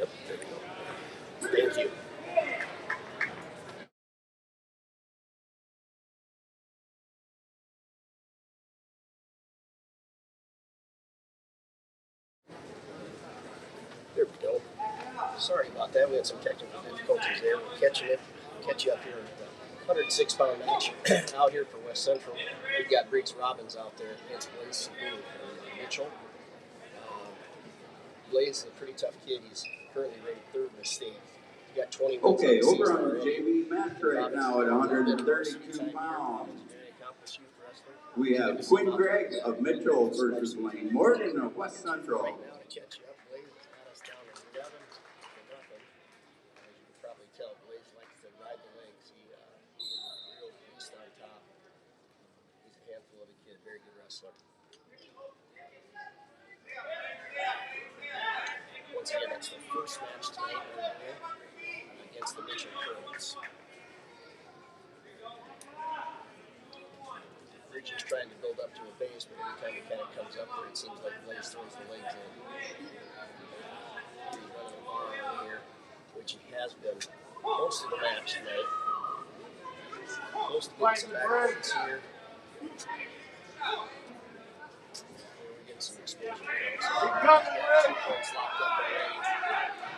Yep, there we go. Thank you. There we go. Sorry about that. We had some technical difficulties there. We'll catch you up here at the 106-pound match out here for West Central. We've got Briggs Robbins out there against Blaze from Mitchell. Blaze is a pretty tough kid. He's currently rated third in the state. He got 20 wins. Okay, over on the JV match right now at 132 pounds. We have Quinn Gregg of Mitchell versus Lane Morgan of West Central. Right now to catch you up, Blaze got us down to 11 to nothing. As you can probably tell, Blaze likes to ride the legs. He is a real beast on top. He's a handful of a kid, very good wrestler. Once again, that's the first match tonight against the Mitchell Curls. Bridge is trying to build up to a base, but every time he kind of comes up there, it seems like Blaze throws the legs in. He's running a bar over here, which he has been most of the match tonight. Close to getting some backwards here. We're getting some exposure here. So he's got 2 points locked up already. We're going to have to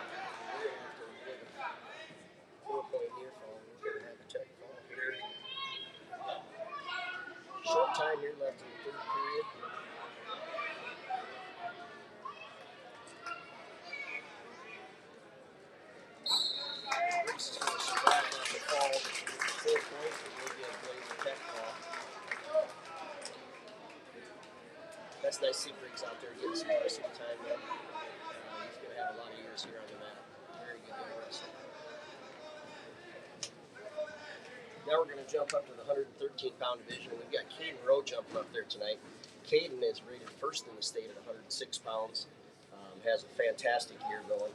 get a 4-point near fall. We're going to have to check fall here. Short time here left in the third period. Briggs is going to survive off the fall with 4 points, but we'll get Blaze a tech ball. That's nice to see Briggs out there getting some varsity time now. He's going to have a lot of years here on the mat. Very good wrestler. Now we're going to jump up to the 113-pound division, and we've got Caden Rowe jumping up there tonight. Caden is rated first in the state at 106 pounds. Has a fantastic year going.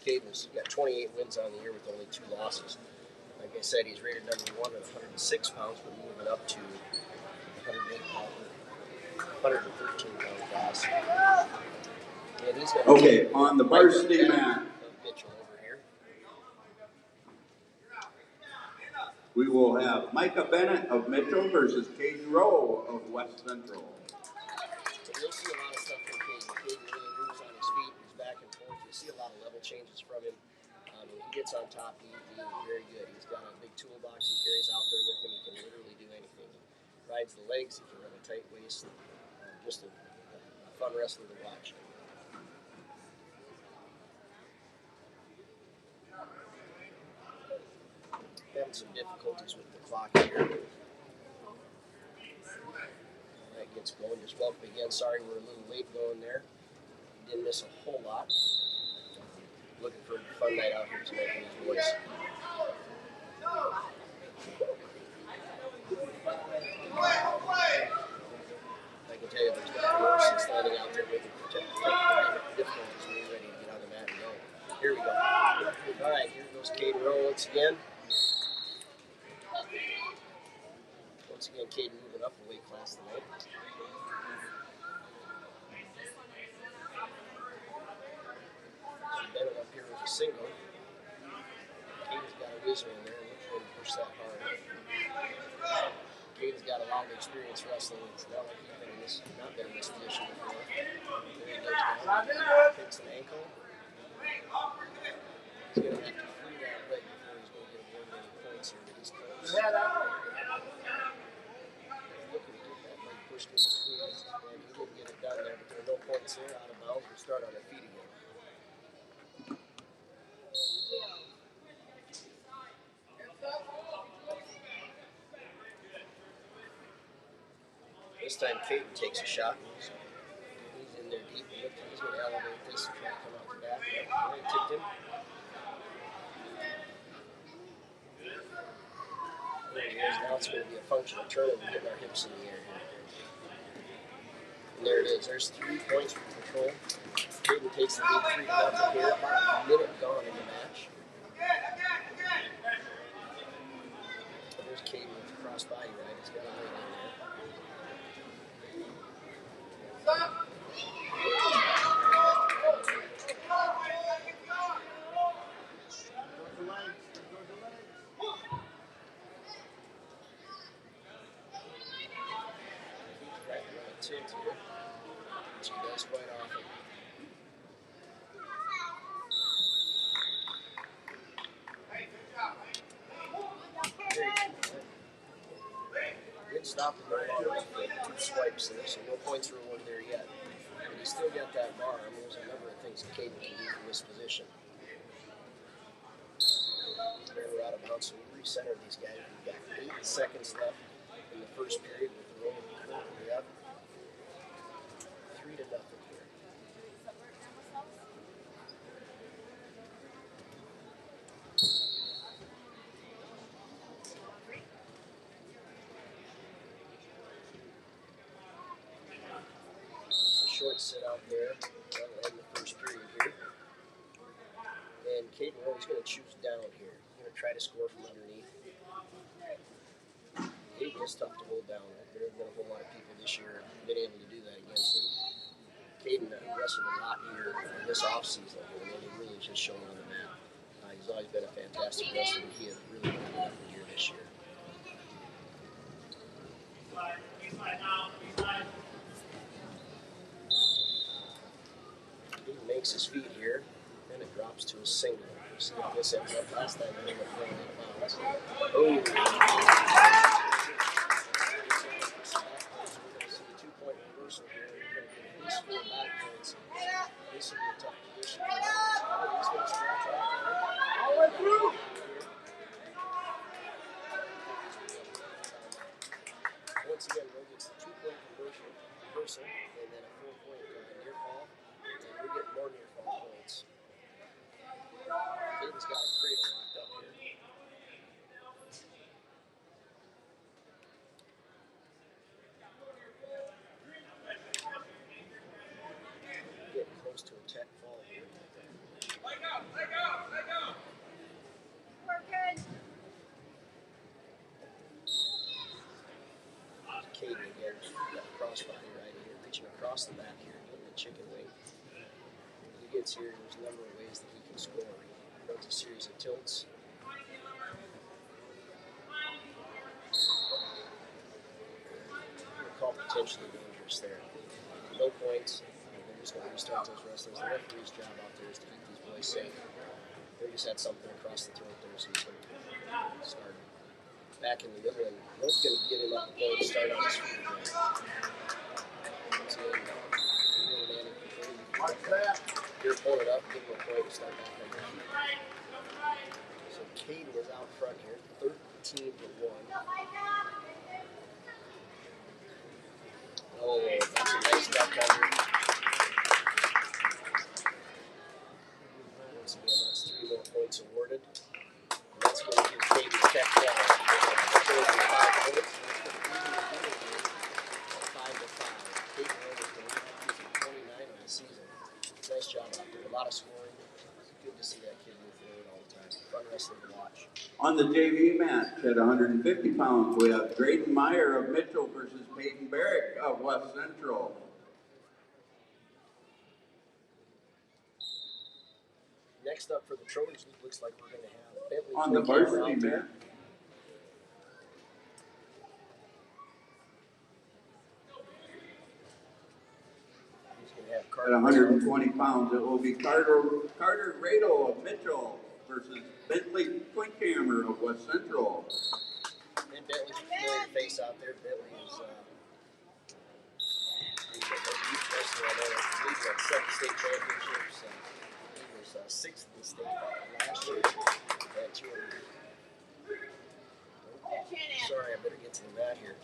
Caden's got 28 wins on the year with only 2 losses. Like I said, he's rated number 1 at 106 pounds, but moving up to 113-pound class. And he's got okay, on the varsity mat, Mitchell over here. we will have Micah Bennett of Mitchell versus Caden Rowe of West Central. So you'll see a lot of stuff from Caden. Caden really moves on his feet. He's back and forth. You'll see a lot of level changes from him. When he gets on top, he's very good. He's got a big toolbox he carries out there with him. He can literally do anything. He rides the legs. He can run a tight waist. Just a fun wrestler to watch. Having some difficulties with the clock here. That gets going. Just welcome again. Sorry we're a little late going there. Didn't miss a whole lot. Looking for a fun night out here tonight with his boys. I can tell you there's nothing worse than standing out there with the difficulties when you're ready to get on the mat and go. Here we go. All right, here goes Caden Rowe once again. Once again, Caden moving up a weight class tonight. Bennett up here with a single. Caden's got a whizzer in there. Looks ready to push that hard. Caden's got a lot of experience wrestling. It's not like he's not been in this position before. There he goes down. Picks an ankle. He's going to have to free that leg before he's going to get awarded any points here, but he's close. Looking to get that leg pushed in between us, and he didn't get it done there, but there are no points there. Out of bounds. We'll start on our feet again. This time Caden takes a shot. He's in there deep. He's going to elevate this and try to come out the back. He tipped him. There he is. Now it's going to be a function of turning and getting our hips in the air here. And there it is. There's 3 points for control. Caden takes the lead 3-0 here. About a minute gone in the match. There's Caden with the cross body right. He's got a leg in there. tilt here, which he does quite often. Didn't stop the ball on 2 swipes there, so no points reward there yet. But he's still got that bar. I mean, there's a number of things that Caden can do from this position. We're out of bounds, so we recentered these guys. We've got 8 seconds left in the first period with the roll. We have 3-0 here. Short sit out there. That'll end the first period here. And Caden Rowe's going to choose down here. He's going to try to score from underneath. Caden is tough to hold down. There have been a whole lot of people this year who have been able to do that against him. Caden wrestled a lot here this offseason, and he really just shown on the mat. He's always been a fantastic wrestler. He has really been up here this year. He makes his feet here, and it drops to a single. We'll see how this ends up. Last time he ended up throwing it out. Oh! We're going to see a 2-point reversal here. We're going to get at least 4 back points. This will be a tough position. He's going to scratch off all the way through. Once again, Rowe gets the 2-point reversal, and then a 4-point near fall. We get more near fall points. Caden's got a cradle locked up here. Getting close to a tech fall here. Let go! We're good. Caden again, got a crossbody right here, reaching across the back here, getting the chicken wing. He gets here, there's a number of ways that he can score. He runs a series of tilts. We'll call potentially dangerous there. No points. They're just going to restart those wrestlers. The referee's job out there is to keep these boys safe. They just had something across the throat there, so he's going to start back in the middle, and Rowe's going to get him up the point to start on his feet again. You're pulling it up, give him a point to start back on your feet. So Caden is out front here, 13-1. Oh, that's a nice duck under. Once again, that's 3 more points awarded. That's going to give Caden the check down. 5 points. 5-5. Caden Rowe is going to be 29 on the season. Nice job out there. A lot of scoring. Good to see that kid move forward all the time. Fun wrestling to watch. On the JV match at 150 pounds, we have Drayden Meyer of Mitchell versus Peyton Barrick of West Central. Next up for the Trojans, it looks like we're going to have Bentley on the varsity match. At 120 pounds, it will be Carter Radel of Mitchell versus Bentley Quinkhammer of West Central. And Bentley's a familiar face out there. Bentley is he's a youth wrestler. I know he won 7 state championships. He was 6th in the state last year. Sorry, I better get to the mat here.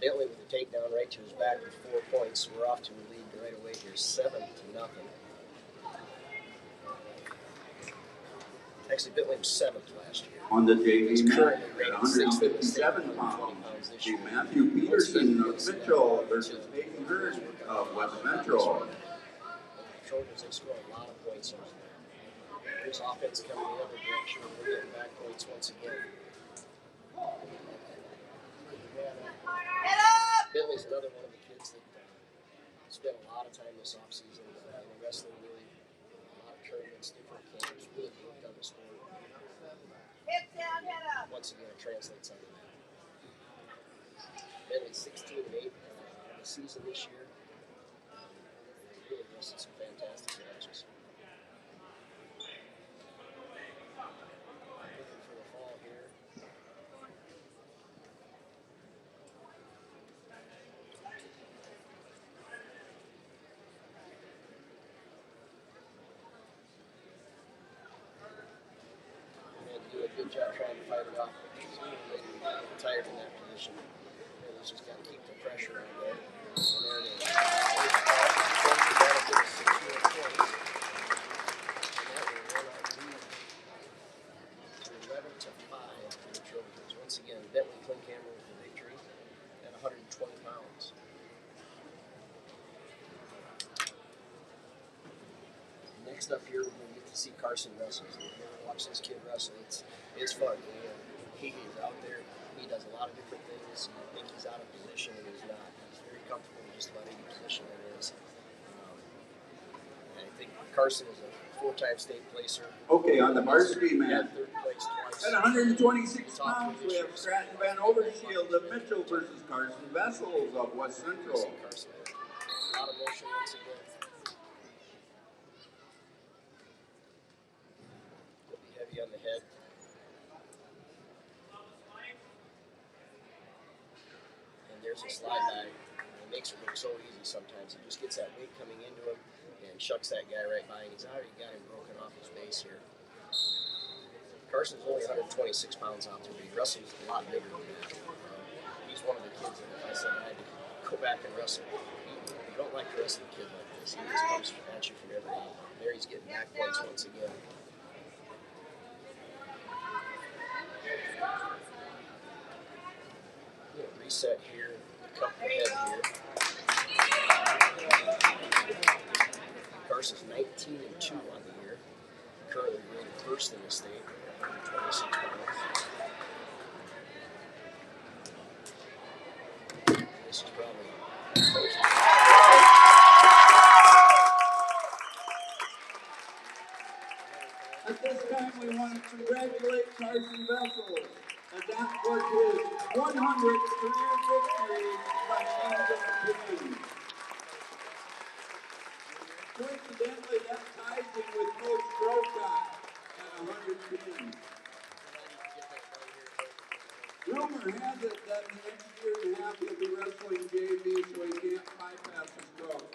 Bentley with a takedown right to his back with 4 points. We're off to a lead right away here, 7-0. Actually, Bentley was 7th last year. On the JV match, at 157 pounds, Matthew Peterson of Mitchell versus Peyton Hurd of West Central. The Trojans, they score a lot of points over there. There's offense coming the other direction. We're getting back points once again. Bentley's another one of the kids that spent a lot of time this offseason wrestling, really a lot of tournaments, different camps, really worked on the sport. Head down, head up. Once again, it translates on the mat. Bentley's 16-8 on the season this year. Really wrestled some fantastic matches. Looking for the fall here. And do a good job trying to fight it off. He's really tired in that position. Really just got to keep the pressure on there. And there it is. Once again, Bentley Klinkhammer with the victory at 120 pounds. Next up here, we're going to get to see Carson wrestle. If you ever watch this kid wrestle, it's fun. You know, he is out there. He does a lot of different things. You think he's out of position, and he's not. He's very comfortable in just about any position that is. And I think Carson is a 4-time state placer. Okay, on the varsity match. Third place twice. At 126 pounds, we have Stratton Van Overshield of Mitchell versus Carson Vessels of West Central. Carson, a lot of motion once again. He'll be heavy on the head. And there's a slide by. It makes it look so easy sometimes. He just gets that weight coming into him and shucks that guy right by, and he's already got him broken off his base here. Carson's only 126 pounds out there, but he wrestles a lot bigger than that. He's one of the kids that if I said I had to go back and wrestle, you don't like to wrestle a kid like this. He just comes at you from every angle. There he's getting back points once again. Reset here, cup the head here. Carson's 19-2 on the year. Currently rated first in the state, 126 pounds. This is probably At this time, we want to congratulate Carson Vessels, and that was his 100th career victory by means of the pin. Coincidentally, that ties him with Coach Brokaw at 100 pins. Rumor has it that in the next year and a half he'll be wrestling JV, so he can't bypass his coach.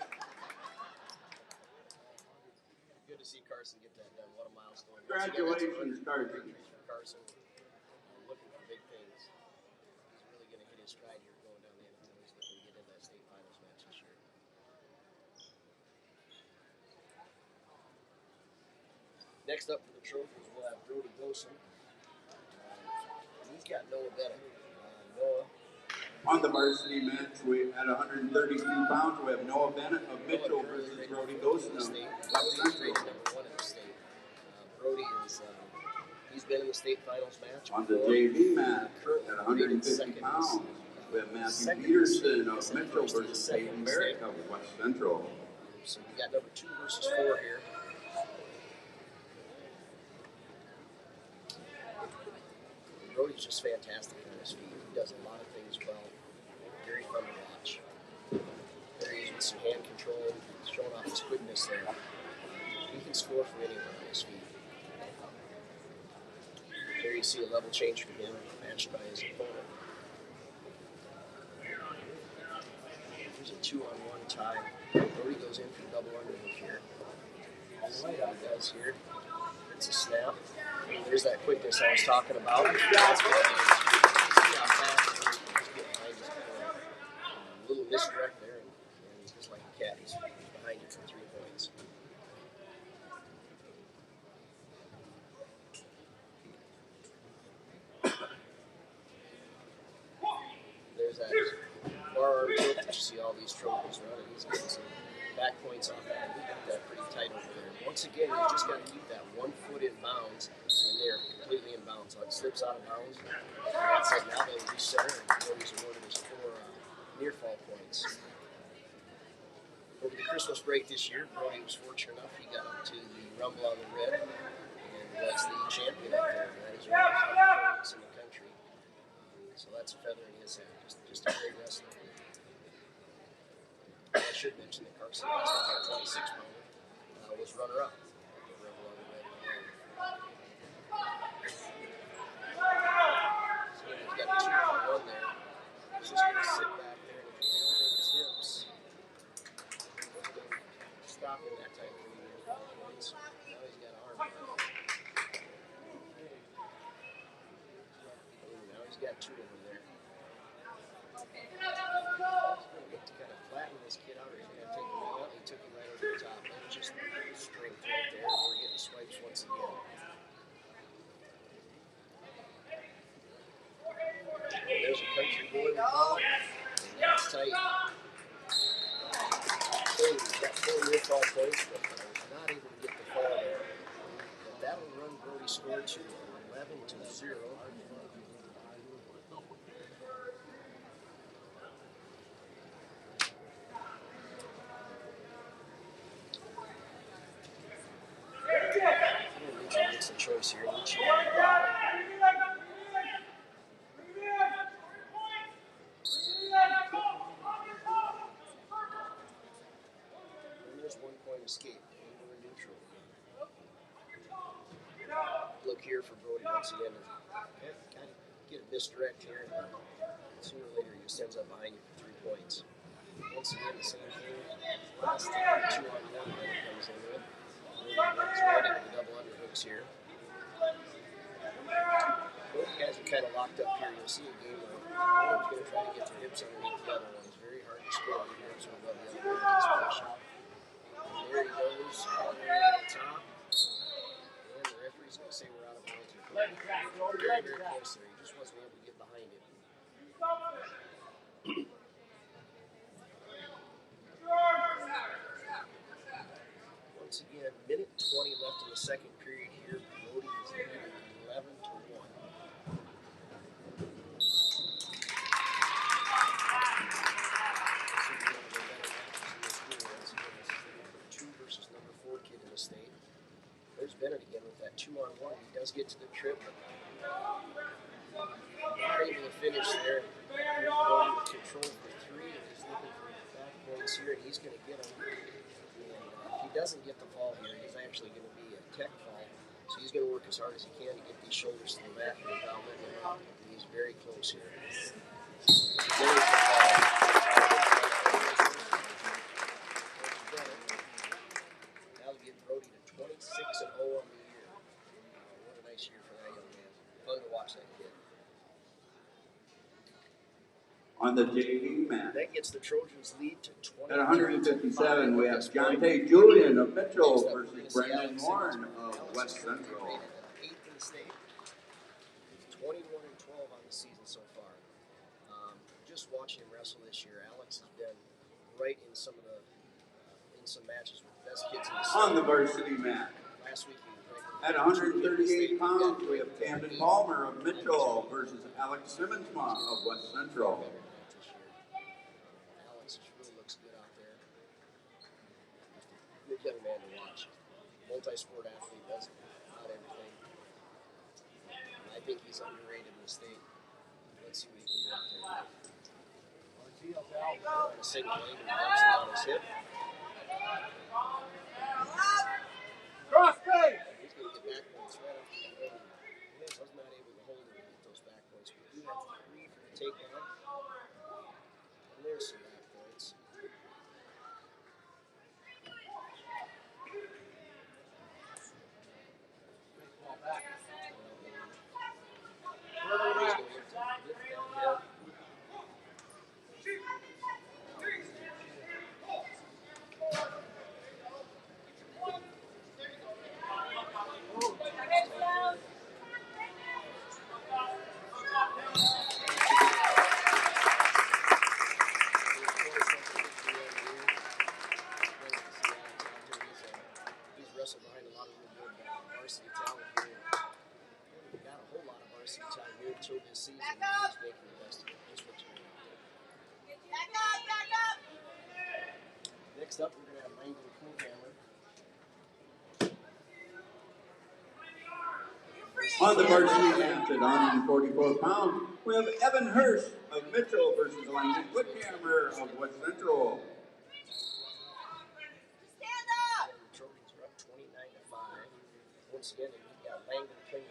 good to see Carson get that done. What a milestone. Congratulations, Carson. Carson. Looking for big things. He's really going to hit his stride here going down the end. He's looking to get into that state finals match this year. Next up for the trophies, we'll have Brody Gosen. He's got Noah Bennett. Noah. On the varsity match, we at 132 pounds, we have Noah Bennett of Mitchell versus Brody Gosen of West Central. #1 in the state. Brody is, he's been in the state finals match. On the JV match, at 150 pounds, we have Matthew Peterson of Mitchell versus Peyton Barrett of West Central. So we got number 2 versus 4 here. Brody's just fantastic on his feet. He does a lot of things well. Very fun to watch. There he is with some hand control. He's showing off his quickness there. He can score for anyone on his feet. There you see a level change for him, matched by his opponent. There's a 2-on-1 tie. Brody goes in for double underhook here. See what he does here. It's a snap. There's that quickness I was talking about. That's what it is. See how fast he is. He's getting behind his opponent. A little misdirect there, and he's just like a cat. He's behind you for 3 points. There's that bar arm tilt. You see all these trophies running. He's getting some back points off that. He got that pretty tight over there. Once again, you just got to keep that 1 foot in bounds, and they're completely in bounds. So it slips out of bounds. That's it. Now they reset her, and Brody's awarded his 4 near fall points. Over the Christmas break this year, Brody was fortunate enough. He got up to the Rumble on the Red, and was the champion up there. That is one of the top in the country. So that's a feather in his hat. Just a great wrestler. should mention that Carson last time, 26 pounder, was runner-up. So he's got 2-1 there. He's just going to sit back there and if he elevates his hips, stop him that time for you. Now he's got arm. Now he's got 2 of them there. Kind of flatten this kid out. He's going to take him out. He took him right over the top. That was just strength right there. We're getting swipes once again. There's a country boy we call it. That's tight. So he's got 4 near fall points, but not able to get the fall there. But that'll run Brody's score to 11-0. It's a choice here. And there's 1 point escape. We're neutral. Look here for Brody once again. Kind of get a misdirect here. Sooner or later, he just ends up behind you for 3 points. Once again, the same thing. Last time, 2-on-1 that it comes in with. He's right into the double underhooks here. Both guys are kind of locked up here. You'll see a game where one of them's going to try to get their hips underneath the other one. It's very hard to score with your hips above the other one. And there he goes, all the way to the top. And the referee's going to say we're out of bounds. Very, very close there. He just wasn't able to get behind him. Once again, minute 20 left in the second period here. Brody is leading 11-1. Versus number 4 kid in the state. There's Bennett again with that 2-on-1. He does get to the trip, but not able to finish there. Here's Brody with control for 3, and he's looking for back points here, and he's going to get them. If he doesn't get the fall here, he's actually going to be a tech fall. So he's going to work as hard as he can to get these shoulders to the mat here without letting him out. And he's very close here. There's the fall. That'll get Brody to 26-0 on the year. What a nice year for that young man. Fun to watch that kid. On the JV mat. That gets the Trojans lead to 20. At 157, we have Jonte Julian of Mitchell versus Brandon Warren of West Central. 8th in the state. 21-12 on the season so far. Just watching him wrestle this year, Alex has been right in some of the in some matches with the best kids in the state. On the varsity mat. Last week he was right. At 138 pounds, we have Camden Palmer of Mitchell versus Alex Simmonsma of West Central. Alex really looks good out there. Good young man to watch. Multi-sport athlete, does about everything. I think he's underrated in the state. Let's see what he can do out there. On a single leg and dumps it on his hip. Cross face! He's going to get back points right off the leg. He was not able to hold him and get those back points. But he had 3 for the takedown. And there's some back points. Next up, we're going to have Langdon Coolhammer. On the varsity mat at 144 pounds, we have Evan Hurst of Mitchell versus Langdon Whithammer of West Central. once again, we've got Langdon King.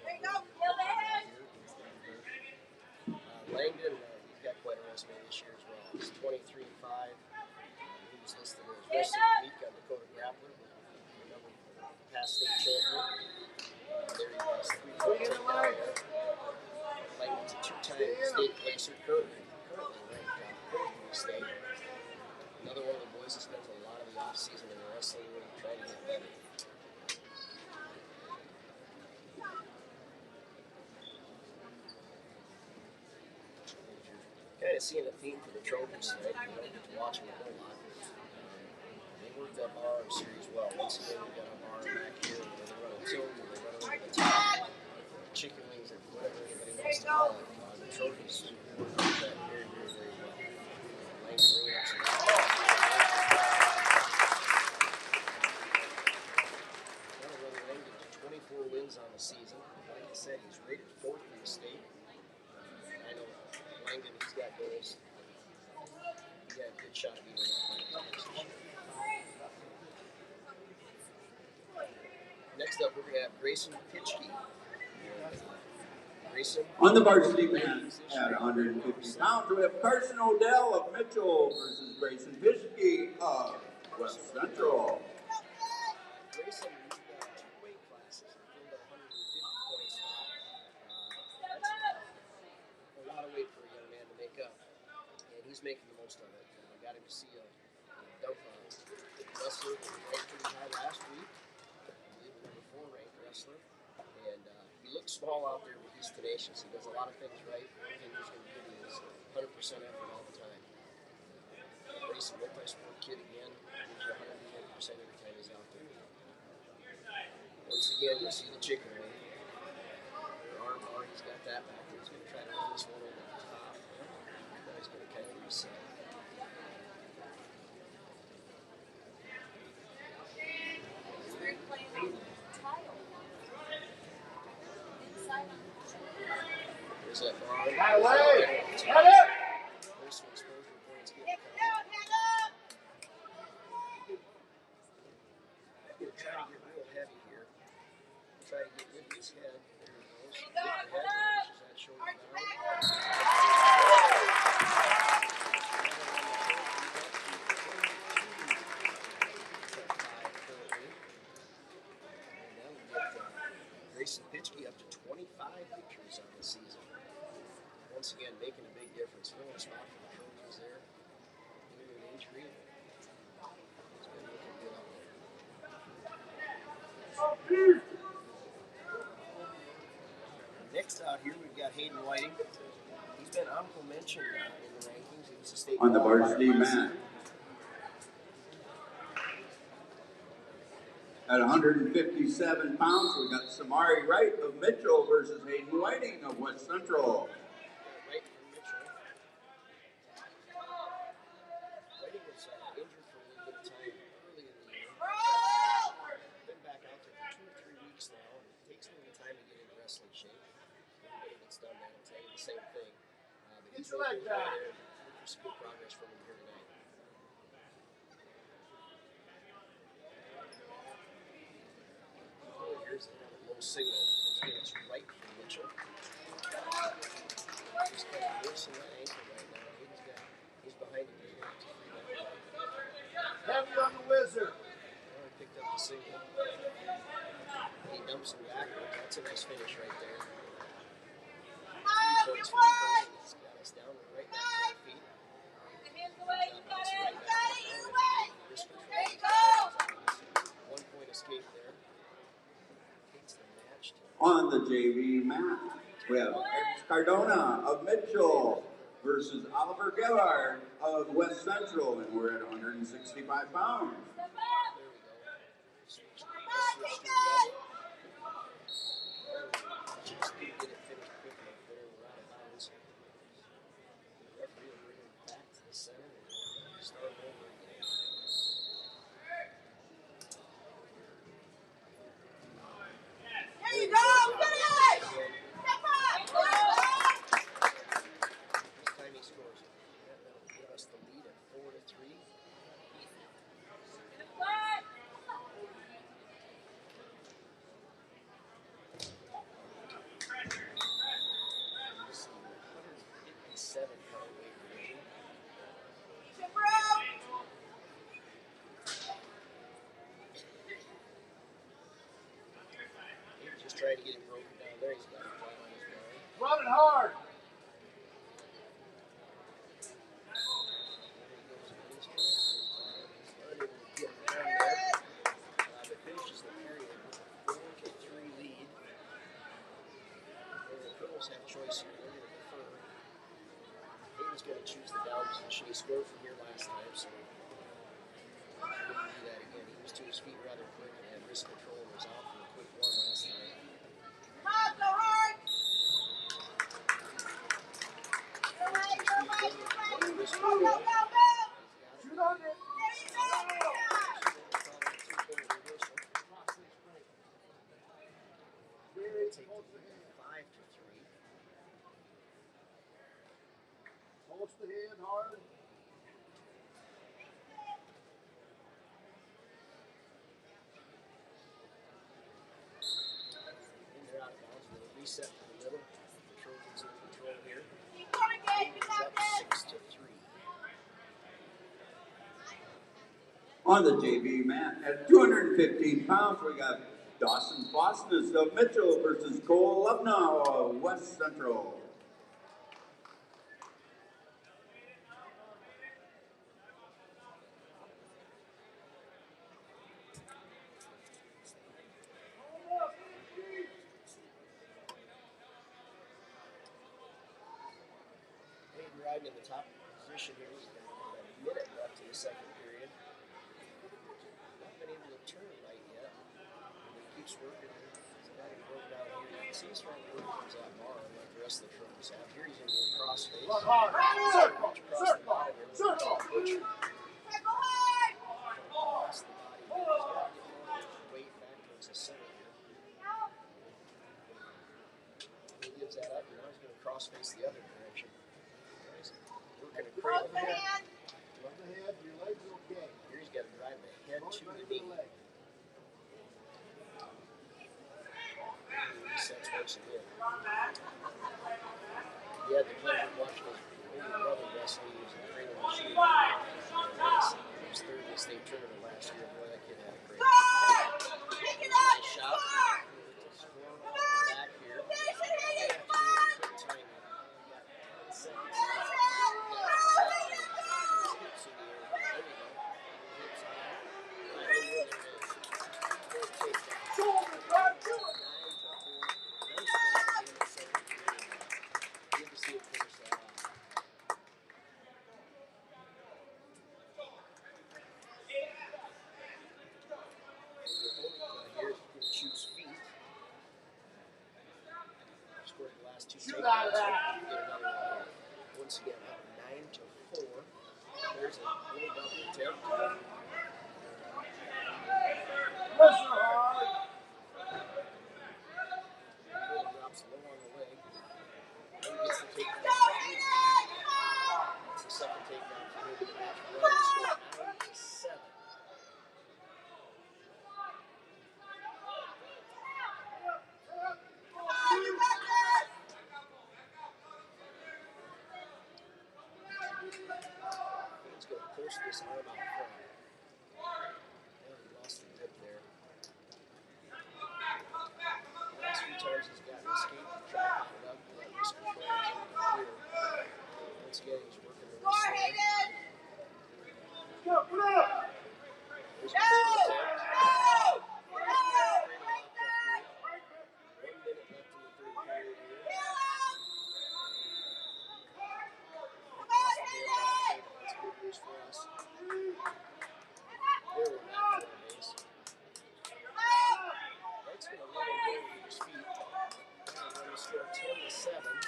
Langdon, he's got quite a resume this year as well. He's 23-5. He was listed as Wrestling of the Week on Dakota Grappler, number past state champion. There he has 3 takedown there. Langdon's a 2-time state placer, currently ranked fourth in the state. Another one of the boys that spends a lot of the off-season in the wrestling room trying to get better. Kind of seeing a theme for the trophies tonight. You don't get to watch them a whole lot. They worked that bar arm series well. Once again, we've got a bar arm back here where they run a tilt, where they run over the top, chicken wings, or whatever anybody wants to call it. The trophies work that very, very, very well. Langdon really actually. Well, Brother Langdon, 24 wins on the season. Like I said, he's rated 4th in the state. I know Langdon, he's got goals. He got a good shot at beating that Langdon. Next up, we're going to have Grayson Pitchkey. Grayson. On the varsity man at 150 pounds, we have Carson Odell of Mitchell versus Grayson Pitchkey of West Central. Grayson, he's got 2 weight classes. He filled at 150 points now. That's a lot of weight for a young man to make up. And he's making the most of it. I got him to see a dunk wrestler ranked pretty high last week. I believe a number 4 ranked wrestler. And he looks small out there, but he's tenacious. He does a lot of things right. Everything he's going to give you is 100% effort all the time. Grayson, multi-sport kid again. Gives you 110% every time he's out there. Once again, you see the chicken wing. Arm bar, he's got that back there. He's going to try to run this one over the top. Now he's going to kind of reset. There's that bar. That way! Head up! There's some exposure points getting Head up! Head up! We're trying to get real heavy here. Try to get with his head. There he goes. Get the head, pushes that shoulder down. Grayson Pitchkey up to 25 victories on the season. Once again, making a big difference. Filling a spot for the Trojans there. Even an injury. It's been looking good out there. Next out here, we've got Hayden Whiting. He's been honorable mention in the rankings. He was a state On the varsity man at 157 pounds, we got Samari Wright of Mitchell versus Hayden Whiting of West Central. Right from Mitchell. Whiting was injured for a little bit of time early in the year. Been back out there for 2 or 3 weeks now. It takes a little time to get into wrestling shape. Everybody that's done that will tell you the same thing. But he's making some good progress from him here tonight. Here's another low signal. It's right from Mitchell. He's kind of nursing that ankle right now. He's behind him here. Heavy on the wizard. He picked up the signal. He dumps him backwards. That's a nice finish right there. 3 points for him. He's got us down right back to our feet. Wrist control. 1 point escape there. On the JV mat, we have Cardona of Mitchell versus Oliver Gillard of West Central, and we're at 165 pounds. There we go. Switch to level. Just didn't get it finished quick enough there. We're out of bounds. The referee will bring him back to the center and start over again. There you go! Finish! Step up! This time he scores. That'll give us the lead at 4-3. trying to get him broken down there. He's got him flat on his line. Running hard. But finishes the period with a 4-3 lead. And the Colonels have choice here. They're going to defer. Hayden's going to choose the down position. He scored from here last time, so he wouldn't do that again. He was to his feet rather quick and had wrist control and was out for a quick one last time. Come on, go hard. Go, go, go, go. Shoot under. There you go. Take 5-3. Post the hand hard. And they're out of bounds. They'll reset to the middle. The Trojans in control here. Keep going, Gabe. You got Up this. 6-3. On the JV mat at 215 pounds, we got Dawson Fosness of Mitchell versus Cole Lubnow of West Central. Hayden riding in the top position here. He's got about a minute left in the second period. Not been able to turn right yet. He keeps working. He's got him broke down here. You can see he's trying to work towards that bar like the rest of the Trojans have. Here he's in the crossface. Run hard. Circle. Circle. Circle. Butcher. Circle hard. Across the body. He's got to get more weight back towards the center here. He gives that up, and now he's going to crossface the other direction. He's working a Close cradle the here. hand. Love the head, your legs are okay. Here he's got to drive the head to the knee. Resets once again. He had the pleasure of watching his older brother wrestle. He was a cradle machine. He was third in the state tournament last year. Boy, that kid had a great Pick it up. nice shot. Score. Score off the back here. Finish it, Hayden. Have to do it in quick timing. Got 10 seconds. Hips in the air. There you go. Hips on. Right over there. Good takedown. Shoulder, drive to it. 9-4. Nice job in the second period. Good to see it finish that off. Here's going to choose feet. Scored the last two Shoot out of that. Get another one. Once again, up 9-4. There's a little double attempt. Pressure hard. Cole drops low on the leg. Then gets the Keep takedown. going, Hayden. That's the second takedown for him in the match. Running score 9-7. You got this. He's going to push this arm out front. And he lost the grip there. The last few times he's gotten escape and tried to put it up, but that wrist control is able to clear. Once again, he's working the Score, wrist. Hayden. Go, put it up! There's a Go. cradle attempt. Go. Go. Cradle Right locked up back. here. 1 minute left in the third period here. Heel up. Come on, Lost the hand Hayden. on the table. That's good news for us. There we're back to the base. That's going to let him go to his feet. And when we score 10-7, and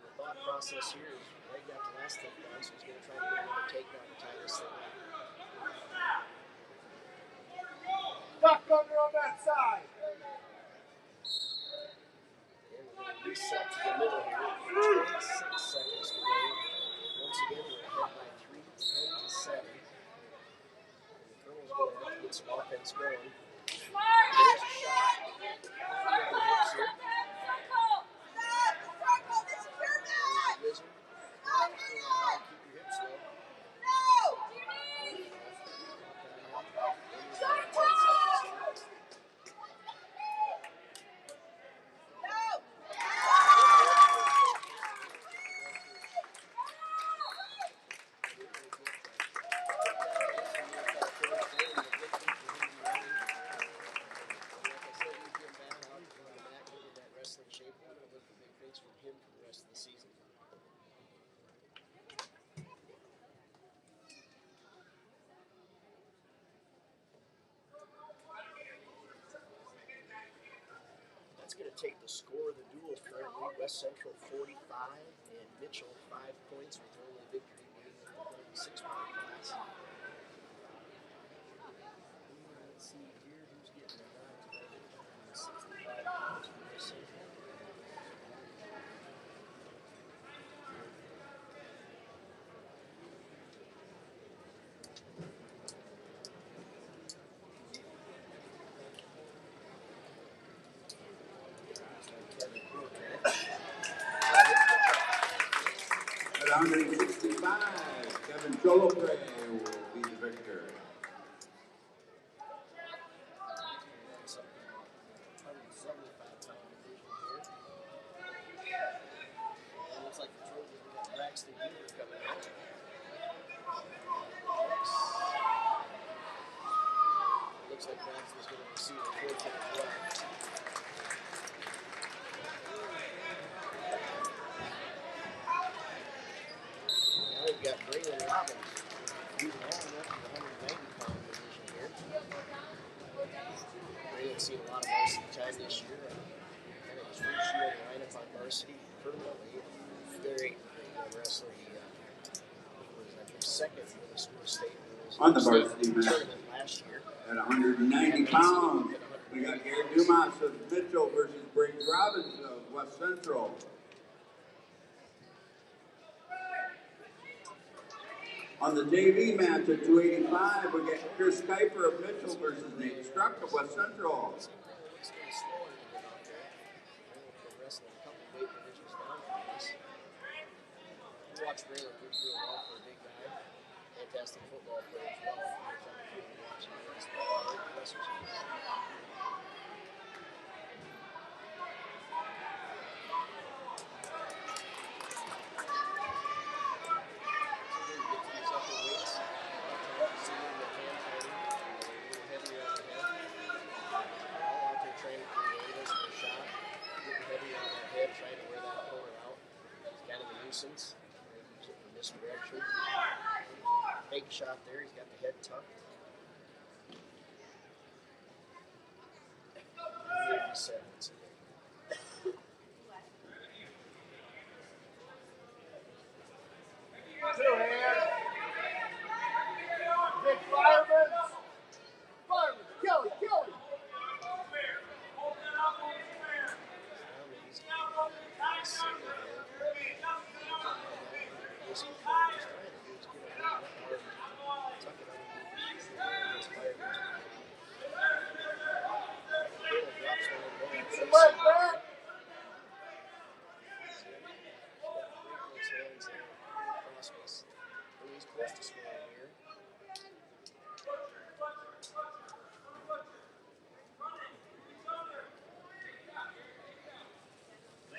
the thought process here is Ray got the last takedown, so he's going to try to get another takedown to tie this thing up. Duck under on that side. And we're going to reset to the middle here. 26 seconds to go. Once again, we're ahead by 3, 10-7. And the Colonel's going to have to get some offense going. There's a shot. Over the hips here. Stop. Circle. This is your match. Wizard. Stop, Keep Hayden. your hips low. No. to take the score of the duel currently. West Central 45 and Mitchell 5 points with their only victory being in the 6-point class. Let's see here who's getting the nod tonight. 65 points for West Central. At 165, Kevin Jolopre will be the victor. It's a 175-pound division here. And looks like the Trojans have got Braxton Beaver coming out. Looks like Braxton's going to receive a 4-10 block. Now we've got Braylon Robbins moving on up to the 190-pound division here. Braylon's seen a lot of varsity time this year. And it was first year in the lineup on varsity permanently. Very young wrestler. He was, I think, second in the school state On the varsity tournament last year. At 190 pounds, we got Gary Dumas of Mitchell versus Briggs Robbins of West Central. On the JV match at 285, we got Chris Kuiper of Mitchell versus Nate Struck of West Central. Looks a little slower than it out there. Braylon wrestling a couple weight divisions down from this. You watch Braylon do real well for a big guy. Fantastic football player as well. Watching the rest of the wrestlers. Misdirection. Fake shot there. He's got the head tucked. 87. Two hands. Big fireman. Fireman. Kelly.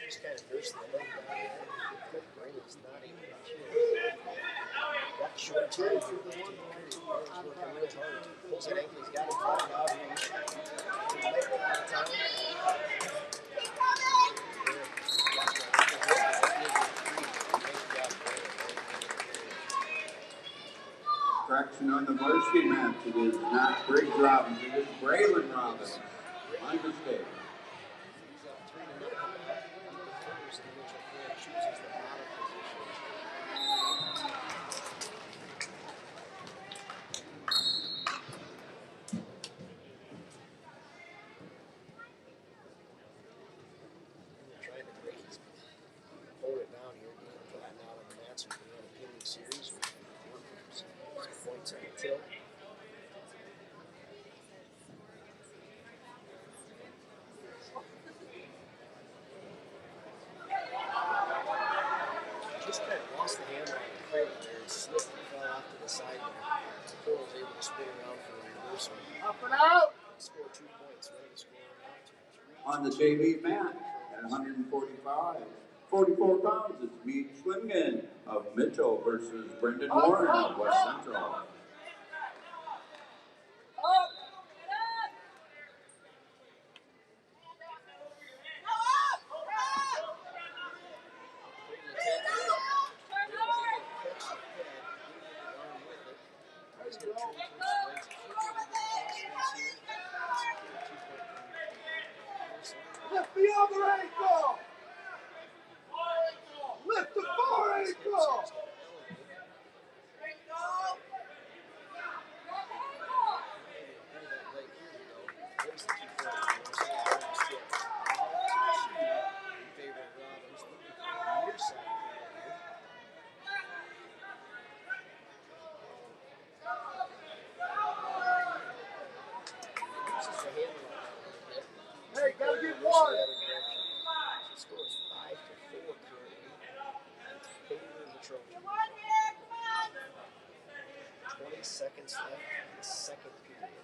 Just kind of burst the leg down there. Quick brain is not able to kill. Got short time through the one. He's working real hard. Pulls that ankle. He's got it caught out. He's late a lot of time. Correction on the varsity match. It is not Briggs Robbins. It is Braylon Robbins. My mistake. Just kind of lost the handle on the crate there and slipped and fell off to the side. Cole was able to spin around for a reversal. Up and out. Score 2 points. Ready to score out to 3. On the JV match at 44 pounds, it's Meade Schlimgen of Mitchell versus Brendan Warren of West Central. Lift me other ankle. Lift the fore ankle. Hey, gotta get one. The score is 5-4 currently in favor of the Trojans. 20 seconds left in the second period.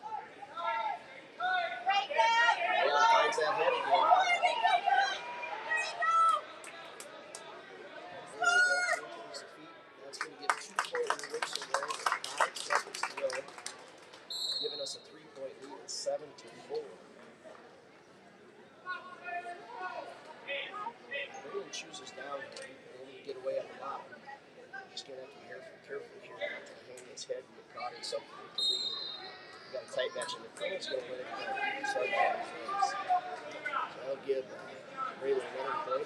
Well, finds that head again. There we go. Towards the feet. That's going to give 2-point reversal there with 5 seconds to go, giving us a 3-point lead at 7-4. Everyone chooses down here. They're going to get away at the bottom. Just going to have to be careful here not to hang his head and get caught in something with the lead. You got a tight match in the corner's going to let it go. So that'll give Raylan another point.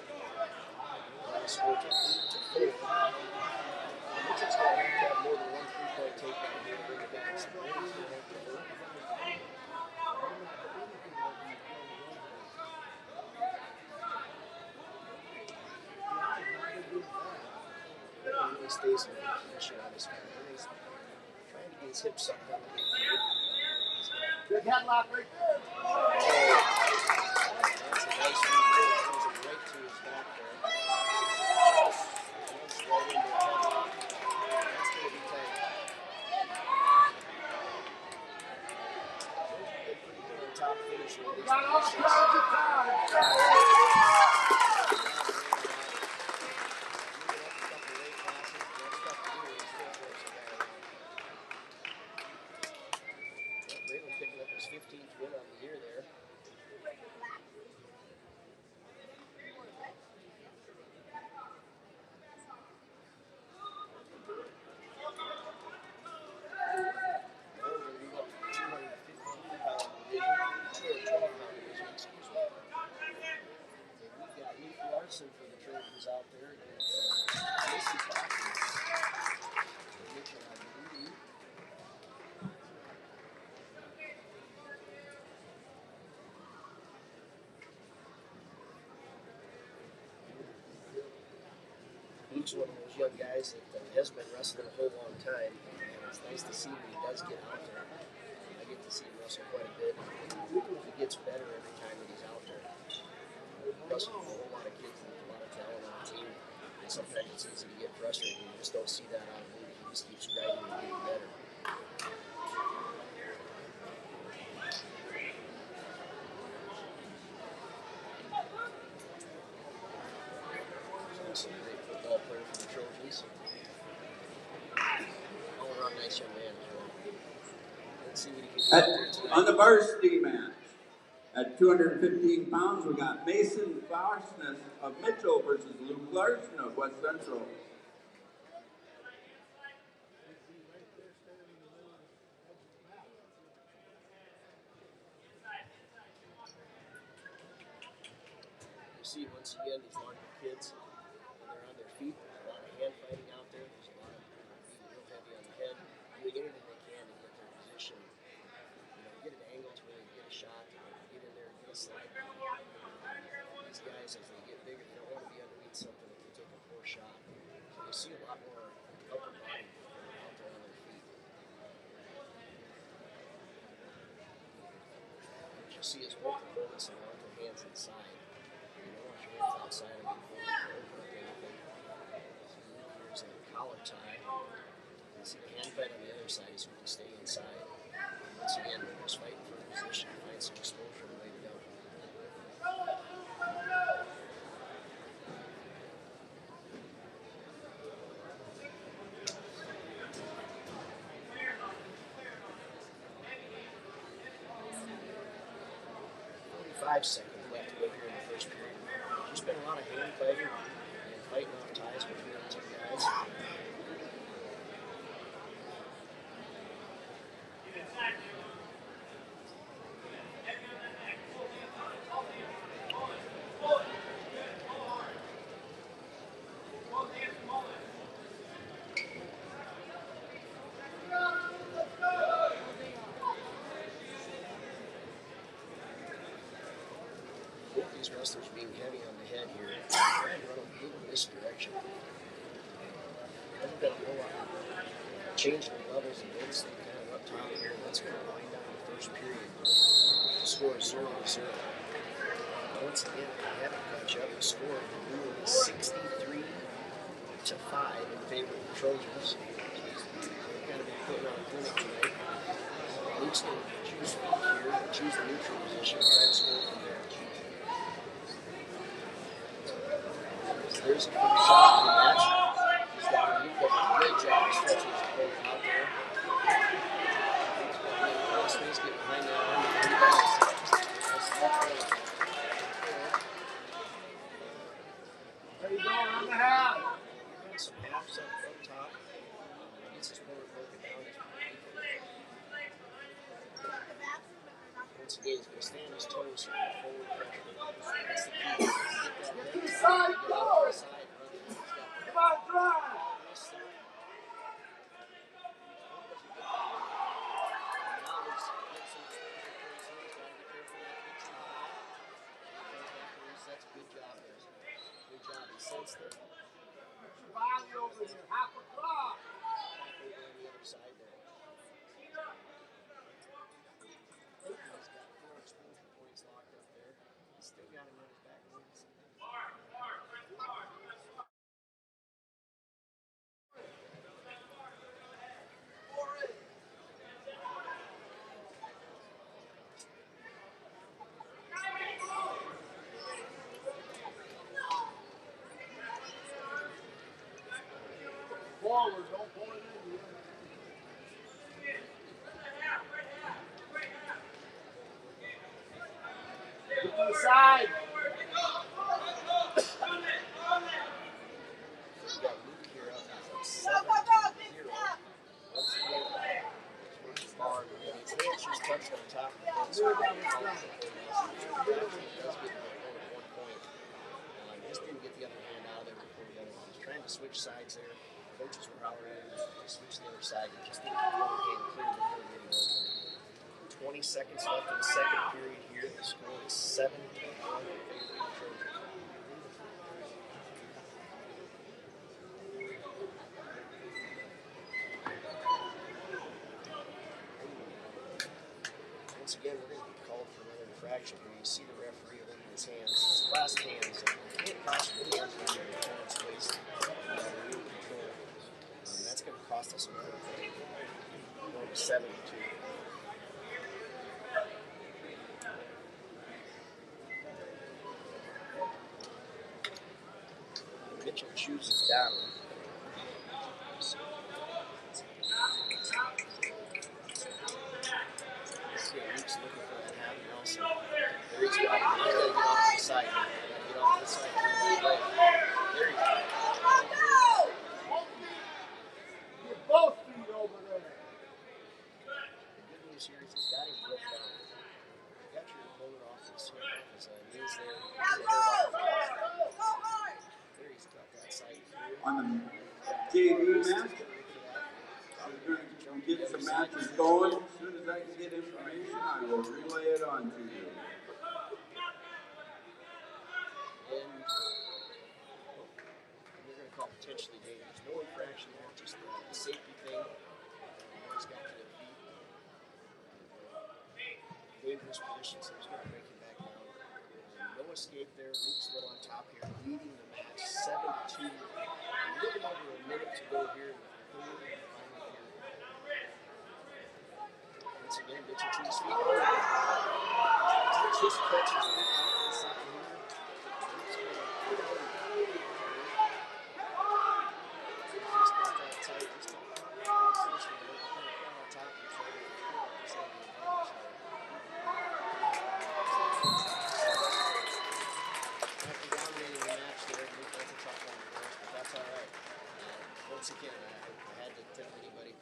Score to 8-4. Madison's going to have more than one 3-point takedown here to bring it back. So Raylan's going to have to work. Really stays in a good position on his feet. He's trying to get his hips up on the field. Good headlock right there. That's a nice move. Really throws him right to his back there. Runs right into a headlock. That's going to be tight. They're pretty good on top finish with these Got all positions. kinds of time. Picking up his 15th win on the year there. For the Trojans out there against Madison. Luke's one of those young guys that has been wrestling a whole long time, and it's nice to see when he does get out there. I get to see him wrestle quite a bit. He gets better every time that he's out there. He wrestles with a whole lot of kids and a lot of talent on the team, and sometimes it's easy to get frustrated. You just don't see that out of Luke. He just keeps grinding and getting better. He's a great football player for the Trojans. All around nice young man as well. Let's see what he can do out there tonight. On the varsity match, at 215 pounds, we got Mason Faustness of Mitchell versus Luke Larson of West Central. You see once again these larger kids, when they're on their feet, a lot of hand fighting out there. There's a lot of being real heavy on the head, doing anything they can to get their position, get an angle to really get a shot, get in there and get a slide. These guys, as they get bigger, they don't want to be underneath something that can take a poor shot. So you see a lot more upper body out there on their feet. What you see is both opponents and want their hands inside. You don't want your hands outside and be forward or anything. So here's a collar tie. You see the hand fight on the other side is who can stay inside. Once again, they're just fighting for a position, find some exposure and way to go. Seconds left to go here in the first period. There's been a lot of hand fighting and fighting off ties between the two guys. these wrestlers being heavy on the head here, try and run a little this direction. Haven't done a whole lot. Change the levels and both stay kind of up top here. That's going to wind down the first period. The score is 0-0. Once again, if they haven't caught you up, the score of the rule is 63-5 in favor of the Trojans. They've kind of been putting on a clinic tonight. Luke's going to choose feet here, choose the neutral position, and try to score from there. There's a good shot for the match. He's down. Luke does a great job of stretching his opponent out there. Crossface, get behind that arm, and rebounds. There you go, on the half. Some halves up top. Gets his opponent broken down. Once again, he's going to stay on his toes here with forward pressure. That's the key. Get to the side, go! Come on, drive! That's a good job there. Good job. He sensed there. Body over here, half a clock. Over on the other side there. He's got 4 exposure points locked up there. He's still got him on his back wings. Forward, don't pull it in here. Get to the side. We've got Luke here up. He's up 7-0. Once again, it's far. His hands just touched on top of the net. So he does get the opponent 1 point. Just didn't get the other hand out of there before the other one. He's trying to switch sides there. Coaches were hollering at him to switch the other side. He just didn't get the other hand clear before getting over. 20 seconds left in the second period here. The score is 7-1 in favor of the Trojans. Once again, we're going to be called for another infraction here. You see the referee holding his hands, his clasped hands. He can't possibly enter in their opponent's waist. Real control. That's going to cost us another thing. Going to 7-2. Mitchell chooses down. Luke's looking for that half Nelson. There he's got it. He's got to get off to the side. He's got to get off to the side. There he goes. Get both feet over there. The good news here is he's got him broke down. You got your opponent off his knees there. There he's got that side. On the JV match, we're going to get some matches going. As soon as I can get information, I will relay it on to you. And we're going to call potentially dangerous. No infraction there, just a safety thing. He's got to the feet. Dangerous position, so he's going to break him back down. No escape there. Luke's still on top here, leading the match 7-2. A little over a minute to go here in the third and final period. Once again, Mitchell to his feet. Just catches Luke out inside here. Once again, I had to tell anybody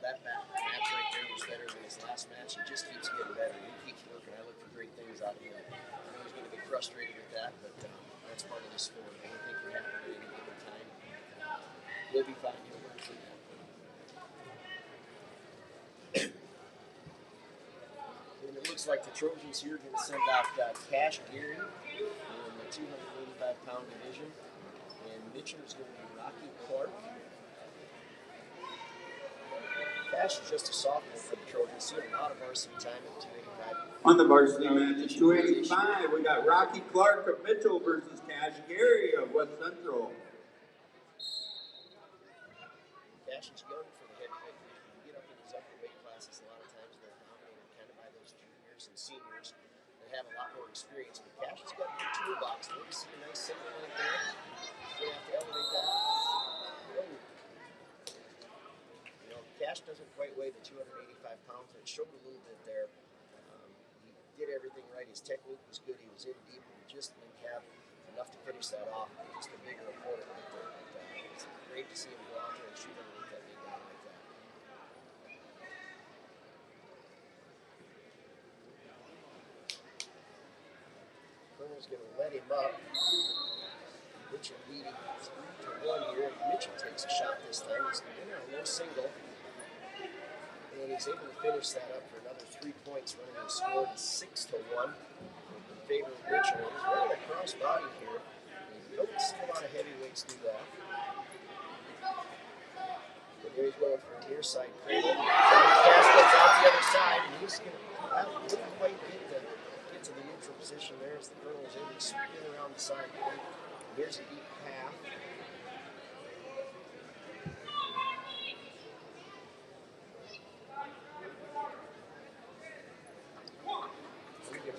that match right there was better than his last match. He just keeps getting better. He keeps working. I look for great things out of him. I know he's going to be frustrated with that, but that's part of the sport. Anything can happen at any given time. He'll be fine. He'll work through that. And it looks Looks like the Trojans here are going to send out Cash Gary in the 285-pound division, and Mitchell is going to be Rocky Clark. Cash is just a sophomore for the Trojans. Seen a lot of varsity time at 285. On the varsity match at 285, we got Rocky Clark of Mitchell versus Cash Gary of West Central. Cash is young for the heavyweight division. You get up in these upper weight classes, a lot of times they're dominated kind of by those juniors and seniors that have a lot more experience. But Cash has got a good toolbox. There you see a nice single right there. You're going to have to elevate that. You know, Cash doesn't quite weigh the 285 pounds. It showed a little bit there. He did everything right. His technique was good. He was in deep. He just didn't have enough to finish that off. Just a bigger opponent right there. But, it's great to see him go out there and shoot underneath that big guy like that. Colonel's going to let him up. Mitchell leading 3-1 here. Mitchell takes a shot this time. He's going to win a low single. And he's able to finish that up for another 3 points, running the score to 6-1 in favor of Mitchell. He's running a cross body here. You don't see a lot of heavyweights do that. But there he's going for a near side cradle. Cash goes out the other side, and he's going to didn't quite get to the neutral position there as the Colonel is able to spin around the side. Here's a deep path.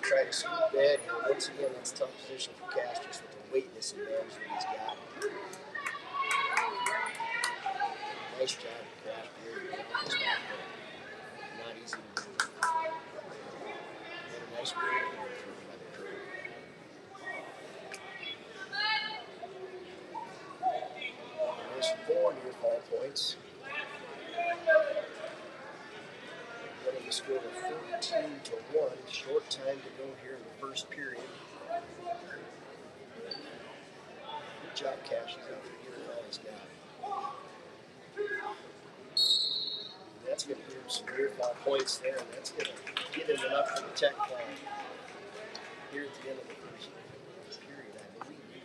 Try to scoop that here. Once again, that's a tough position for Cash just with the weight disadvantage that he's got. Nice job of Cash here. Not easy to do. And a nice break here for the Colonel. There's 4 near fall points. Running the score of 14-1. Short time to go here in the first period. Good job, Cash. He's out there giving all he's got. That's going to give him some near fall points there, and that's going to give him enough for the tech ball here at the end of the first period, I believe.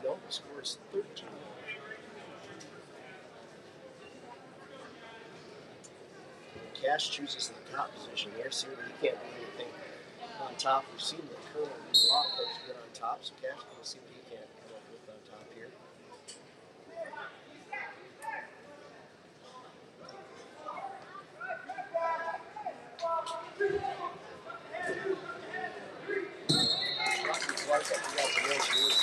No, the score is 13. Cash chooses the top position there, seeing that he can't do anything on top. We've seen the Colonel do a lot of folks get on top, so Cash is going to see what he can come up with on top here. Rocky Clark, I forgot to mention, was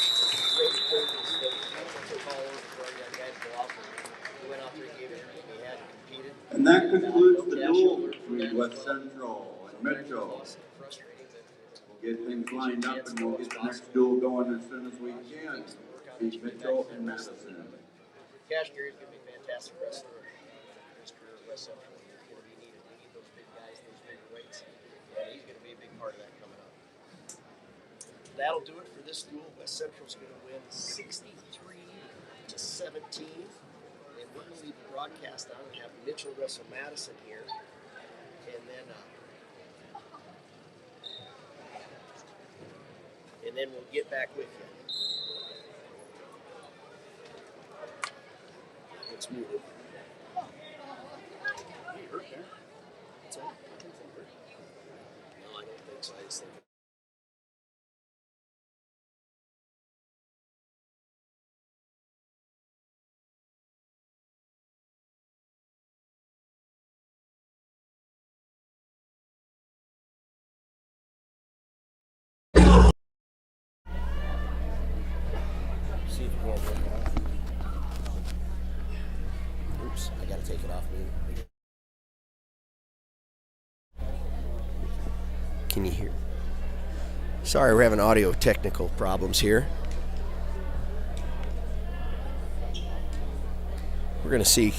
great for this thing. He took all over for a young guy to go out there. He went out there and gave it everything he had and competed. And that concludes the duel between West Central and Mitchell. We'll get things lined up and we'll get the next duel going as soon as we can. Beach Mitchell and Madison. Cash Gary's going to be a fantastic wrestler in his career at West Central. He's going to be needed. We need those big guys, those big weights. And he's going to be a big part of that coming up. That'll do it for this duel. West Central's going to win 63-17. And we're going to leave the broadcast on and have Mitchell wrestle Madison here. And then we'll get back with you. It's muted. You hurt there? What's that? No, I don't think so. I just think. See if you can't take it off. Oops, I gotta take it off. Can you hear? Sorry, we're having audio technical problems here. We're gonna see.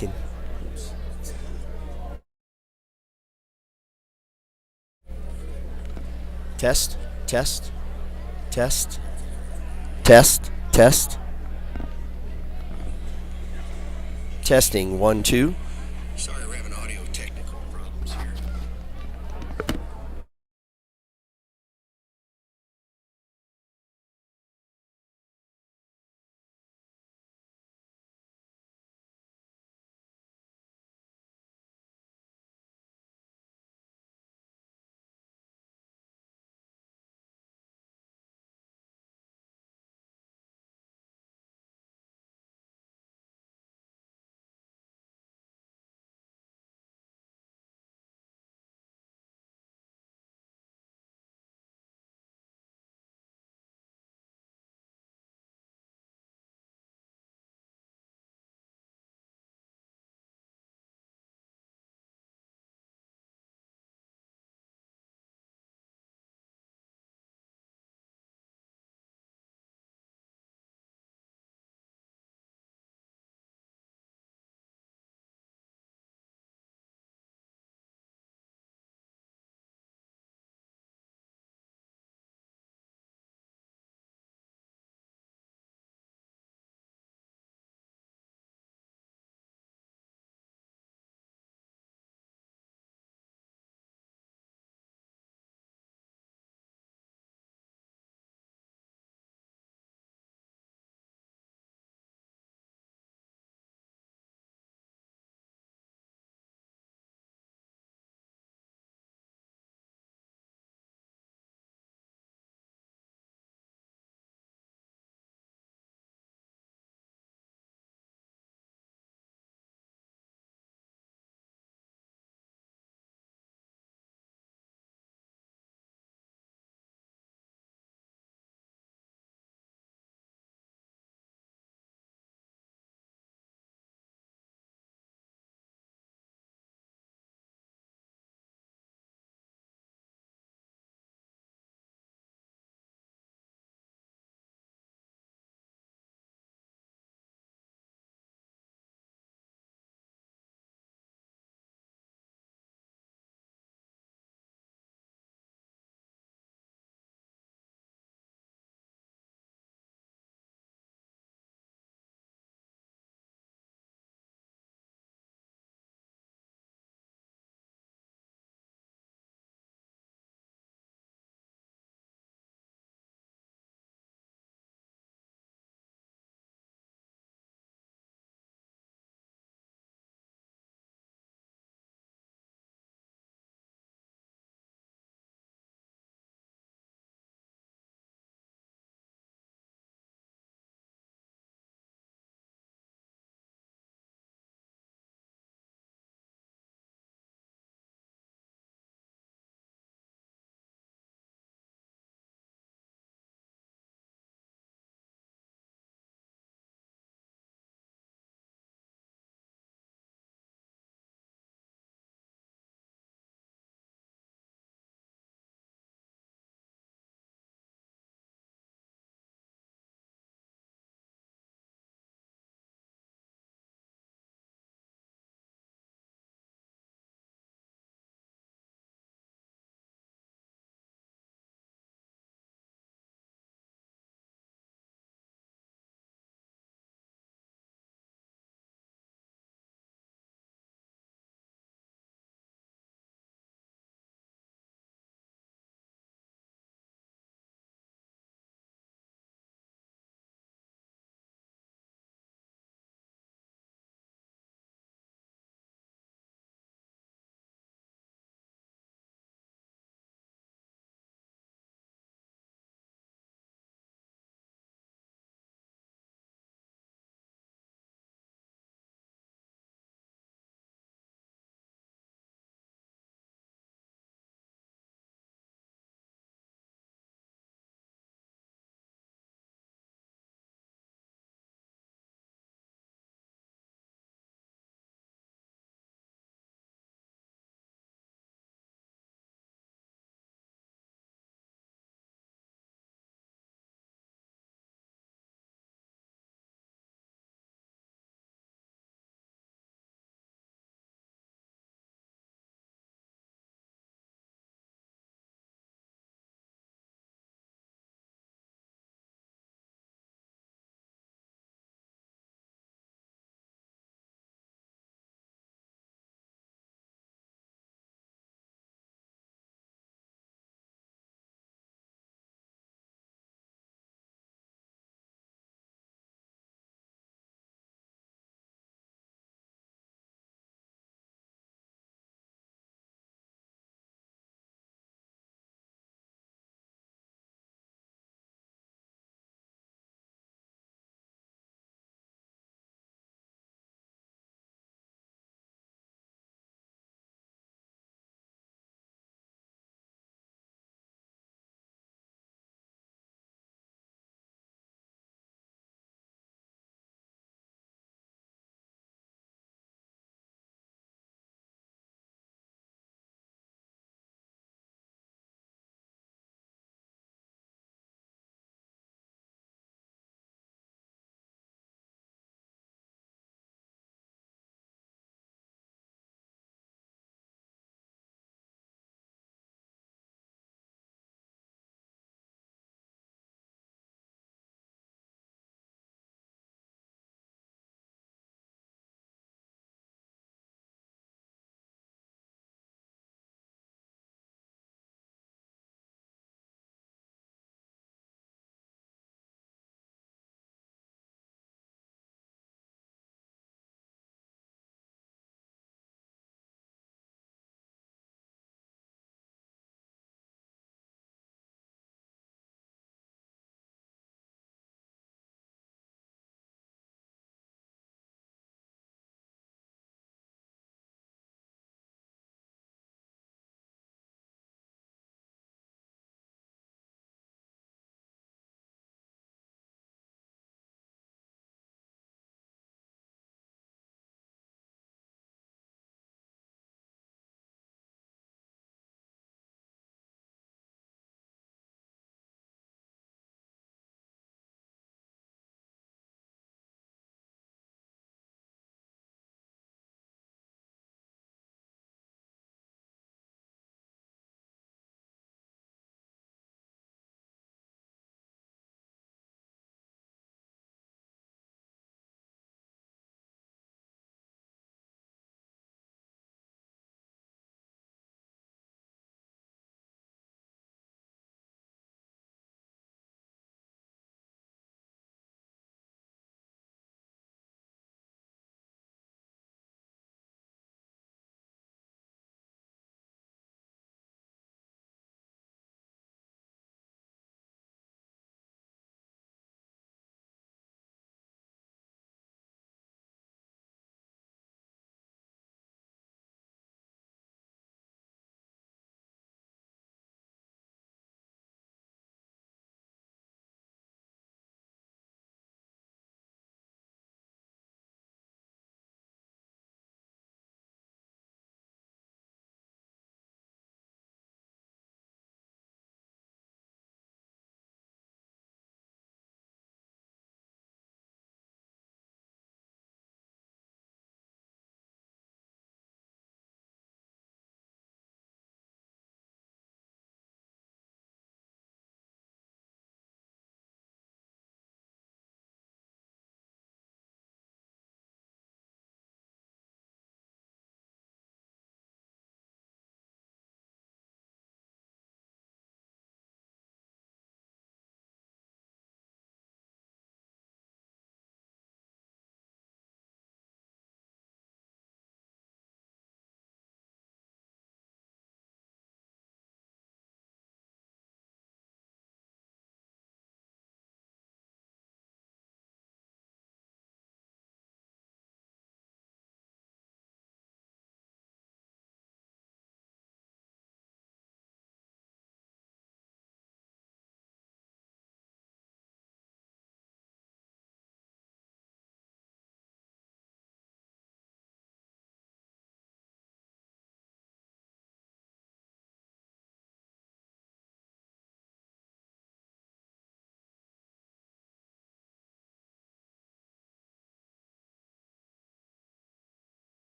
Test, test, test, test, test. Testing 1, 2. Sorry, we're having audio technical problems here.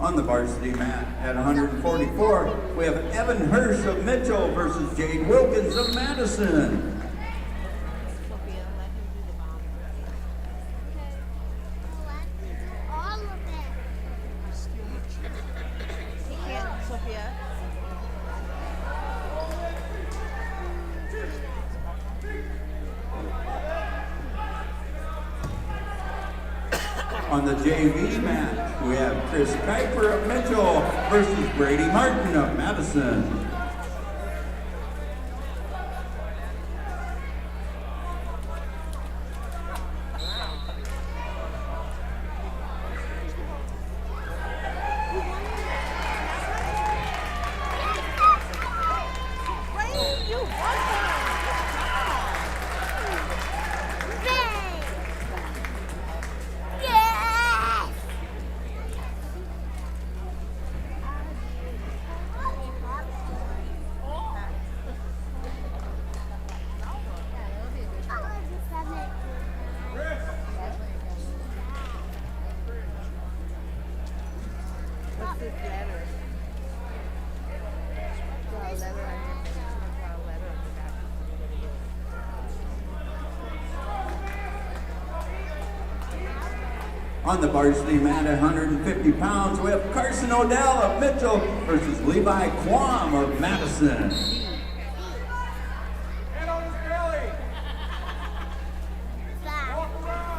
On the varsity mat at 144, we have Evan Hirsch of Mitchell versus Jade Wilkins of Madison. On the JV match, we have Chris Kuiper of Mitchell versus Brady Martin of Madison. On the varsity mat at 150 pounds, we have Carson Odell of Mitchell versus Levi Quam of Madison. Hand on his belly. Walk around.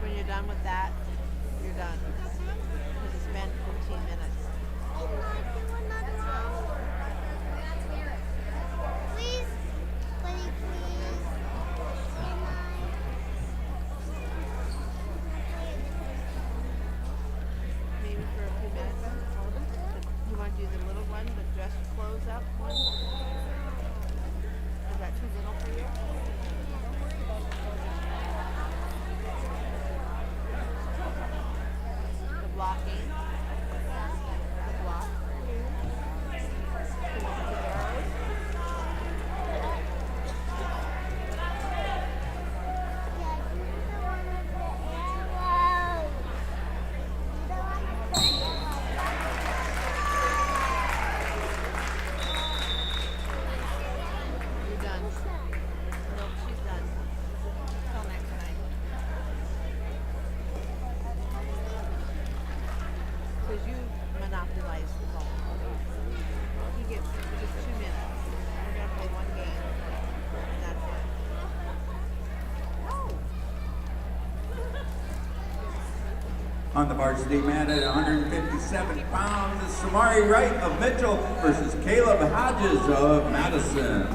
When you're done with that, you're done. Because it's been 15 minutes. Please, buddy, please. Maybe for a few minutes. You want to do the little one, the dress close up one? Is that too little for you? Blocking. The block. You're done. Nope, she's done. Till next time. Because you monopolize the ball. He gets just 2 minutes. We're going to play one game. And that's it. On the varsity mat at 157 pounds is Samari Wright of Mitchell versus Caleb Hodges of Madison.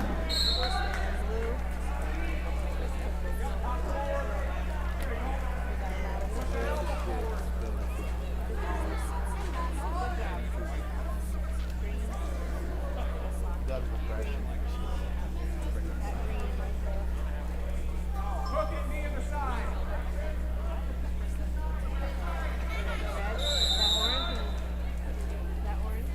Hook it, knee in the side. That orange?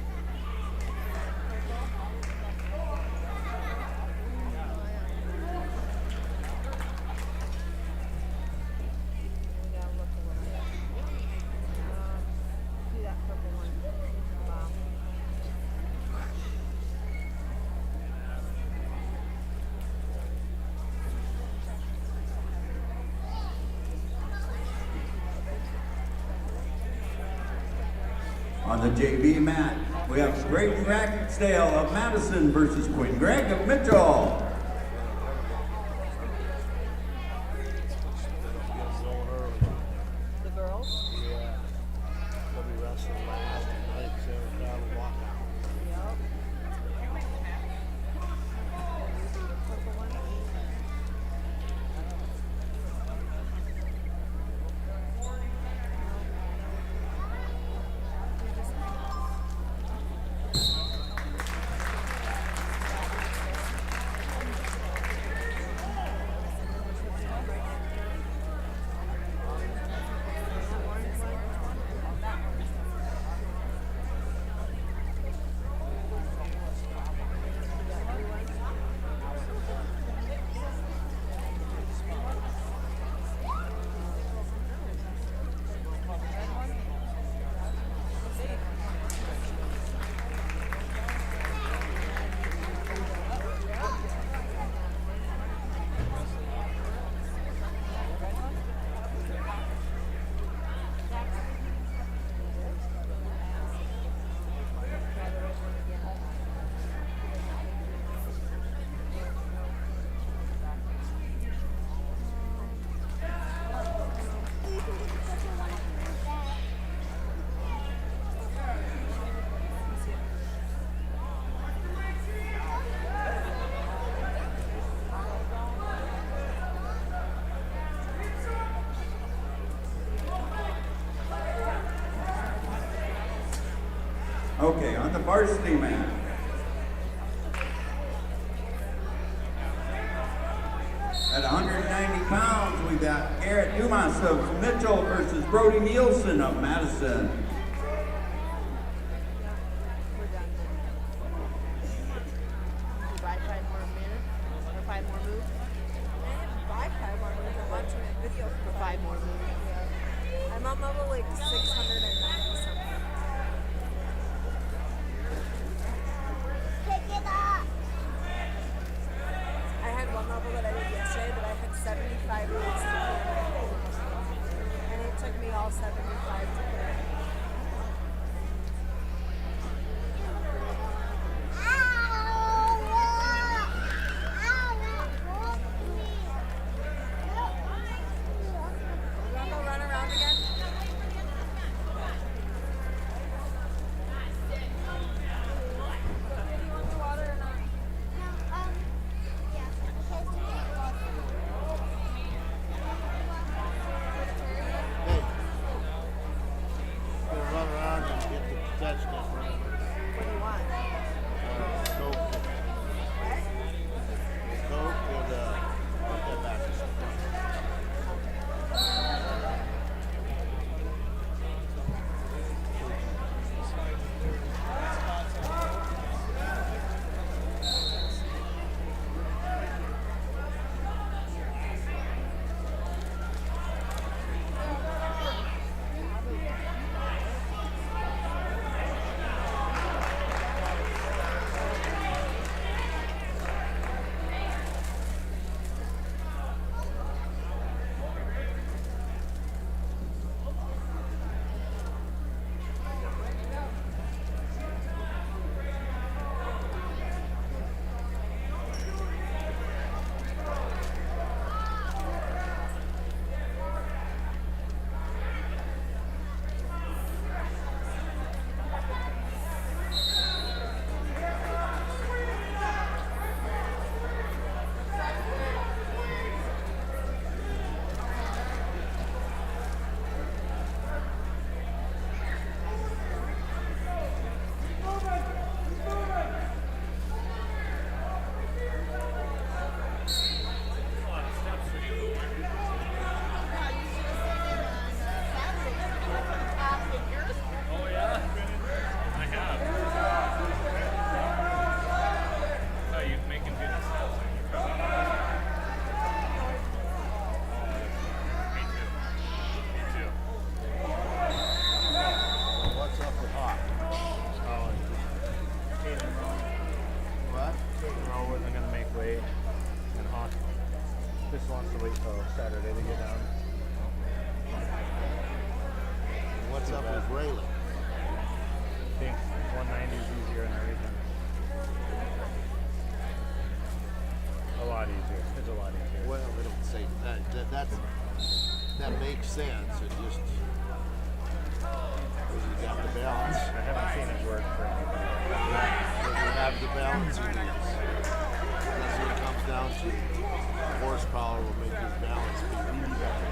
On the JV mat, we have Brayden Rackensdale of Madison versus Quinn Gregg of Mitchell. The girls? Yeah. They'll be wrestling last night, so they'll have a walkout. Yep. Purple one? Okay, on the varsity mat. At 190 pounds, we've got Garrett Dumas of Mitchell versus Brody Nielsen of Madison. We're done then. You buy 5 more minutes? Or 5 more moves? I didn't buy 5 more moves. I'm watching a video For 5 more moves. Yeah. I'm on level like 690 something. Pick it up! I had one level that I did yesterday that I had 75 moves to clear. And it took me all 75 to clear. You want to go run around again? Do you want the water or not? Hey, we'll run around and get the touchdown. What do you want? Coke. Coke and put that back. Just wants to wait till Saturday to get down. What's up with Raylan? 190's easier and everything. A lot easier. It's a lot easier. Well, they don't say that. That makes sense. It just because you got the balance. I haven't seen it work for anybody. Because you have the balance you need. That's what it comes down to. Horsepower will make your balance be really better.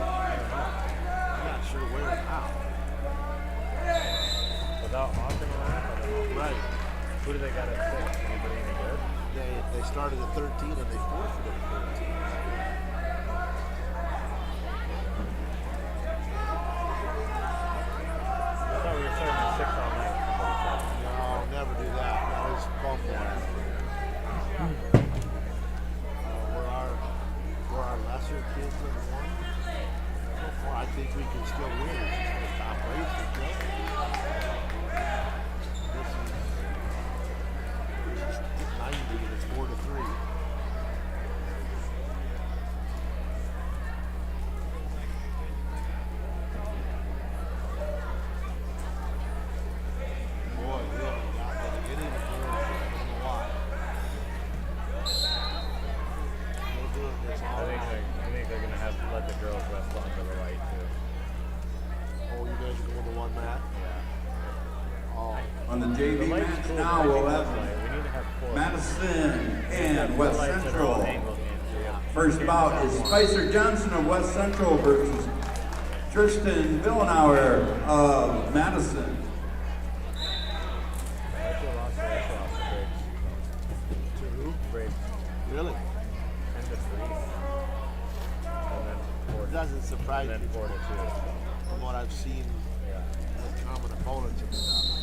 I'm not sure where and how. Without hopping around, I don't know. Right. Who do they got at 6? Anybody any good? They started at 13 and they forfeited at 13. I thought we were starting at 6 all night. No, never do that. Always bump one. Where our lesser kids have won, so far I think we can still win. It's just the top race. This is 90 and it's 4-3. Boy, we haven't got any of the girls yet. I don't know why. They're doing this all I night. think they're gonna have to let the girls rest on to the right too. Oh, you guys are going to one mat? Yeah. Oh. On the The JV light's match cool, now, but I we'll think have that's light. We need to have 4. Madison The and West lights that are all Central. angled in, so yeah. First bout is Spicer Johnson of West Central versus Tristan Villenauer of Madison. Actually lost the breaks. To who? Breaks. Really? 10 to 3. And then 4 It to doesn't surprise and then me 4 to 2. from what I've seen Yeah. with common opponents and stuff.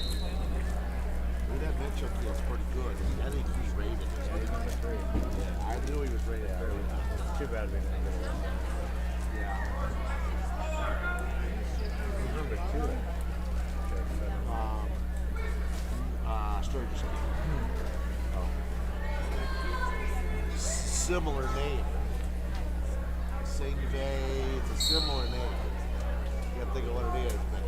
I mean, that Mitchell kid's pretty good. I think he's rated. Yeah, he's number 3. Yeah, I knew he was rated Yeah, early. it's too bad we didn't get it. Yeah. He's number 2. Sturgis. Similar name. Singvay, it's a similar name. You gotta think of what it is, but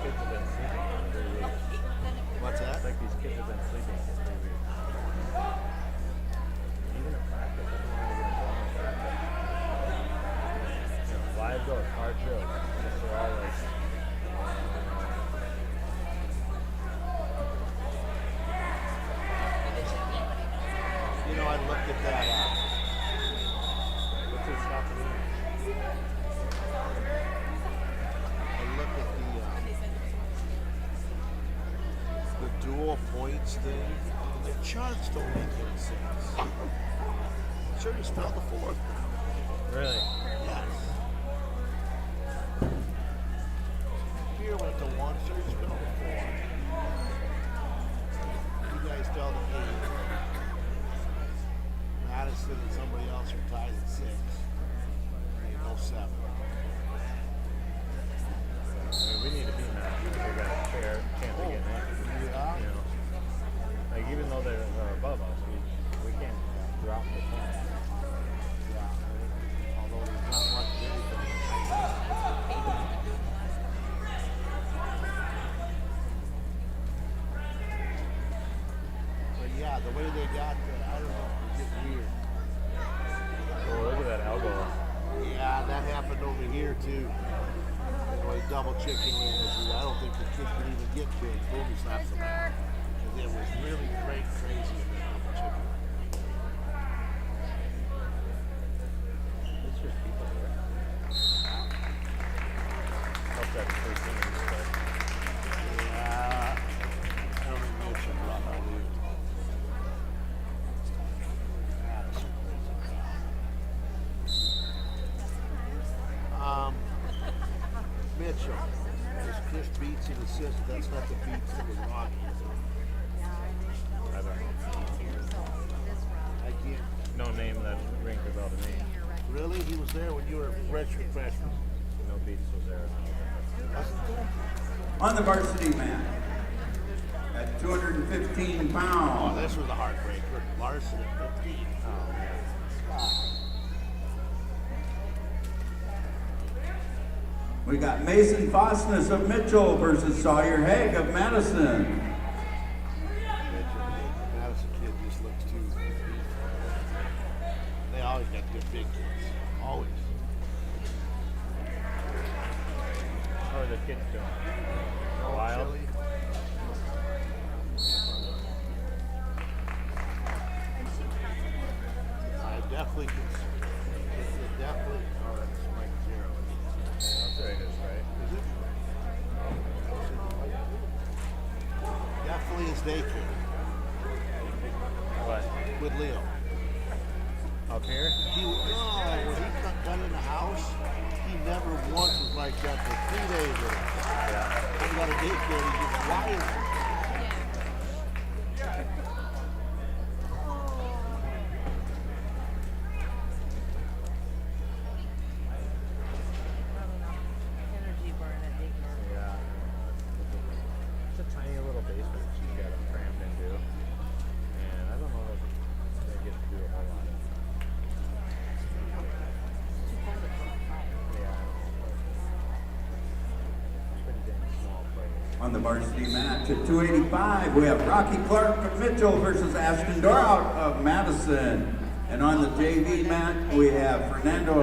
Kids have been sleeping for 3 weeks. what's that? It's like these kids have been sleeping for 3 weeks. Even at practice, I don't want to get involved in practice. You know, live goes, hard drills. Just they're all like, You know, I looked at that. what's his stop doing? I looked at the dual points thing. The charts don't make any sense. Sure, you spelled the 4th. Really? Yes. Here went to 1, sure, you spelled the 4. You guys spelled the 8. Madison and somebody else are tied at 6. No 7. I mean, we need to be mad because we got a fair chance of getting in. Yeah. You know, like even though they're above us, we can't drop the point. Yeah. Although there's not much of anything. But yeah, the way they got there, I don't know, it's getting weird. Oh, look at that elbow. Yeah, that happened over here too. Anyway, double chicken wings. I don't think the kid could even get to it. Boom, he slaps him out. Because it was really great, crazy in the double chicken. It's just people here. Hope that's 3 teams, but Yeah. I don't think Mitchell brought that in. Mitchell. Is Chris Beats an assist? That's not the Beats that was Rocky. I don't know. I can't. No name that rings a bell to me. Really? He was there when you were a freshman. No Beats was there. On the varsity mat at 215 Oh, pounds. this was a heartbreaker. Larson at 15. Oh, yeah. We got Mason Fosness of Mitchell versus Sawyer Haig of Madison. Madison kid just looks too. They always got good big kids. Always. How are the kids doing? Wild? Chili. I definitely can. It definitely. Oh, that's like 0. That's what it is, right? Is it? Definitely his daycare What? with Leo. Up here? When he got in the house, he never once was like that for 3 days with us. Yeah. He got a daycare, he gets wild. Energy burn at daycare. Yeah. It's a tiny little basement she's got them crammed into. And I don't know if they get to do a whole lot of Too cold to go outside. yeah, pretty dang small place. On the varsity match at 285, we have Rocky Clark of Mitchell versus Ashton Dorout of Madison. And on the JV match, we have Fernando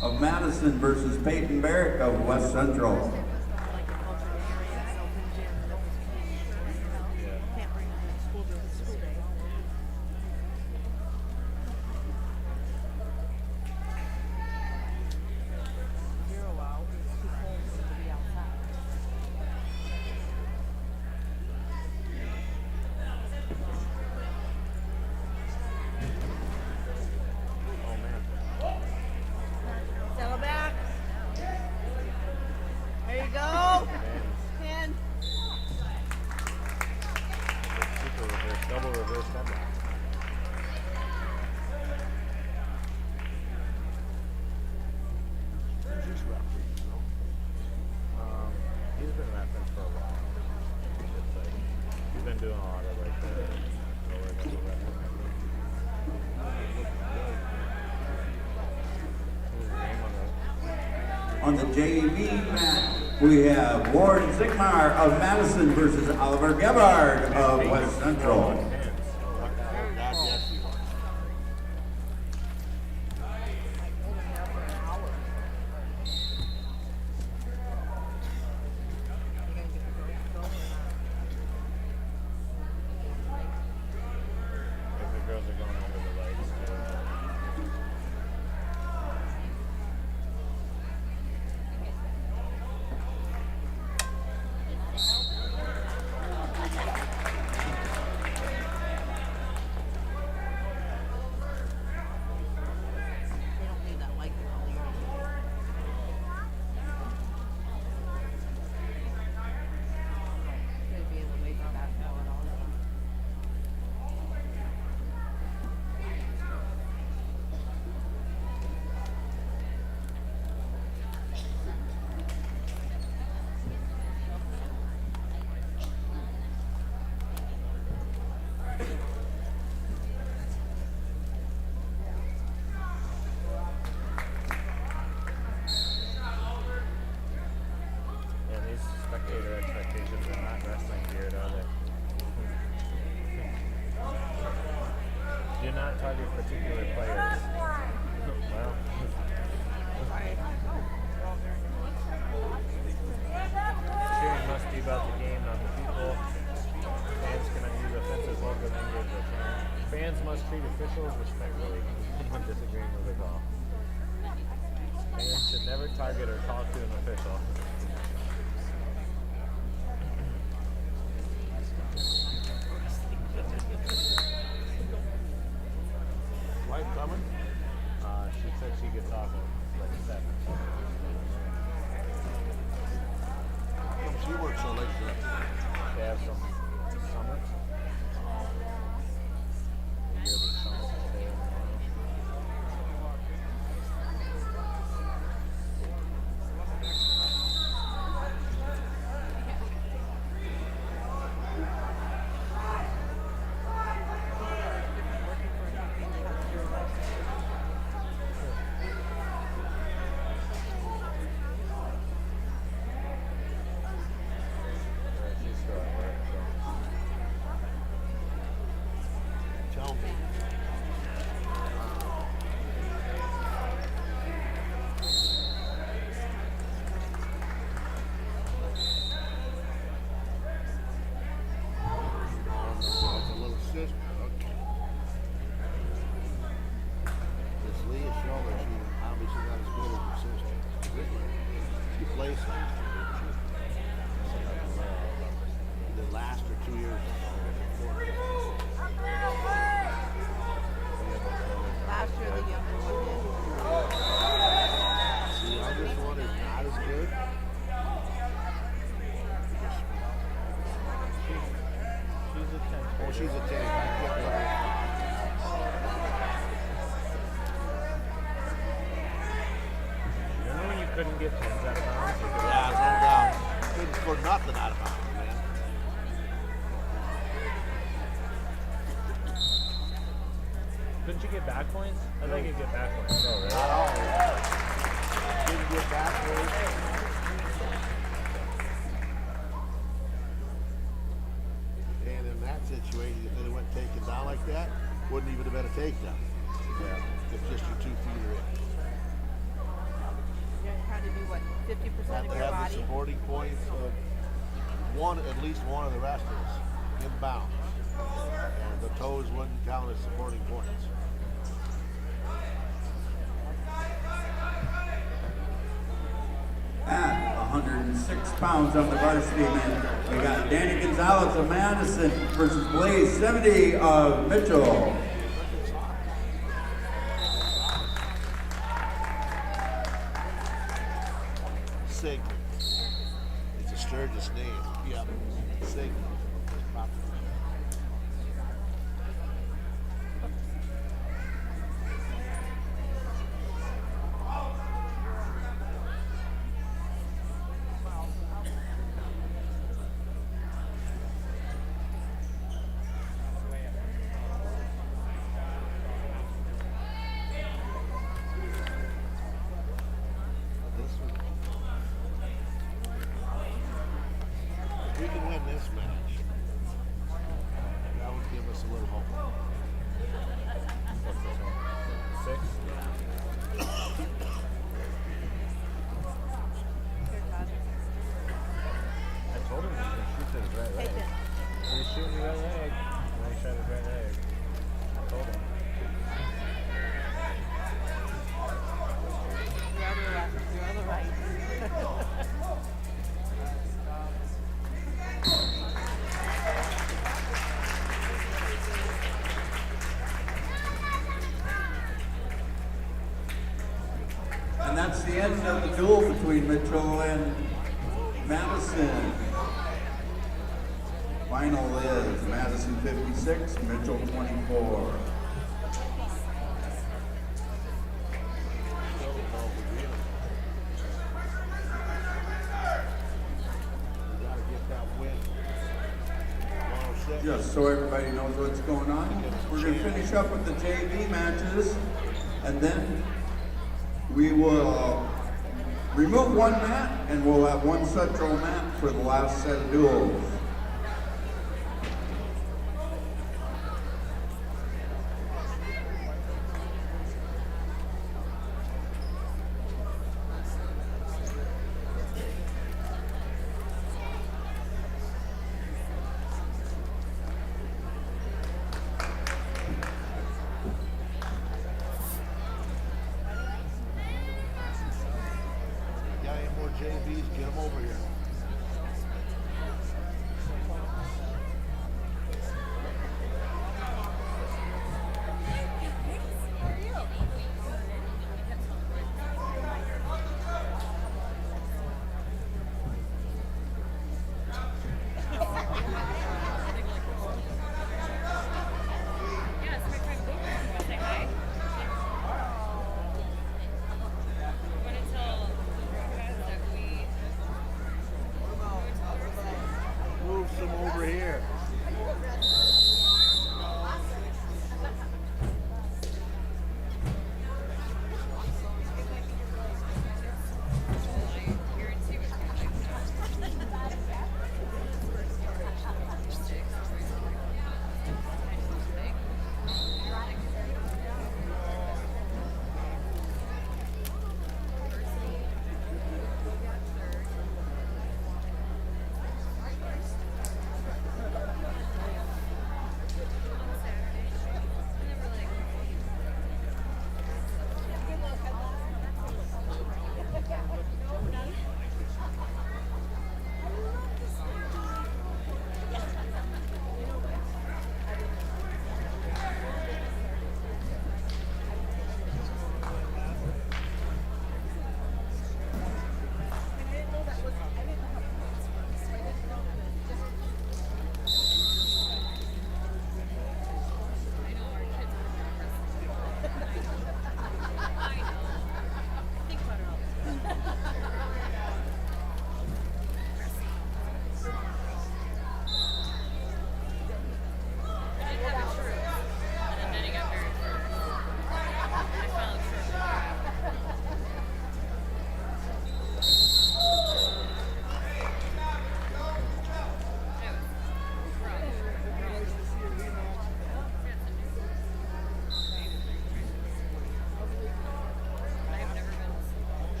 of Madison versus Peyton Barrett of West Central. Like a cultural area, it's open gym, and open school. Yeah. Can't bring them to school during the school day. Zero out, it's too cold for them to be outside. Oh man. Settle back. There you go. And Super reverse, double reverse headlock. Who's this referee, you know? He's been rapping for a while. It's like, he's been doing a lot of like the lower level rapping. Who's his name on the On the JV match, we have Warren Zigmar of Madison versus Oliver Gebhard of West Central. hands? God, yes, he was. If the girls are going under the lights. they don't need that light all year. They'd be able to make that power all day. Yeah, these spectator expectations are not wrestling geared, are they? Do not target particular players. Well, cheering must be about the game, not the people. Fans cannot use offensive vulgar language or fans must treat officials respectfully. I'm disagreeing with the call. Fans should never target or talk to an official. Wife coming? She said she gets off at like 7. How come she works so late today? They have some summit. The yearly summit today and tomorrow. Oh, she's a tank. Remember when you couldn't get pins out of bounds? Yeah, no doubt. Couldn't score nothing out of bounds, man. Couldn't you get back points? I think you get back points. Oh, really? Not all. Didn't get back points. And in that situation, if they went taken down like that, wouldn't even have been a takedown. Yeah. If just your 2 feet are in. You're trying to do what, 50% Have of to your have the body? supporting points of at least one of the wrestlers in bounds. And the toes wouldn't count as supporting points. At 106 pounds on the varsity men, we got Danny Gonzalez of Madison versus Blaze 70 of Mitchell. Sigmund. It's a Sturgis name. Yep. Sigmund. If we can win this match, that would give us a little hope. What's this one? 6? Here, Todd. I told him he was going to shoot to his right leg. Take it. He was shooting the right leg. And then he shot his right leg. I told him. Your other left, your other right. And that's the end of the duel between Mitchell and Madison. Final is Madison 56, Mitchell 24. Just so everybody knows what's going on, we're going to finish up with the JV matches, and then we will remove one mat, and we'll have one central mat for the last set of duels. Got any more JVs? Get them over here.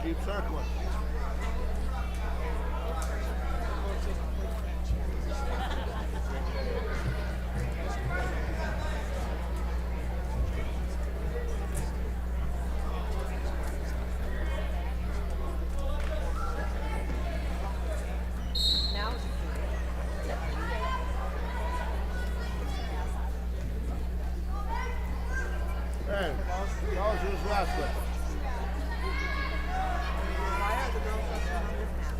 Keep circling. Now it's Hey, how's this last one? why are the girls wrestling on this mat?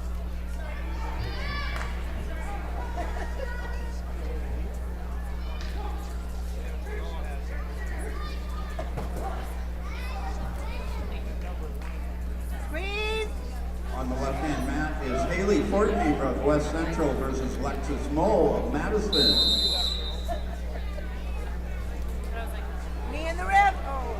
Squeeze! On the left-hand mat is Haley Fortney of West Central versus Lexus Moe of Madison. Knee in the rib. Oh.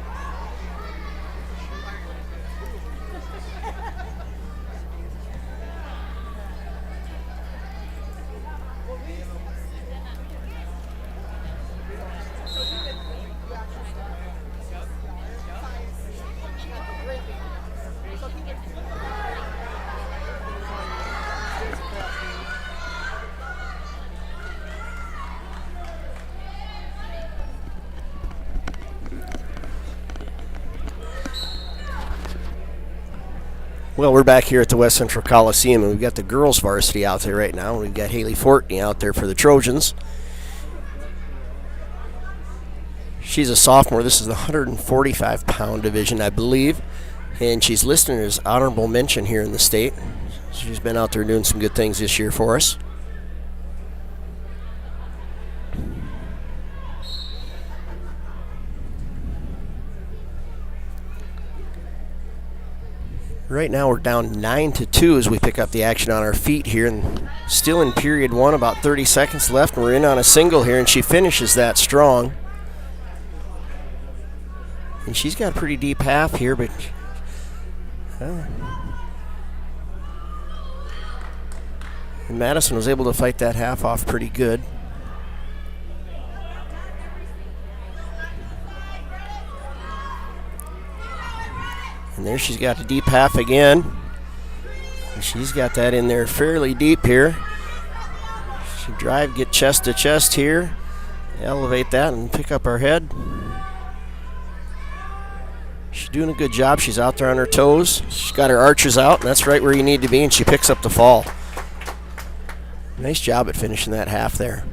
Well, we're back here at the West Central Coliseum, and we've got the girls varsity out there right now. We've got Haley Fortney out there for the Trojans. She's a sophomore. This is the 145-pound division, I believe, and she's listed as honorable mention here in the state. So she's been out there doing some good things this year for us. Right now we're down 9-2 as we pick up the action on our feet here, and still in period one, about 30 seconds left, and we're in on a single here, and she finishes that strong. And she's got a pretty deep half here, but and Madison was able to fight that half off pretty good. And there she's got a deep half again. And she's got that in there fairly deep here. She drive, get chest to chest here. Elevate that and pick up her head. She's doing a good job. She's out there on her toes. She's got her arches out, and that's right where you need to be, and she picks up the fall. Nice job at finishing that half there.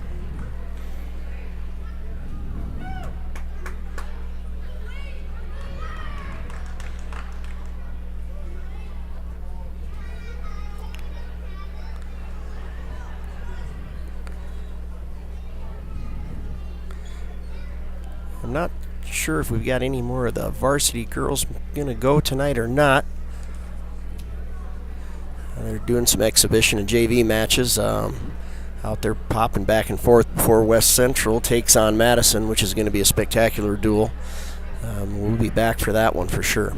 I'm not sure if we've got any more of the varsity girls going to go tonight or not. They're doing some exhibition and JV matches out there, popping back and forth before West Central takes on Madison, which is going to be a spectacular duel. We'll be back for that one for sure.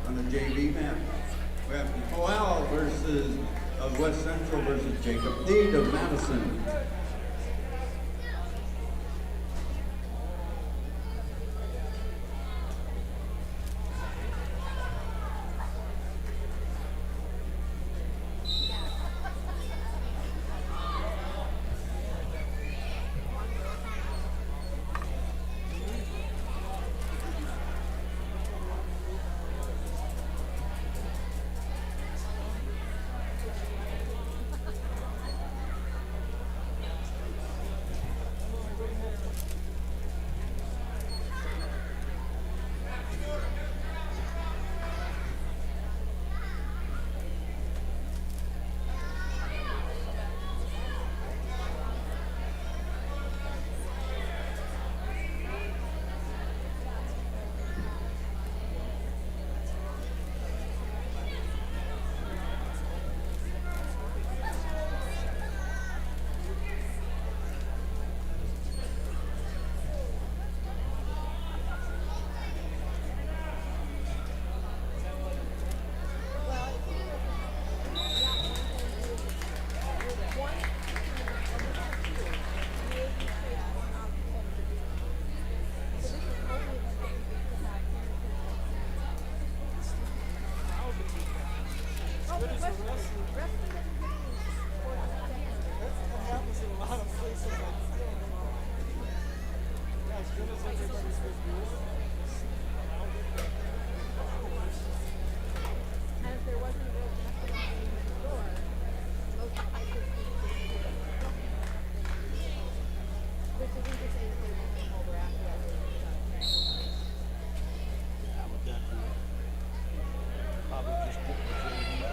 On the JV map, we have Nicole versus of West Central versus Jacob Deed of Madison. good as a wrestler. Wrestling doesn't pay you That happens in a lot of places. I still don't know. Yeah, as good as everybody's been doing. And if there wasn't a real wrestling game next door, most places would just do it. Which isn't to say that they won't be over after that. Yeah, but that probably just get the JV.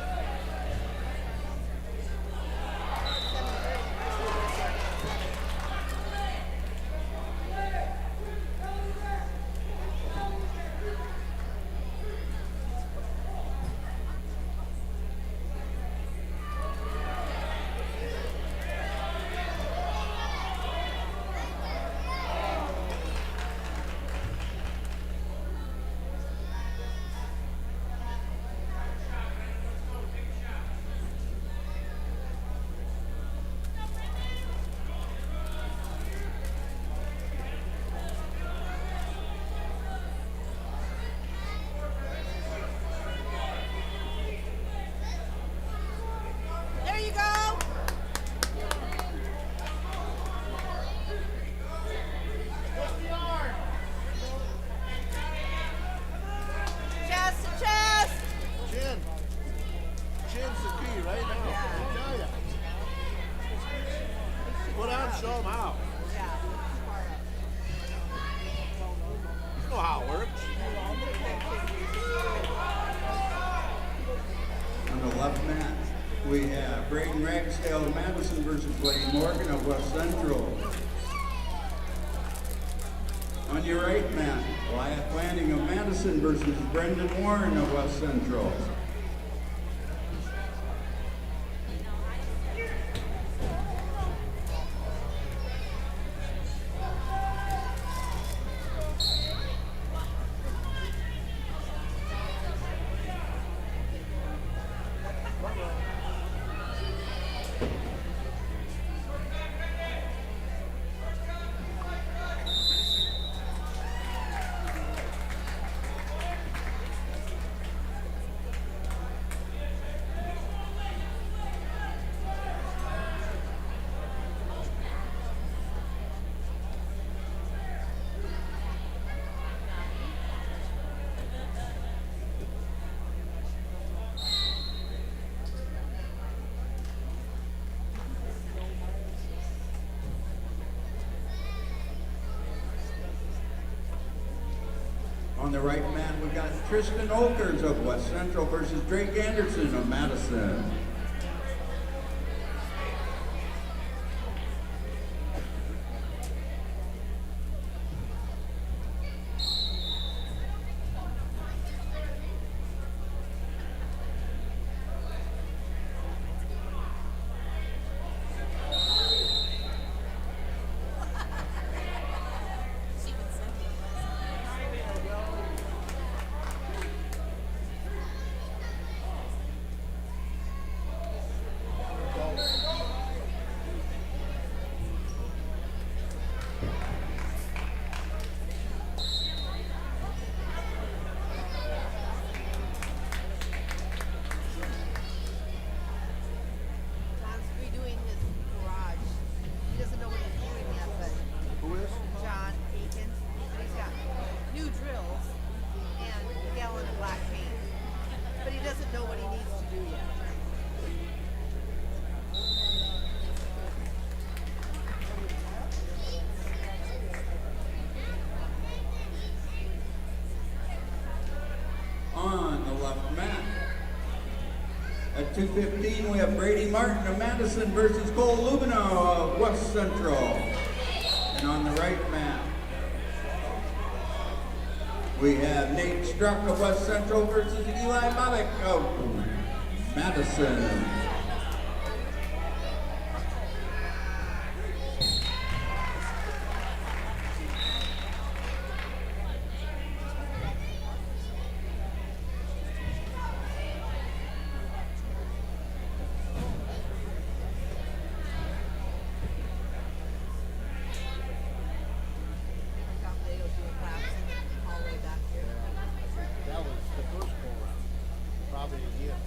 There you go. Chest to chest. Chin. Chin's the key right now. Yeah. I tell ya. Put on, show them how. Yeah, too far up. You know how it works. On the left mat, we have Braden Ragsdale of Madison versus Blaine Morgan of West Central. On your right mat, Wyatt Lanning of Madison versus Brendan Warren of West Central. On the right mat, we got Tristan Olkers of West Central versus Drake Anderson of Madison. John's redoing his garage. He doesn't know what he's doing yet, but Who is? John Aiken, he's got new drills and a gallon of black paint. But he doesn't know what he needs to do yet. On the left mat, at 2:15, we have Brady Martin of Madison versus Cole Lubino of West Central. And on the right mat, we have Nate Struck of West Central versus Eli Bobbick of Madison. Got Leo doing laps in the hallway back here. That was the first go around. Probably a year.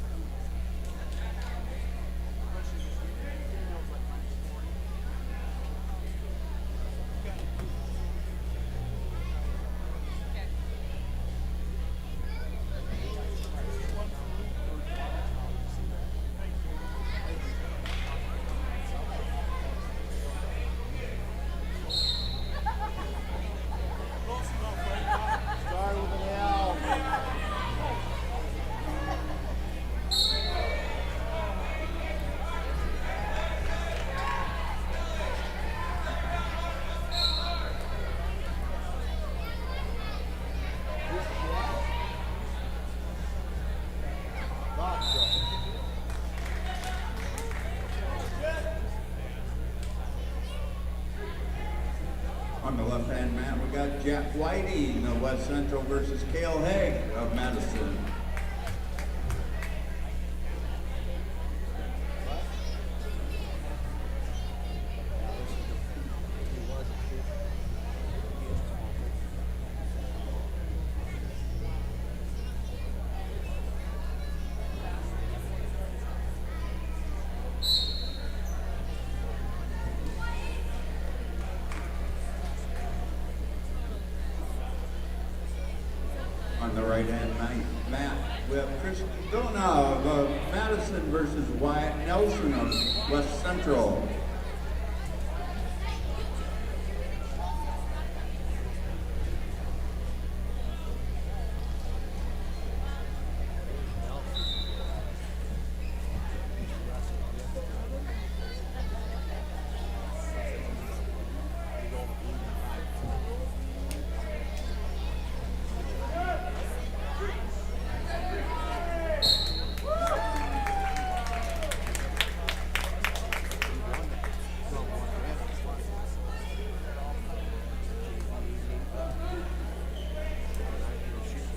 On the left-hand mat, we got Jack Whiting of West Central versus Cale Haig of Madison. On the right-hand mat, we have Christian Dona of Madison versus Wyatt Nelson of West Central.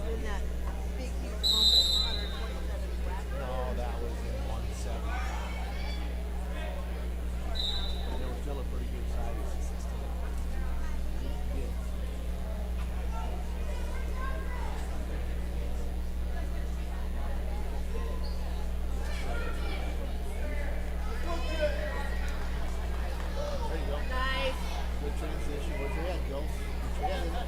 In that big, huge moment, 127 whack. No, that was in 170. But there was still a pretty good size. Yeah. There you go. Nice. Good transition. Where's your head, Joe? Get your head in it.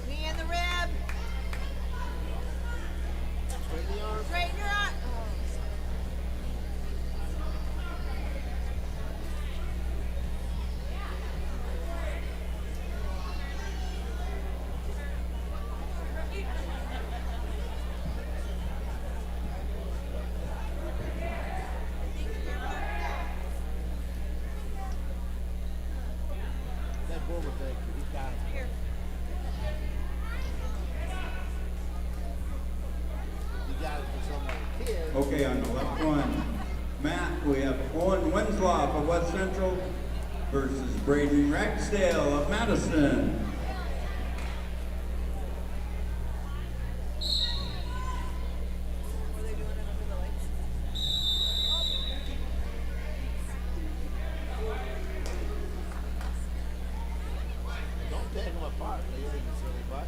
Knee in the rib. Straighten the arm. Straighten your arm. That forward thing, he's got it. Here. You got it for some kid. Okay, on the left one, mat, we have Owen Winslow of West Central versus Braden Ragsdale of Madison. What are they doing under the lights? Don't take them apart, Leo, you silly butt.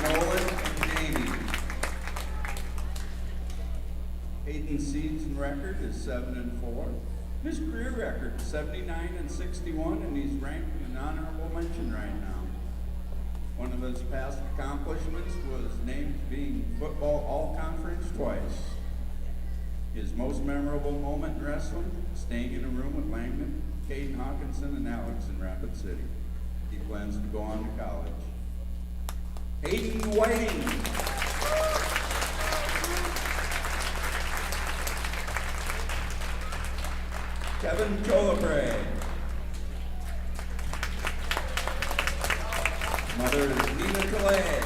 Nolan and Jamie. Hayden's season record is 7-4. His career record is 79-61, and he's ranked an honorable mention right now. One of his past accomplishments was named being football all-conference twice. His most memorable moment in wrestling, staying in a room with Langdon, Caden Hawkinson, and Alex in Rapid City. He plans to go on to college. Hayden Whiting. Kevin Tolapre. Mother is Nina Calais.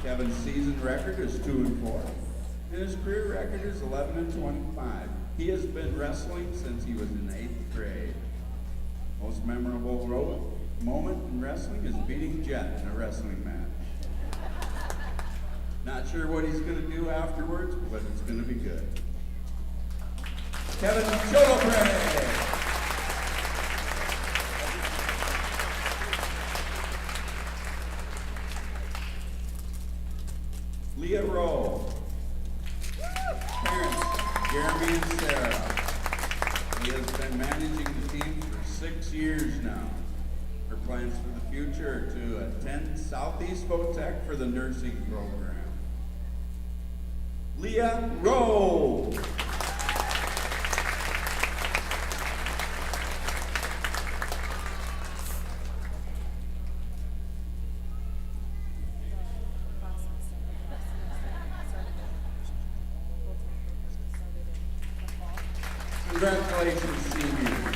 Kevin's season record is 2-4, and his career record is 11-25. He has been wrestling since he was in 8th grade. Most memorable moment in wrestling is beating Jet in a wrestling match. Not sure what he's going to do afterwards, but it's going to be good. Kevin Tolapre. Leah Rowe. Parents, Jeremy and Sarah. Leah has been managing the team for 6 years now. Her plans for the future are to attend Southeast Votech for the nursing program. Leah Rowe. Congratulations, seniors.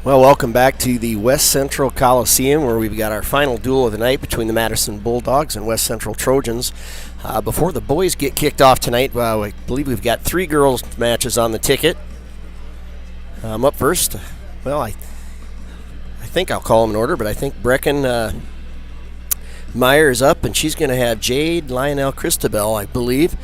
Well, welcome back to the West Central Coliseum, where we've got our final duel of the night between the Madison Bulldogs and West Central Trojans. Before the boys get kicked off tonight, I believe we've got 3 girls matches on the ticket. Up first, well, I think I'll call them in order, but I think Brecken Meyer is up, and she's going to have Jade Lionel Christabel, I believe.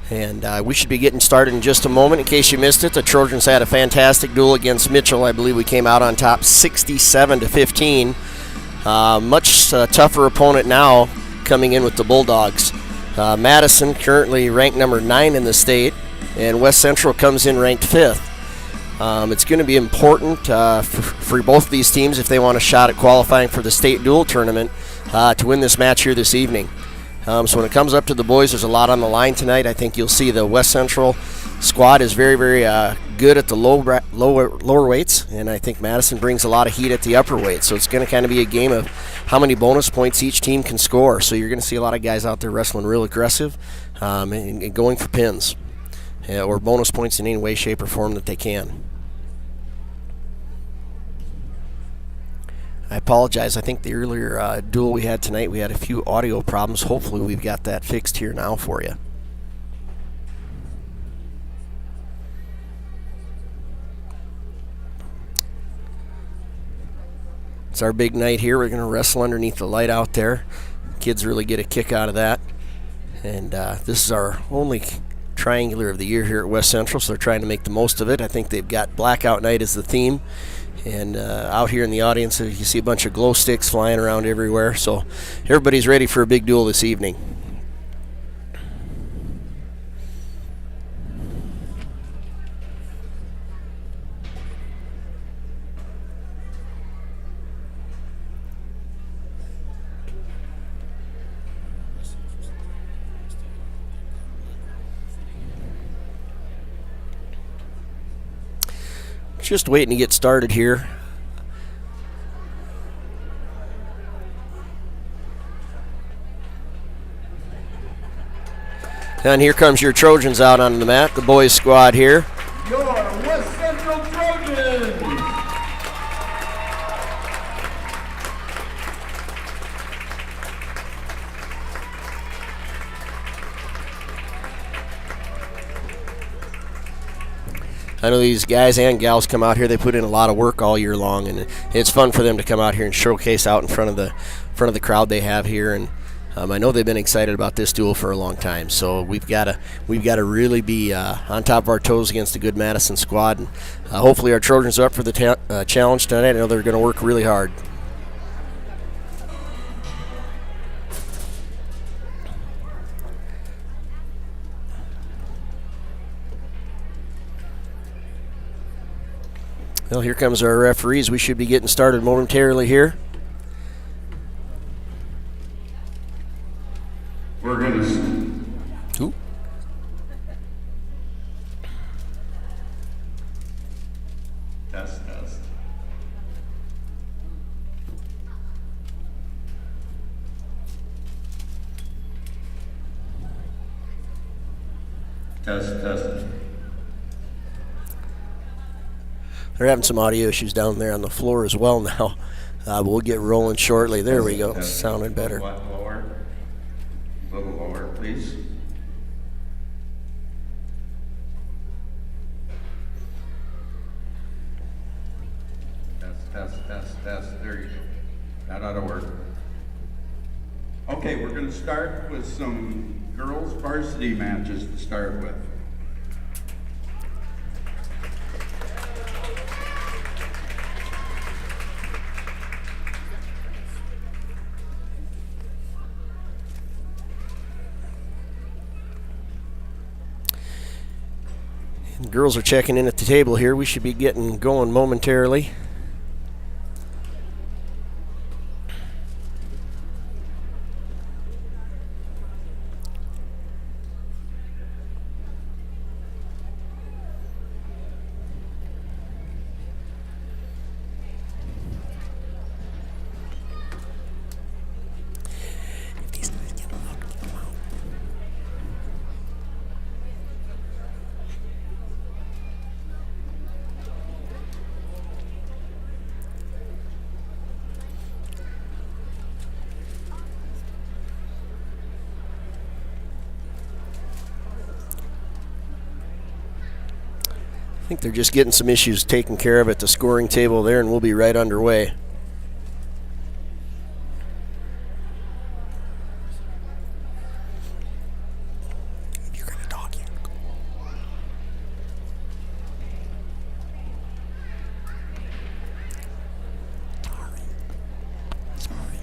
And we should be getting started in just a moment. In case you missed it, the Trojans had a fantastic duel against Mitchell. I believe we came out on top 67-15. Much tougher opponent now coming in with the Bulldogs. Madison currently ranked number 9 in the state, and West Central comes in ranked 5th. It's going to be important for both of these teams, if they want a shot at qualifying for the state dual tournament, to win this match here this evening. So when it comes up to the boys, there's a lot on the line tonight. I think you'll see the West Central squad is very, very good at the lower weights, and I think Madison brings a lot of heat at the upper weights. So it's going to kind of be a game of how many bonus points each team can score. So you're going to see a lot of guys out there wrestling real aggressive and going for pins or bonus points in any way, shape, or form that they can. I apologize. I think the earlier duel we had tonight, we had a few audio problems. Hopefully we've got that fixed here now for you. It's our big night here. We're going to wrestle underneath the light out there. Kids really get a kick out of that. And this is our only triangular of the year here at West Central, so they're trying to make the most of it. I think they've got Blackout Night as the theme. And out here in the audience, you see a bunch of glow sticks flying around everywhere. So everybody's ready for a big duel this evening. Just waiting to get started here. And here comes your Trojans out on the mat, the boys squad here. Your West Central Trojans. I know these guys and gals come out here. They put in a lot of work all year long, and it's fun for them to come out here and showcase out in front of the crowd they have here. And I know they've been excited about this duel for a long time. So we've got to really be on top of our toes against a good Madison squad. And hopefully our Trojans are up for the challenge tonight. I know they're going to work really hard. Well, here comes our referees. We should be getting started momentarily here. We're going to... Ooh. Test. Test. They're having some audio issues down there on the floor as well now. We'll get rolling shortly. There we go. Sounding better. Lower. A little lower, please. Test. There you go. That ought to work. Okay, we're going to start with some girls' varsity matches to start with. The girls are checking in at the table here. We should be getting going momentarily. I think they're just getting some issues taken care of at the scoring table there, and we'll be right underway. You're gonna talk here. Sorry.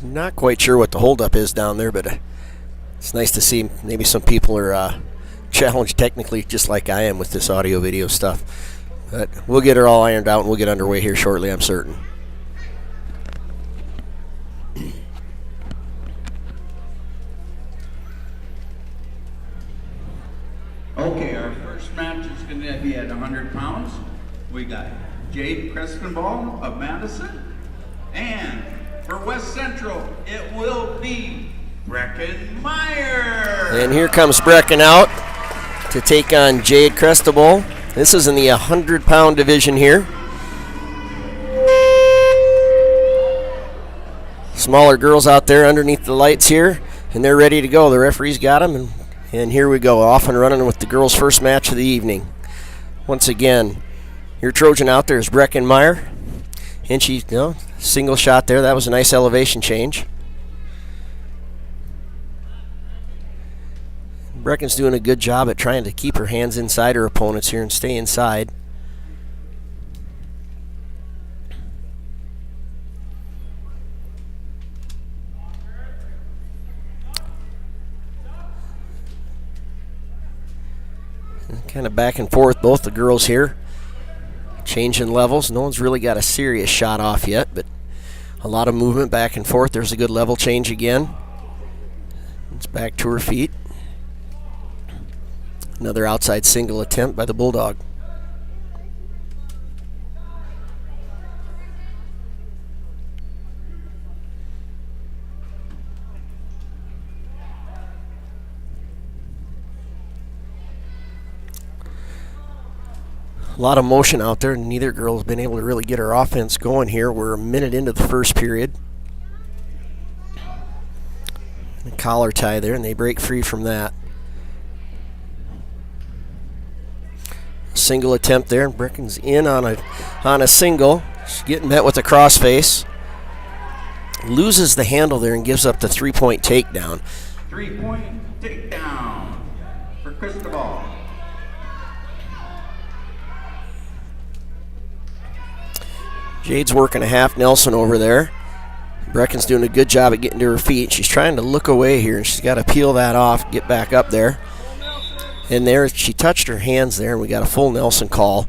Not quite sure what the holdup is down there, but it's nice to see maybe some people are challenged technically just like I am with this audio video stuff. But we'll get her all ironed out and we'll get underway here shortly, I'm certain. Okay, our first match is going to be at 100 pounds. We got Jade Prestonball of Madison, and for West Central, it will be Brecken Meyer. And here comes Brecken out to take on Jade Crestable. This is in the 100-pound division here. Smaller girls out there underneath the lights here, and they're ready to go. The referee's got them, and here we go, off and running with the girls' first match of the evening. Once again, your Trojan out there is Brecken Meyer, and she, single shot there. That was a nice elevation change. Brecken's doing a good job at trying to keep her hands inside her opponents here and stay inside. Kind of back and forth, both the girls here. Changing levels. No one's really got a serious shot off yet, but a lot of movement back and forth. There's a good level change again. It's back to her feet. Another outside single attempt by the Bulldog. A lot of motion out there. Neither girl has been able to really get her offense going here. We're a minute into the first period. A collar tie there, and they break free from that. Single attempt there, and Brecken's in on a single. She's getting met with a crossface. Loses the handle there and gives up the 3-point takedown. 3-point takedown for Cristobal. Jade's working a half Nelson over there. Brecken's doing a good job at getting to her feet. She's trying to look away here, and she's got to peel that off, get back up there. And there, she touched her hands there, and we got a full Nelson call.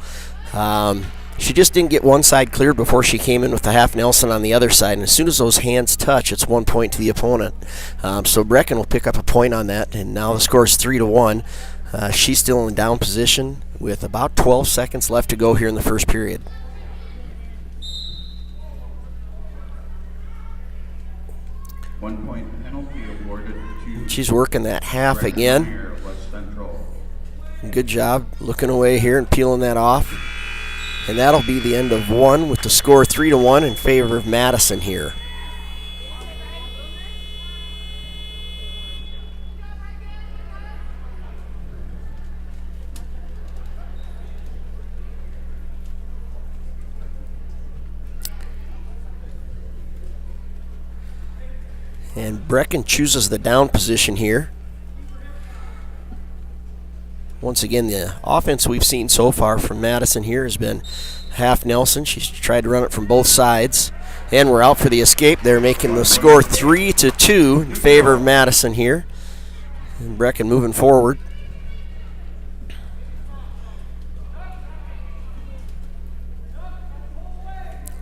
She just didn't get one side cleared before she came in with the half Nelson on the other side. And as soon as those hands touch, it's 1 point to the opponent. So Brecken will pick up a point on that, and now the score is 3-1. She's still in down position with about 12 seconds left to go here in the first period. One-point penalty awarded to. She's working that half again. Good job looking away here and peeling that off. And that'll be the end of one with the score 3-1 in favor of Madison here. And Brecken chooses the down position here. Once again, the offense we've seen so far from Madison here has been half Nelson. She's tried to run it from both sides. And we're out for the escape. They're making the score 3-2 in favor of Madison here. And Brecken moving forward.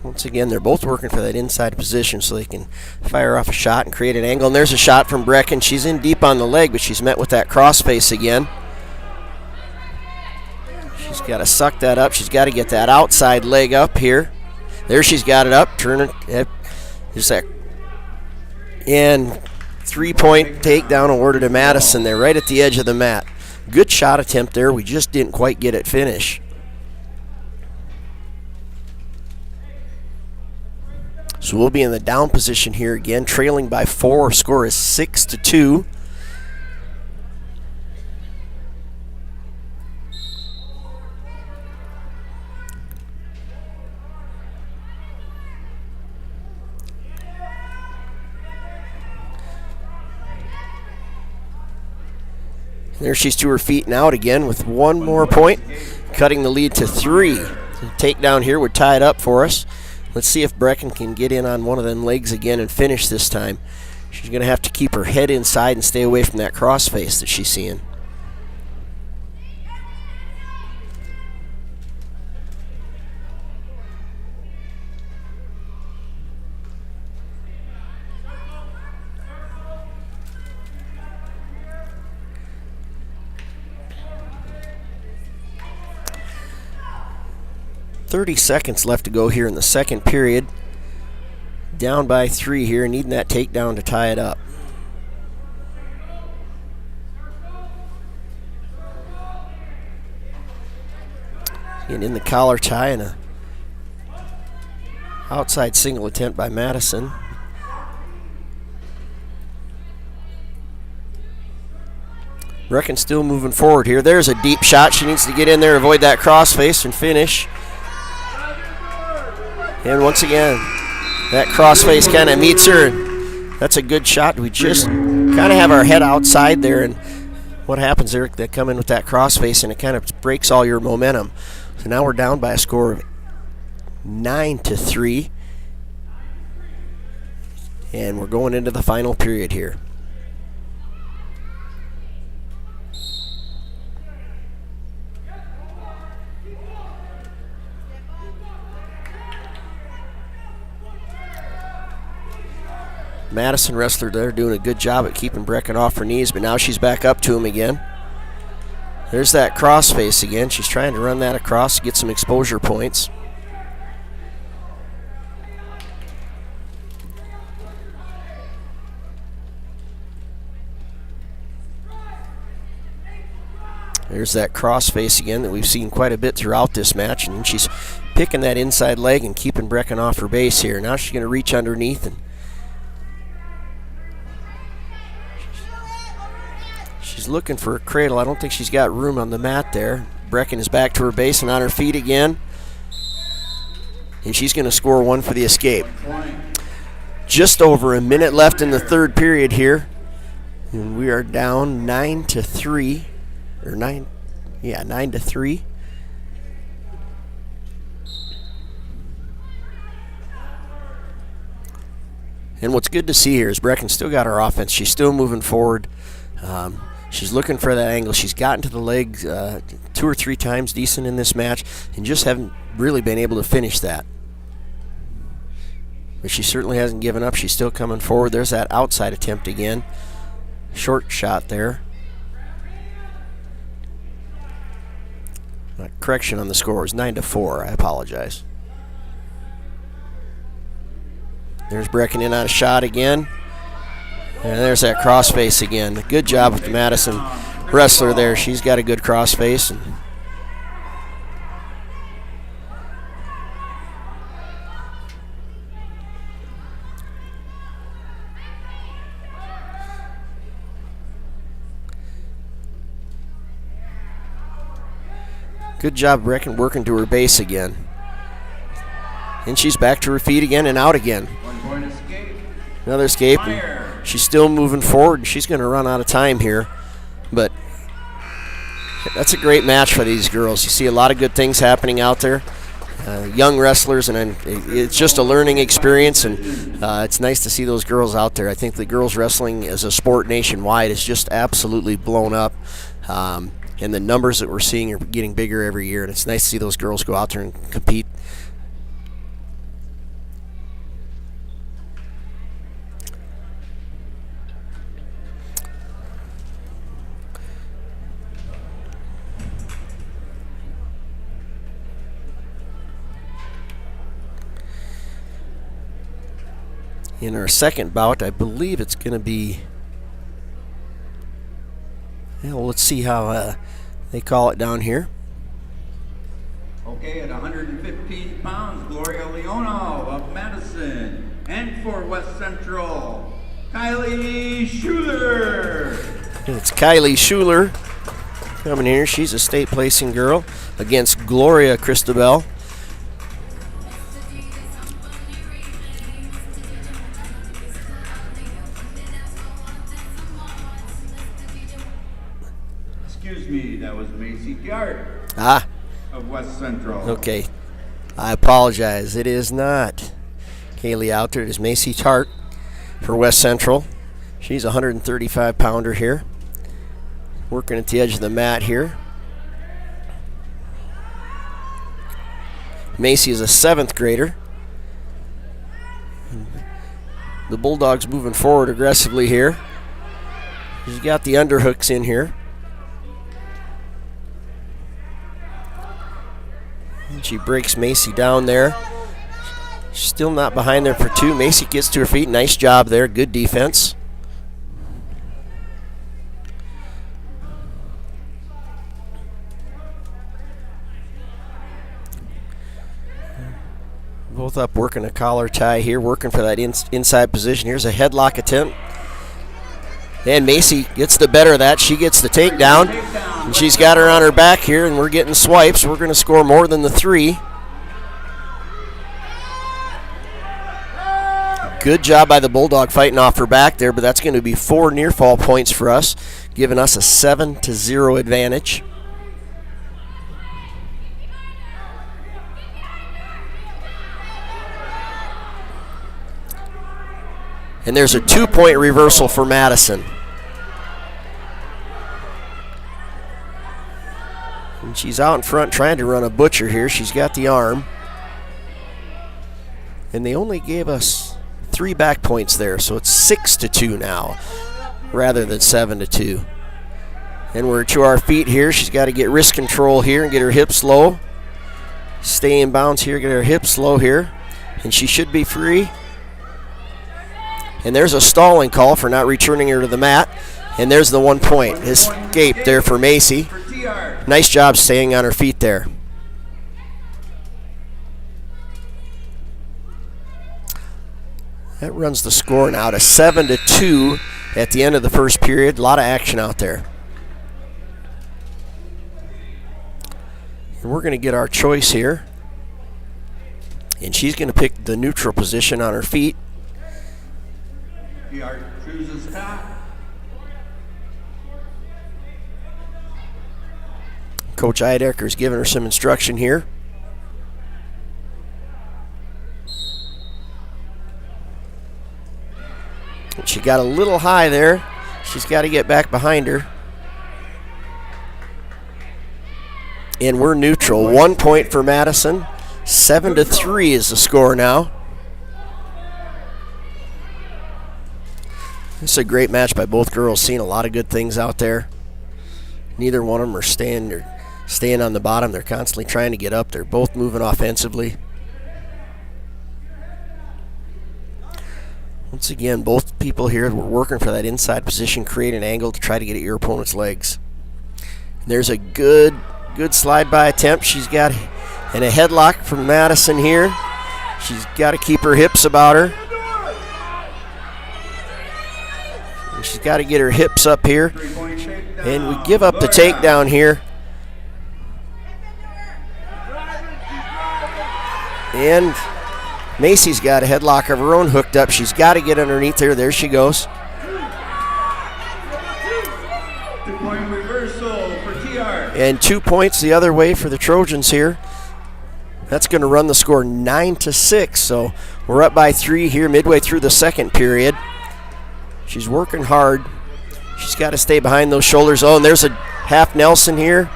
Once again, they're both working for that inside position so they can fire off a shot and create an angle. And there's a shot from Brecken. She's in deep on the leg, but she's met with that crossface again. She's got to suck that up. She's got to get that outside leg up here. There she's got it up. Turn it. Just that. And 3-point takedown awarded to Madison there right at the edge of the mat. Good shot attempt there. We just didn't quite get it finished. So we'll be in the down position here again, trailing by 4. Our score is 6-2. There she's to her feet and out again with one more point, cutting the lead to 3. The takedown here would tie it up for us. Let's see if Brecken can get in on one of them legs again and finish this time. She's going to have to keep her head inside and stay away from that crossface that she's seeing. .30 seconds left to go here in the second period. Down by 3 here, needing that takedown to tie it up. Getting in the collar tie and a outside single attempt by Madison. Brecken still moving forward here. There's a deep shot. She needs to get in there, avoid that crossface, and finish. And once again, that crossface kind of meets her. That's a good shot. We just kind of have our head outside there, and what happens there, they come in with that crossface and it kind of breaks all your momentum. So now we're down by a score of 9-3. And we're going into the final period here. Madison wrestler there doing a good job at keeping Brecken off her knees, but now she's back up to him again. There's that crossface again. She's trying to run that across to get some exposure points. There's that crossface again that we've seen quite a bit throughout this match, and she's picking that inside leg and keeping Brecken off her base here. Now she's going to reach underneath, and she's looking for a cradle. I don't think she's got room on the mat there. Brecken is back to her base and on her feet again, and she's going to score one for the escape. Just over a minute left in the third period here, and we are down 9-3. Or 9-3. And what's good to see here is Brecken still got her offense. She's still moving forward. She's looking for that angle. She's gotten to the leg 2 or 3 times decent in this match and just haven't really been able to finish that. But she certainly hasn't given up. She's still coming forward. There's that outside attempt again. Short shot there. Correction on the score is 9-4. I apologize. There's Brecken in on a shot again. And there's that crossface again. Good job with the Madison wrestler there. She's got a good crossface. And good job, Brecken, working to her base again. And she's back to her feet again and out again. 1 point escape. Another escape. And she's still moving forward, and she's going to run out of time here. But that's a great match for these girls. You see a lot of good things happening out there. Young wrestlers, and it's just a learning experience, and it's nice to see those girls out there. I think the girls wrestling as a sport nationwide is just absolutely blown up. And the numbers that we're seeing are getting bigger every year, and it's nice to see those girls go out there and compete. In our second bout, I believe it's going to be... Well, let's see how they call it down here. Okay, at 115 pounds, Gloria Leonov of Madison. And for West Central, Kylie Schuler. It's Kylie Schuler coming here. She's a state placing girl against Gloria Christabel. Excuse me, that was Macy Gart of West Central. Okay. I apologize. It is not Kaylee out there. It is Macy Tart for West Central. She's a 135-pounder here. Working at the edge of the mat here. Macy is a 7th grader. The Bulldogs moving forward aggressively here. She's got the underhooks in here. And she breaks Macy down there. She's still not behind there for 2. Macy gets to her feet. Nice job there. Good defense. Both up working a collar tie here, working for that inside position. Here's a headlock attempt. And Macy gets the better of that. She gets the takedown. And she's got her on her back here, and we're getting swipes. We're going to score more than the 3. Good job by the Bulldog fighting off her back there, but that's going to be 4 near fall points for us. giving us a 7-0 advantage. And there's a 2-point reversal for Madison. And she's out in front trying to run a butcher here. She's got the arm. And they only gave us 3 back points there, so it's 6-2 now rather than 7-2. And we're to our feet here. She's got to get wrist control here and get her hips low. Stay in bounds here, get her hips low here. And she should be free. And there's a stalling call for not returning her to the mat. And there's the 1 point. Escape there for Macy. Nice job staying on her feet there. That runs the score now to 7-2 at the end of the first period. A lot of action out there. And we're going to get our choice here. And she's going to pick the neutral position on her feet. Chooses top. Coach Eidecker's giving her some instruction here. She got a little high there. She's got to get back behind her. And we're neutral. 1 point for Madison. 7-3 is the score now. This is a great match by both girls. Seeing a lot of good things out there. Neither one of them are staying on the bottom. They're constantly trying to get up. They're both moving offensively. Once again, both people here were working for that inside position, create an angle to try to get at your opponent's legs. And there's a good slide by attempt. She's got and a headlock from Madison here. She's got to keep her hips about her. And she's got to get her hips up here. And we give up the takedown here. And Macy's got a headlock of her own hooked up. She's got to get underneath there. There she goes. 2-point reversal for TR. And 2 points the other way for the Trojans here. That's going to run the score 9-6. So we're up by 3 here midway through the second period. She's working hard. She's got to stay behind those shoulders. Oh, and there's a half Nelson here.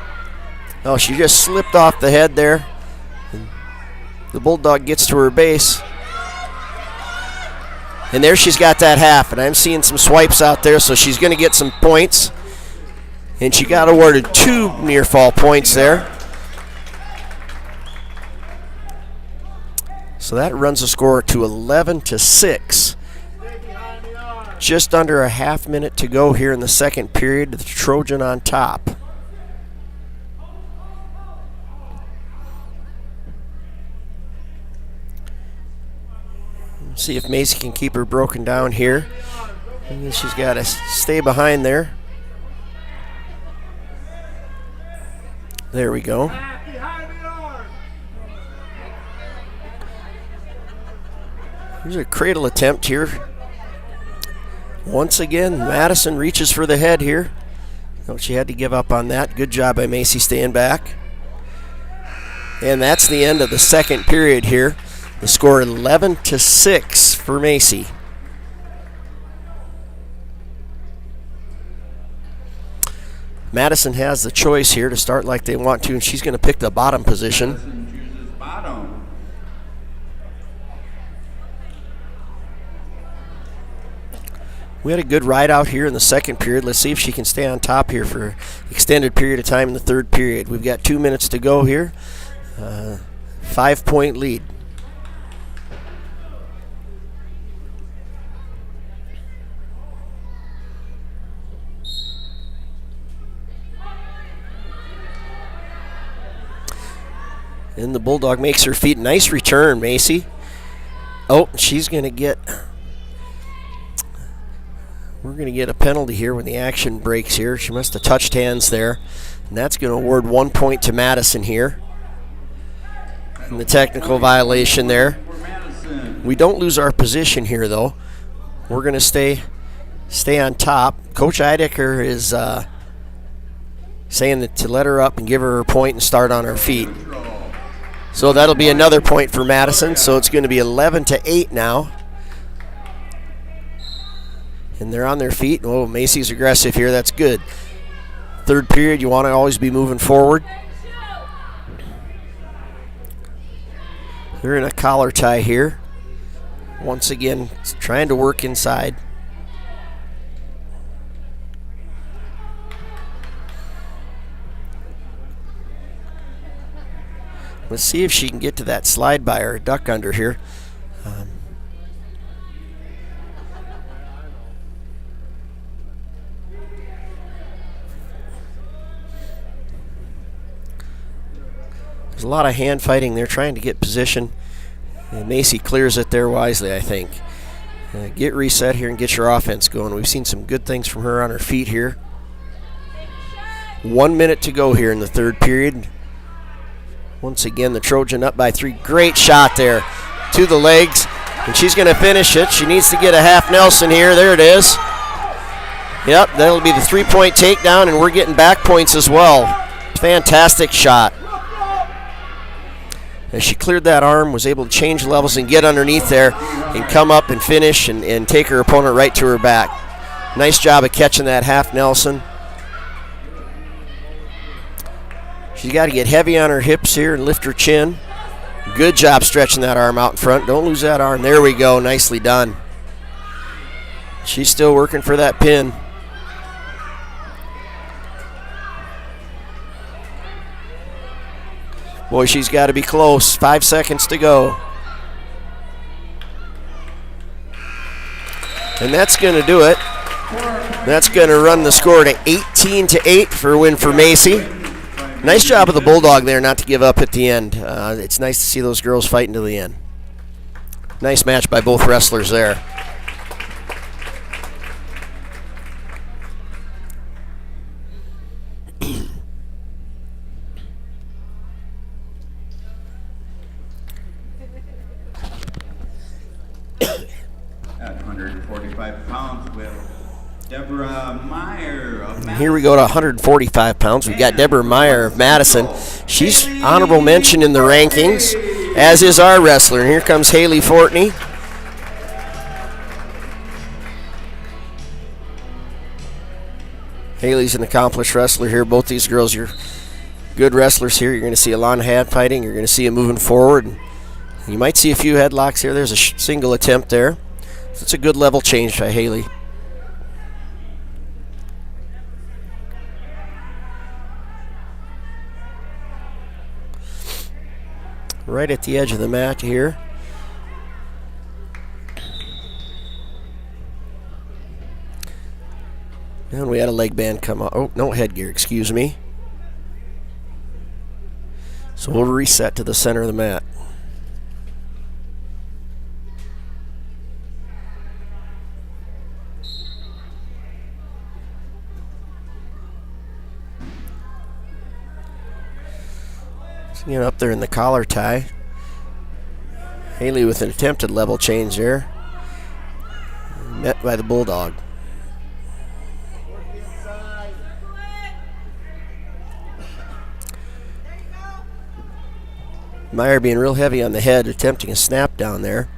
Oh, she just slipped off the head there. The Bulldog gets to her base. And there she's got that half. And I'm seeing some swipes out there, so she's going to get some points. And she got awarded 2 near fall points there. So that runs the score to 11-6. Just under a half minute to go here in the second period. The Trojan on top. See if Macy can keep her broken down here. And then she's got to stay behind there. There we go. Here's a cradle attempt here. Once again, Madison reaches for the head here. Oh, she had to give up on that. Good job by Macy staying back. And that's the end of the second period here. The score 11-6 for Macy. Madison has the choice here to start like they want to, and she's going to pick the bottom position. Madison chooses bottom. We had a good ride out here in the second period. Let's see if she can stay on top here for an extended period of time in the third period. We've got 2 minutes to go here. 5-point lead. And the Bulldog makes her feet. Nice return, Macy. Oh, she's going to get... We're going to get a penalty here when the action breaks here. She must have touched hands there. And that's going to award 1 point to Madison here. And the technical violation there. We don't lose our position here, though. We're going to stay stay on top. Coach Eidecker is saying that to let her up and give her her point and start on her feet. So that'll be another point for Madison. So it's going to be 11-8 now. And they're on their feet. Oh, Macy's aggressive here. That's good. Third period, you want to always be moving forward. They're in a collar tie here. Once again, trying to work inside. Let's see if she can get to that slide by or duck under here. There's a lot of hand fighting. They're trying to get position. And Macy clears it there wisely, I think. Get reset here and get your offense going. We've seen some good things from her on her feet here. 1 minute to go here in the third period. Once again, the Trojan up by 3. Great shot there to the legs. And she's going to finish it. She needs to get a half Nelson here. There it is. Yep, that'll be the 3-point takedown, and we're getting back points as well. Fantastic shot. As she cleared that arm, was able to change levels and get underneath there and come up and finish and take her opponent right to her back. Nice job of catching that half Nelson. She's got to get heavy on her hips here and lift her chin. Good job stretching that arm out in front. Don't lose that arm. There we go. Nicely done. She's still working for that pin. Boy, she's got to be close. 5 seconds to go. And that's going to do it. That's going to run the score to 18-8 for a win for Macy. Nice job of the Bulldog there not to give up at the end. It's nice to see those girls fighting to the end. Nice match by both wrestlers there. At 145 pounds with Deborah Meyer of Madison. Here we go to 145 pounds. We've got Deborah Meyer of Madison. She's honorable mention in the rankings, as is our wrestler. And here comes Haley Fortney. Haley's an accomplished wrestler here. Both these girls are good wrestlers here. You're going to see a lot of hand fighting. You're going to see it moving forward. You might see a few headlocks here. There's a single attempt there. So it's a good level change by Haley. Right at the edge of the mat here. And we had a leg band come out. Oh, no headgear, excuse me. So we'll reset to the center of the mat. So, up there in the collar tie. Haley with an attempted level change there. Met by the Bulldog. Meyer being real heavy on the head, attempting a snap down there.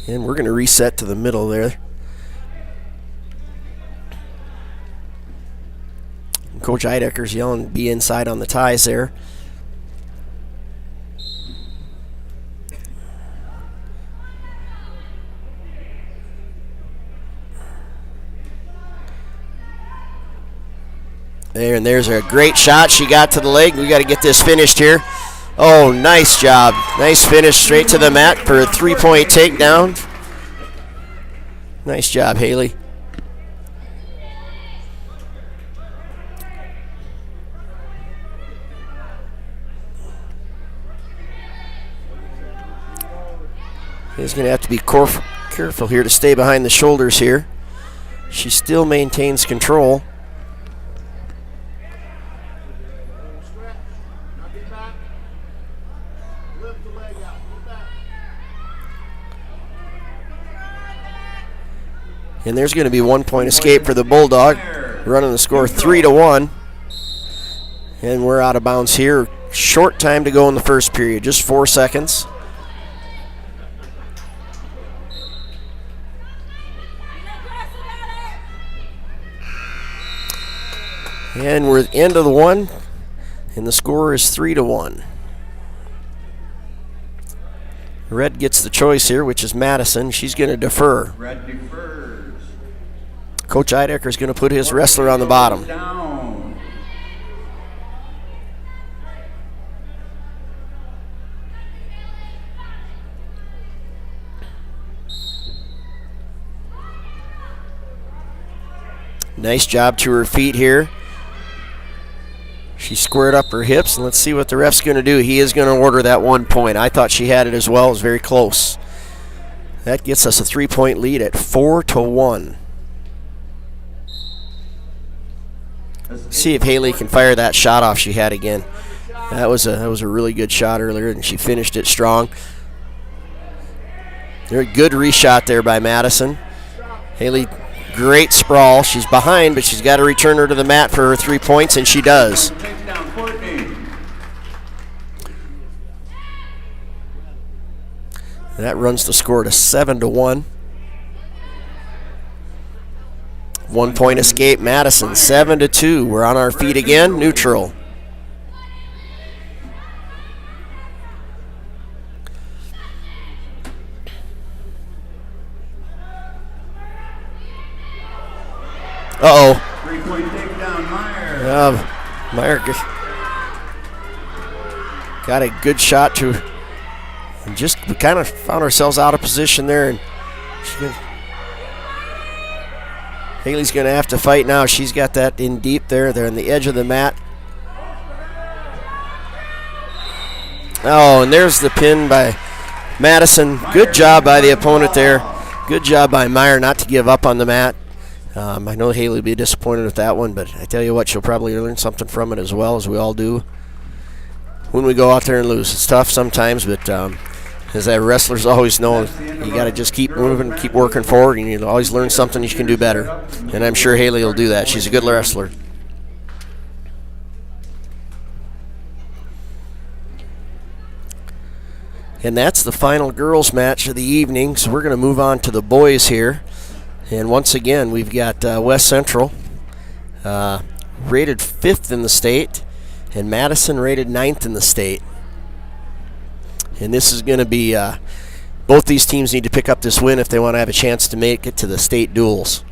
And we're going to reset to the middle there. And Coach Eidecker's yelling, be inside on the ties there. There, and there's a great shot. She got to the leg. We got to get this finished here. Oh, nice job. Nice finish straight to the mat for a 3-point takedown. Nice job, Haley. He's going to have to be careful here to stay behind the shoulders here. She still maintains control. And there's going to be 1 point escape for the Bulldog, running the score 3-1. And we're out of bounds here. Short time to go in the first period, just 4 seconds. And we're at the end of the one, and the score is 3-1. Red gets the choice here, which is Madison. She's going to defer. Red defers. Coach Eidecker is going to put his wrestler on the bottom. Down. Nice job to her feet here. She squared up her hips, and let's see what the ref's going to do. He is going to order that 1 point. I thought she had it as well. It was very close. That gets us a 3-point lead at 4-1. See if Haley can fire that shot off she had again. That was a really good shot earlier, and she finished it strong. Very good reshot there by Madison. Haley, great sprawl. She's behind, but she's got to return her to the mat for her 3 points, and she does. That runs the score to 7-1. 1 point escape, Madison, 7-2. We're on our feet again, neutral. Uh-oh. 3-point takedown, Meyer. Meyer got a good shot to, and just we kind of found ourselves out of position there, and Haley's going to have to fight now. She's got that in deep there. They're on the edge of the mat. Oh, and there's the pin by Madison. Good job by the opponent there. Good job by Meyer not to give up on the mat. I know Haley will be disappointed with that one, but I tell you what, she'll probably learn something from it as well, as we all do when we go out there and lose. It's tough sometimes, but as that wrestlers always know, you got to just keep moving, keep working forward, and you'll always learn something you can do better. And I'm sure Haley will do that. She's a good wrestler. And that's the final girls match of the evening, so we're going to move on to the boys here. And once again, we've got West Central rated 5th in the state, and Madison rated 9th in the state. And this is going to be, both these teams need to pick up this win if they want to have a chance to make it to the state duels.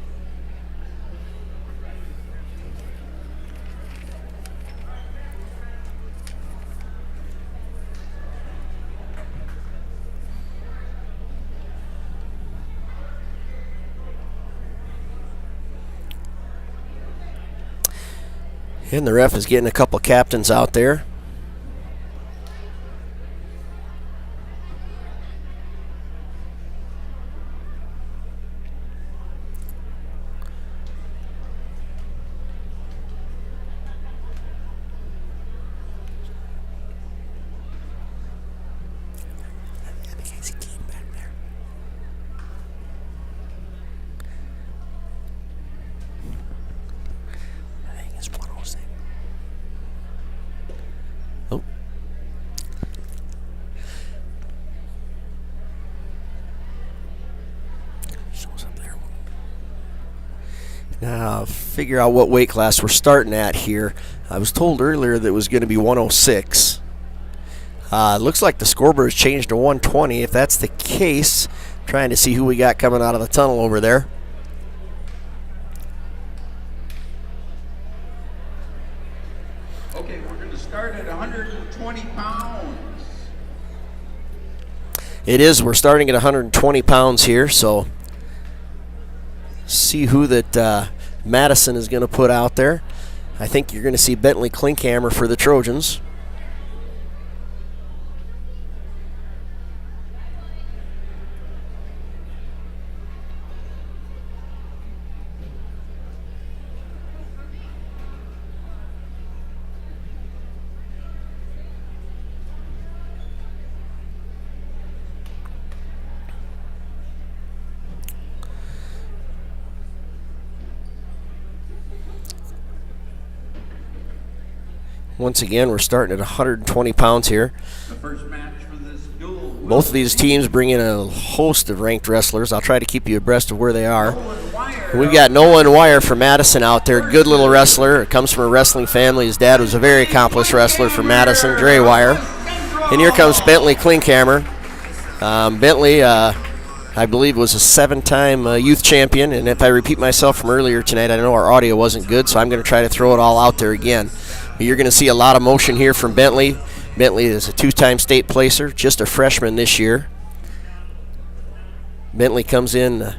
And the ref is getting a couple captains out there. Now, figure out what weight class we're starting at here. I was told earlier that it was going to be 106. Looks like the scoreboard has changed to 120. If that's the case, trying to see who we got coming out of the tunnel over there. Okay, we're going to start at 120 pounds. It is. We're starting at 120 pounds here, so see who that Madison is going to put out there. I think you're going to see Bentley Klinkhammer for the Trojans. Once again, we're starting at 120 pounds here. The first match for this duel. Both of these teams bring in a host of ranked wrestlers. I'll try to keep you abreast of where they are. We've got Nolan Wire from Madison out there. Good little wrestler. Comes from a wrestling family. His dad was a very accomplished wrestler from Madison, Dre Wire. And here comes Bentley Klinkhammer. Bentley, I believe, was a 7-time youth champion. And if I repeat myself from earlier tonight, I know our audio wasn't good, so I'm going to try to throw it all out there again. But you're going to see a lot of motion here from Bentley. Bentley is a 2-time state placer, just a freshman this year. Bentley comes in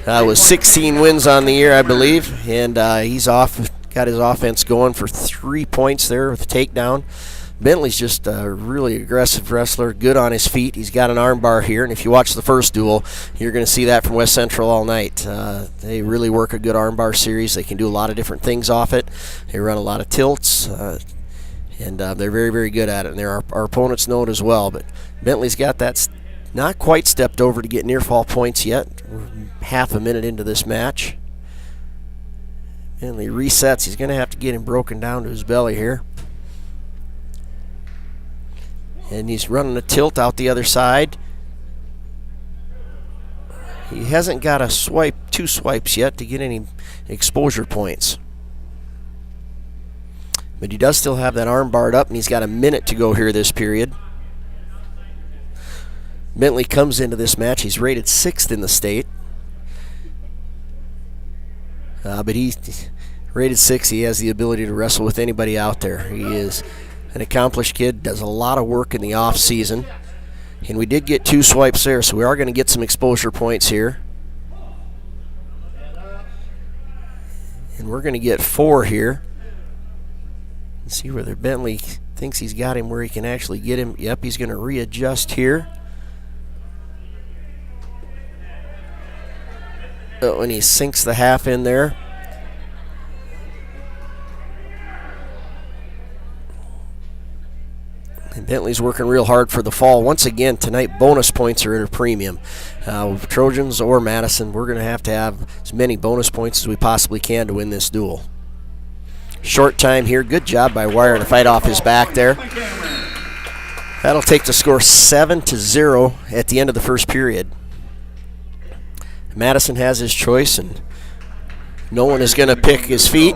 with 16 wins on the year, I believe, and he's got his offense going for 3 points there with a takedown. Bentley's just a really aggressive wrestler, good on his feet. He's got an arm bar here, and if you watch the first duel, you're going to see that from West Central all night. They really work a good arm bar series. They can do a lot of different things off it. They run a lot of tilts, and they're very, very good at it. And our opponents know it as well, but Bentley's got that not quite stepped over to get near fall points yet. We're half a minute into this match. Bentley resets. He's going to have to get him broken down to his belly here. And he's running a tilt out the other side. He hasn't got two swipes yet to get any exposure points. But he does still have that arm barred up, and he's got a minute to go here this period. Bentley comes into this match. He's rated 6th in the state. But he's rated 6. He has the ability to wrestle with anybody out there. He is an accomplished kid, does a lot of work in the off season. And we did get 2 swipes there, so we are going to get some exposure points here. And we're going to get 4 here. Let's see whether Bentley thinks he's got him where he can actually get him. Yep, he's going to readjust here. And he sinks the half in there. And Bentley's working real hard for the fall. Once again, tonight bonus points are at a premium. Trojans or Madison, we're going to have as many bonus points as we possibly can to win this duel. Short time here. Good job by Wire to fight off his back there. That'll take the score 7-0 at the end of the first period. Madison has his choice, and no one is going to pick his feet.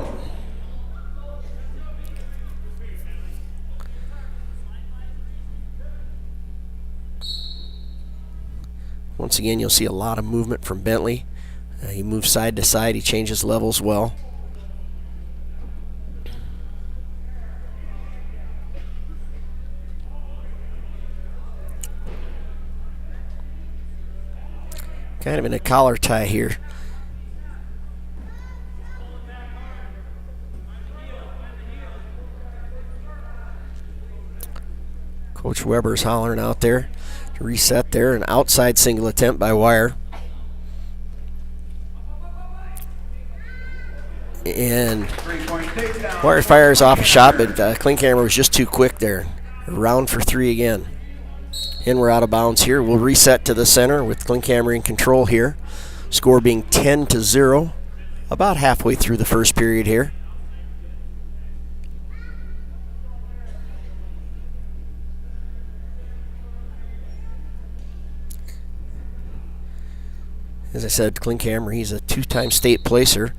Once again, you'll see a lot of movement from Bentley. He moves side to side. He changes levels well. Kind of in a collar tie here. Coach Weber's hollering out there to reset there. An outside single attempt by Wire. And Wire fires off a shot, but Klinkhammer was just too quick there. Round for 3 again. And we're out of bounds here. We'll reset to the center with Klinkhammer in control here. Score being 10-0. About halfway through the first period here. As I said, Klinkhammer, he's a 2-time state placer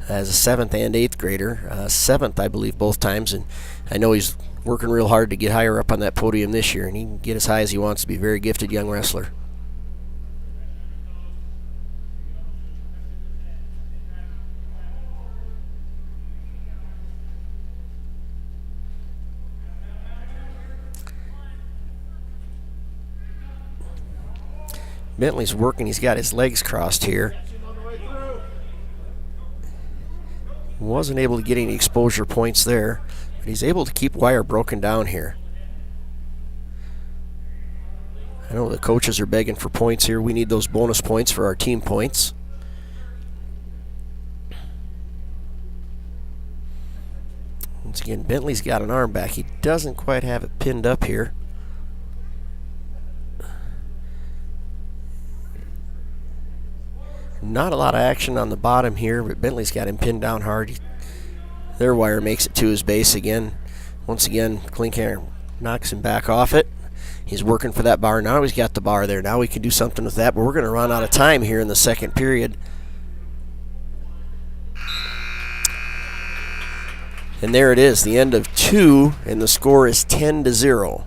as a 7th and 8th grader. 7th, I believe, both times. And I know he's working real hard to get higher up on that podium this year, and he can get as high as he wants to be. A very gifted young wrestler. Bentley's working. He's got his legs crossed here. Wasn't able to get any exposure points there, but he's able to keep Wire broken down here. I know the coaches are begging for points here. We need those bonus points for our team points. Once again, Bentley's got an arm back. He doesn't quite have it pinned up here. Not a lot of action on the bottom here, but Bentley's got him pinned down hard. Their Wire makes it to his base again. Once again, Klinkhammer knocks him back off it. He's working for that bar. Now he's got the bar there. Now we can do something with that, but we're going to run out of time here in the second period. And there it is, the end of 2, and the score is 10-0.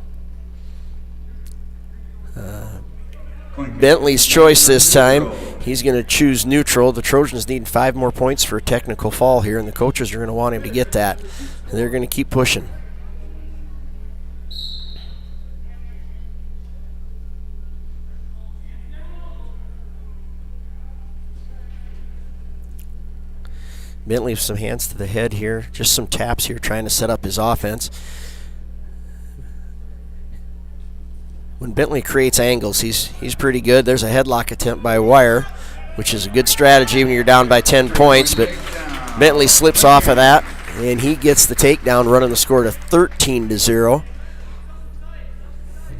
Bentley's choice this time. He's going to choose neutral. The Trojans need 5 more points for a technical foul here, and the coaches are going to want him to get that. And they're going to keep pushing. Bentley with some hands to the head here. Just some taps here trying to set up his offense. When Bentley creates angles, he's pretty good. There's a headlock attempt by Wire, which is a good strategy when you're down by 10 points, but Bentley slips off of that, and he gets the takedown, running the score to 13-0.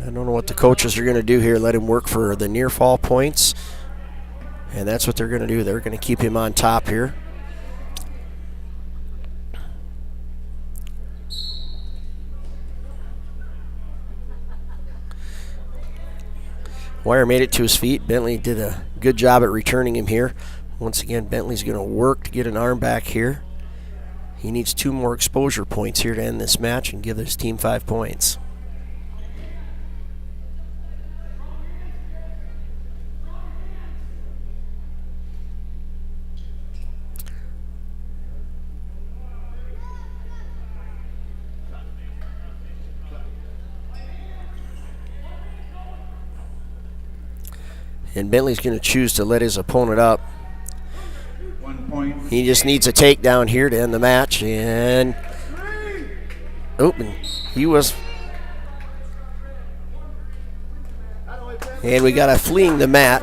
I don't know what the coaches are going to do here. Let him work for the near fall points, and that's what they're going to do. They're going to keep him on top here. Wire made it to his feet. Bentley did a good job at returning him here. Once again, Bentley's going to work to get an arm back here. He needs 2 more exposure points here to end this match and give his team 5 points. And Bentley's going to choose to let his opponent up. 1 point. He just needs a takedown here to end the match. And he was. And we got a fleeing the mat.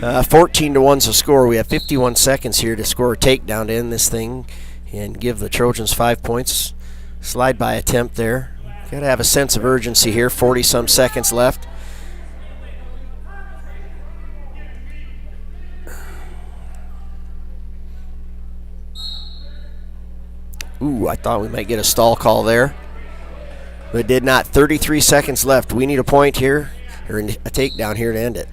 14-1's the score. We have 51 seconds here to score a takedown to end this thing and give the Trojans 5 points. Slide by attempt there. Got to have a sense of urgency here. 40-some seconds left. Ooh, I thought we might get a stall call there, but did not. 33 seconds left. We need a point here, or a takedown here to end it.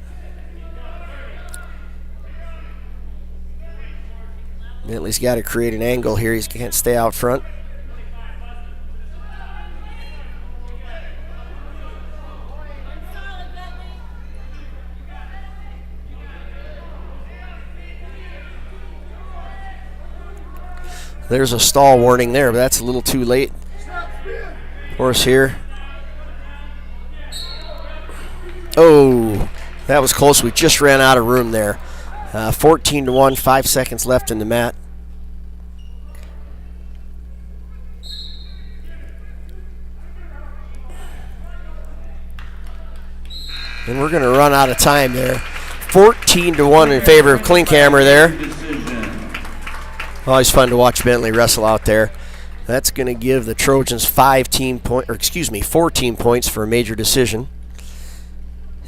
Bentley's got to create an angle here. He can't stay out front. There's a stall warning there, but that's a little too late for us here. Oh, that was close. We just ran out of room there. 14-1, 5 seconds left in the mat. And we're going to run out of time there. 14-1 in favor of Klinkhammer there. Always fun to watch Bentley wrestle out there. That's going to give the Trojans 14 points for a major decision.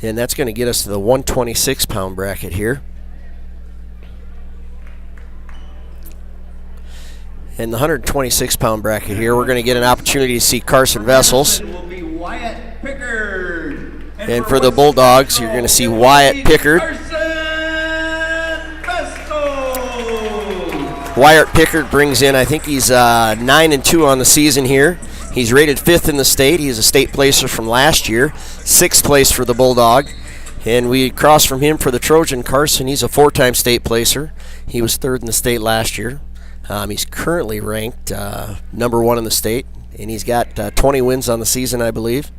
And that's going to get us to the 126-pound bracket here. In the 126-pound bracket here, we're going to get an opportunity to see Carson Vessels. And for the Bulldogs, you're going to see Wyatt Pickard. Wyatt Pickard brings in, I think he's 9-2 on the season here. He's rated 5th in the state. He's a state placer from last year, 6th place for the Bulldog. And we cross from him for the Trojan Carson. He's a 4-time state placer. He was 3rd in the state last year. He's currently ranked number 1 in the state, and he's got 20 wins on the season, I believe.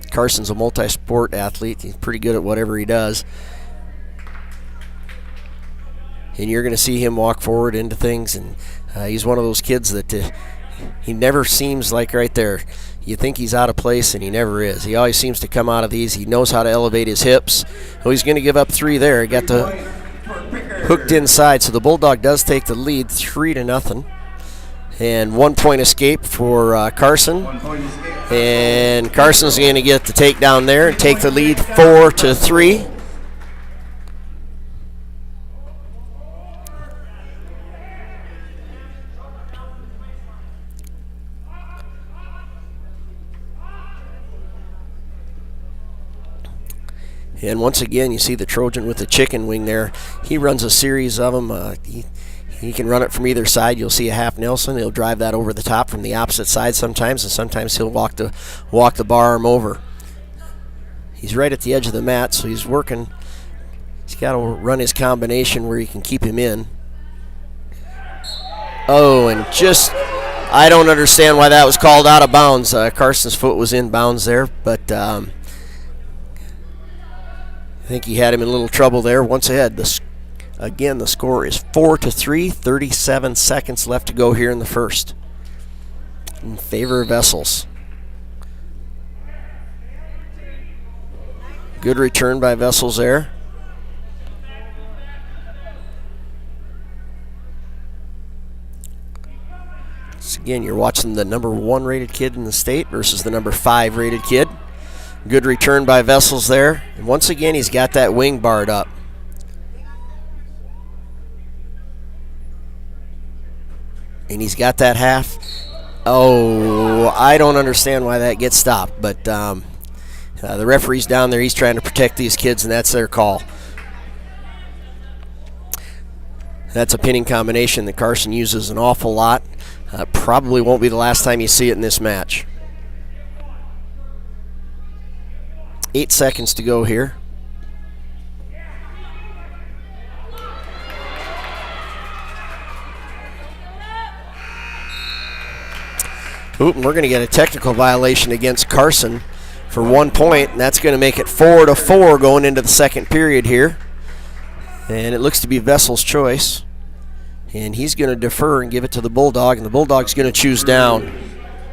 Carson's a multi-sport athlete. He's pretty good at whatever he does. And you're going to see him walk forward into things, and he's one of those kids that he never seems like right there. You think he's out of place, and he never is. He always seems to come out of these. He knows how to elevate his hips. Oh, he's going to give up 3 there. He got the hooked inside, so the Bulldog does take the lead 3-0. And 1 point escape for Carson. And Carson's going to get the takedown there and take the lead 4-3. And once again, you see the Trojan with the chicken wing there. He runs a series of them. He can run it from either side. You'll see a half Nelson. He'll drive that over the top from the opposite side sometimes, and sometimes he'll walk the bar arm over. He's right at the edge of the mat, so he's working. He's got to run his combination where he can keep him in. Oh, and just, I don't understand why that was called out of bounds. Carson's foot was in bounds there, but I think he had him in a little trouble there. Once ahead, again, the score is 4-3, 37 seconds left to go here in the first in favor of Vessels. Good return by Vessels there. So again, you're watching the number 1 rated kid in the state versus the number 5 rated kid. Good return by Vessels there. And once again, he's got that wing barred up. And he's got that half. Oh, I don't understand why that gets stopped. But the referee's down there. He's trying to protect these kids, and that's their call. That's a pinning combination that Carson uses an awful lot. Probably won't be the last time you see it in this match. 8 seconds to go here. Oop, and we're going to get a technical violation against Carson for 1 point, and that's going to make it 4-4 going into the second period here. And it looks to be Vessel's choice. And he's going to defer and give it to the Bulldog, and the Bulldog's going to choose down.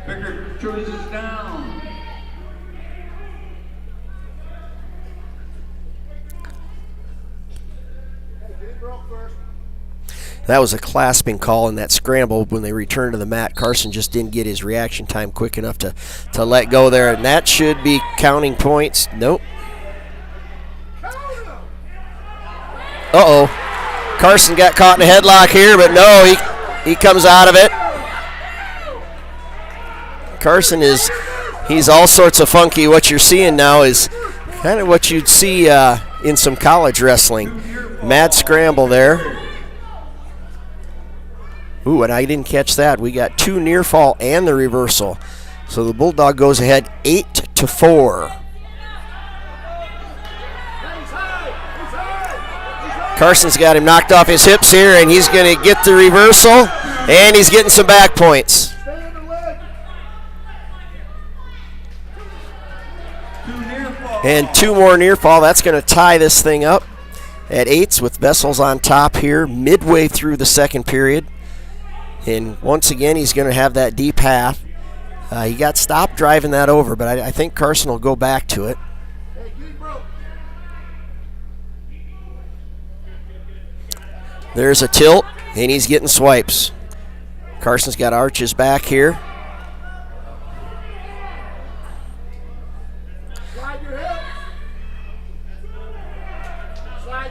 Pickard chooses down. That was a clasping call in that scramble when they returned to the mat. Carson just didn't get his reaction time quick enough to let go there, and that should be counting points. Nope. Uh-oh. Carson got caught in a headlock here, but no, he comes out of it. Carson he's all sorts of funky. What you're seeing now is kind of what you'd see in some college wrestling. Mad scramble there. Ooh, and I didn't catch that. We got 2 near fall and the reversal. So the Bulldog goes ahead 8-4. Carson's got him knocked off his hips here, and he's going to get the reversal, and he's getting some back points. And 2 more near fall. That's going to tie this thing up at 8s with Vessels on top here midway through the second period. And once again, he's going to have that deep half. He got stopped driving that over, but I think Carson will go back to it. There's a tilt, and he's getting swipes. Carson's got arches back here.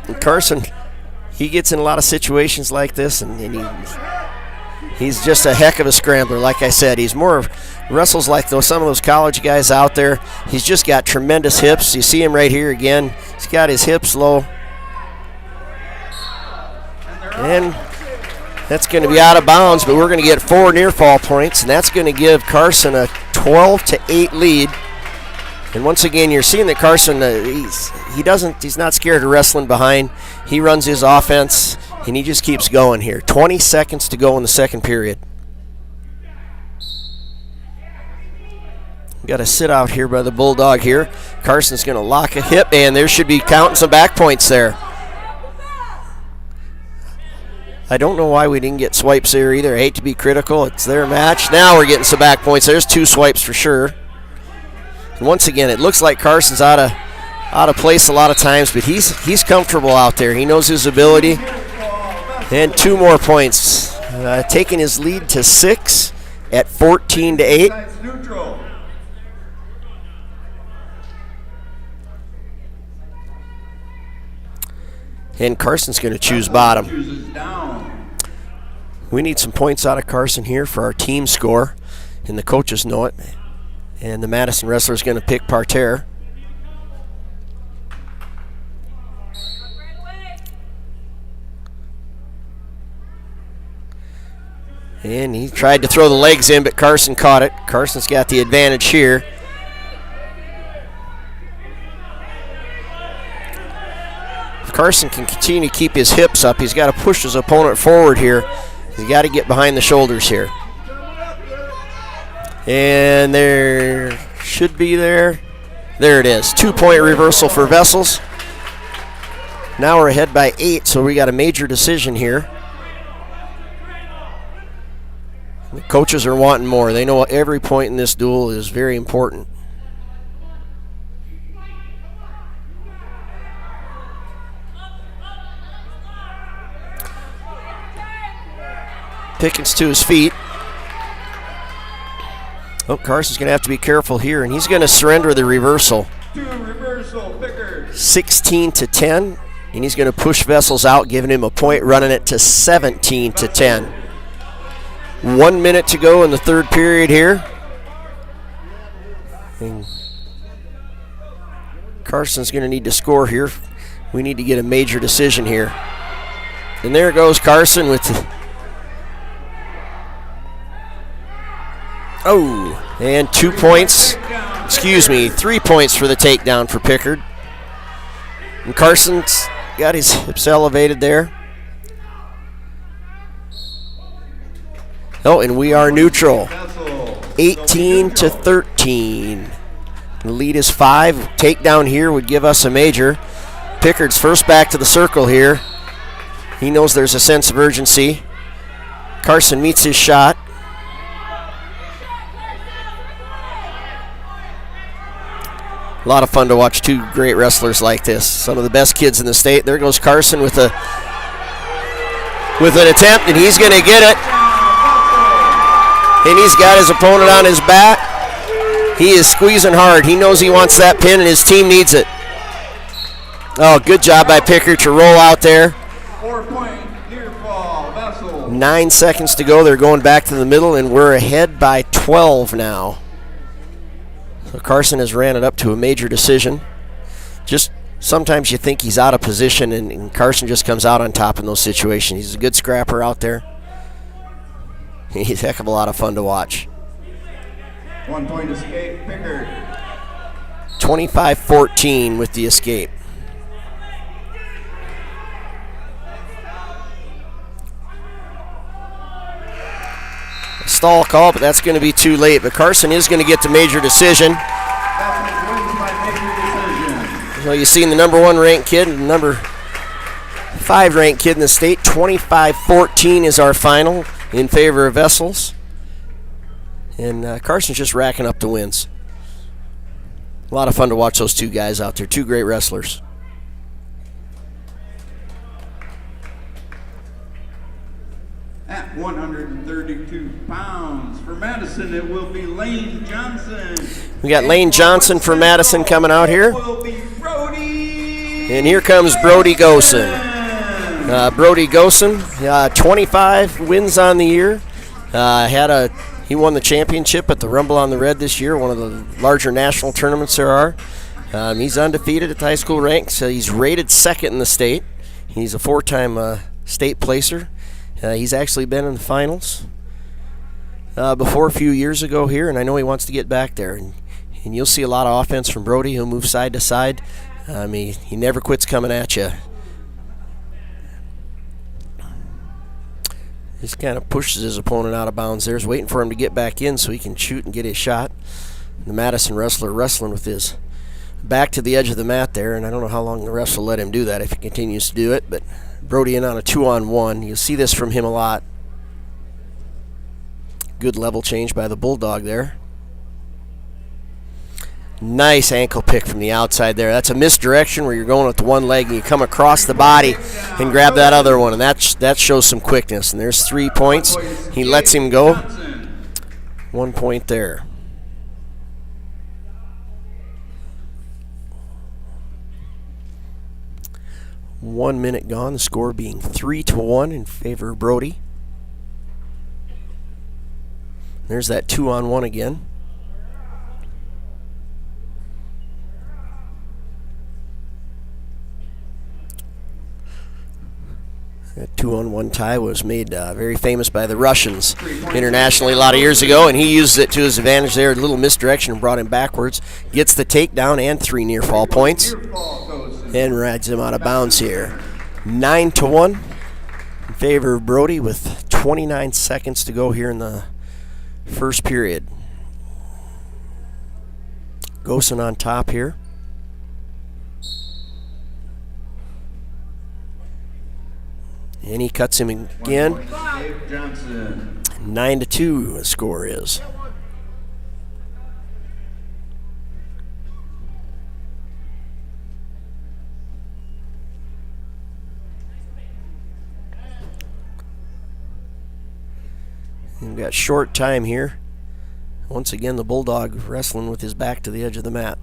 And Carson, he gets in a lot of situations like this, and he's just a heck of a scrambler. Like I said, he's more wrestles like some of those college guys out there. He's just got tremendous hips. You see him right here again. He's got his hips low. And that's going to be out of bounds, but we're going to get 4 near fall points, and that's going to give Carson a 12-8 lead. And once again, you're seeing that Carson, he's not scared of wrestling behind. He runs his offense, and he just keeps going here. 20 seconds to go in the second period. Got to sit out here by the Bulldog here. Carson's going to lock a hip, and there should be counting some back points there. I don't know why we didn't get swipes there either. I hate to be critical. It's their match. Now we're getting some back points. There's 2 swipes for sure. And once again, it looks like Carson's out of place a lot of times, but he's comfortable out there. He knows his ability. And 2 more points, taking his lead to 6 at 14-8. And Carson's going to choose bottom. We need some points out of Carson here for our team score, and the coaches know it. And the Madison wrestler is going to pick parterre. And he tried to throw the legs in, but Carson caught it. Carson's got the advantage here. If Carson can continue to keep his hips up, he's got to push his opponent forward here. He's got to get behind the shoulders here. And there should be there. There it is. 2-point reversal for Vessels. Now we're ahead by 8, so we got a major decision here. The coaches are wanting more. They know every point in this duel is very important. Pickens to his feet. Oh, Carson's going to have to be careful here, and he's going to surrender the reversal. 16-10, and he's going to push Vessels out, giving him a point, running it to 17-10. 1 minute to go in the third period here. And Carson's going to need to score here. We need to get a major decision here. And there goes Carson with the... Oh, and 2 points. 3 points for the takedown for Pickard. And Carson's got his hips elevated there. Oh, and we are neutral. 18-13. The lead is 5. Takedown here would give us a major. Pickard's first back to the circle here. He knows there's a sense of urgency. Carson meets his shot. A lot of fun to watch two great wrestlers like this. Some of the best kids in the state. There goes Carson with an attempt, and he's going to get it. And he's got his opponent on his back. He is squeezing hard. He knows he wants that pin, and his team needs it. Oh, good job by Pickard to roll out there. 4-point near fall, Vessel. 9 seconds to go. They're going back to the middle, and we're ahead by 12 now. So Carson has ran it up to a major decision. Just sometimes you think he's out of position, and Carson just comes out on top in those situations. He's a good scrapper out there. He's a heck of a lot of fun to watch. 1 point escape, Pickard. 25-14 with the escape. A stall call, but that's going to be too late. But Carson is going to get the major decision. Well, you've seen the number 1 ranked kid and the number 5 ranked kid in the state. 25-14 is our final in favor of Vessels. And Carson's just racking up the wins. A lot of fun to watch those two guys out there. Two great wrestlers. At 132 pounds for Madison, it will be Lane Johnson. We got Lane Johnson for Madison coming out here. It will be Brody. And here comes Brody Gosen. Brody Gosen, 25 wins on the year. He won the championship at the Rumble on the Red this year, one of the larger national tournaments there are. He's undefeated at the high school ranks. He's rated second in the state. He's a 4-time state placer. He's actually been in the finals before a few years ago here, and I know he wants to get back there. And you'll see a lot of offense from Brody. He'll move side to side. He never quits coming at you. Just kind of pushes his opponent out of bounds there. He's waiting for him to get back in so he can shoot and get his shot. The Madison wrestler wrestling with his back to the edge of the mat there, and I don't know how long the ref will let him do that if he continues to do it, but Brody in on a 2-on-1. You'll see this from him a lot. Good level change by the Bulldog there. Nice ankle pick from the outside there. That's a misdirection where you're going with the one leg and you come across the body and grab that other one, and that shows some quickness. And there's 3 points. He lets him go. 1 point there. One minute gone, the score being 3-1 in favor of Brody. There's that 2-on-1 again. That 2-on-1 tie was made very famous by the Russians internationally a lot of years ago, and he used it to his advantage there. A little misdirection and brought him backwards. Gets the takedown and 3 near fall points, and rides him out of bounds here. 9-1 in favor of Brody with 29 seconds to go here in the first period. Gosen on top here. And he cuts him again. 9-2 the score is. We've got short time here. Once again, the Bulldog wrestling with his back to the edge of the mat.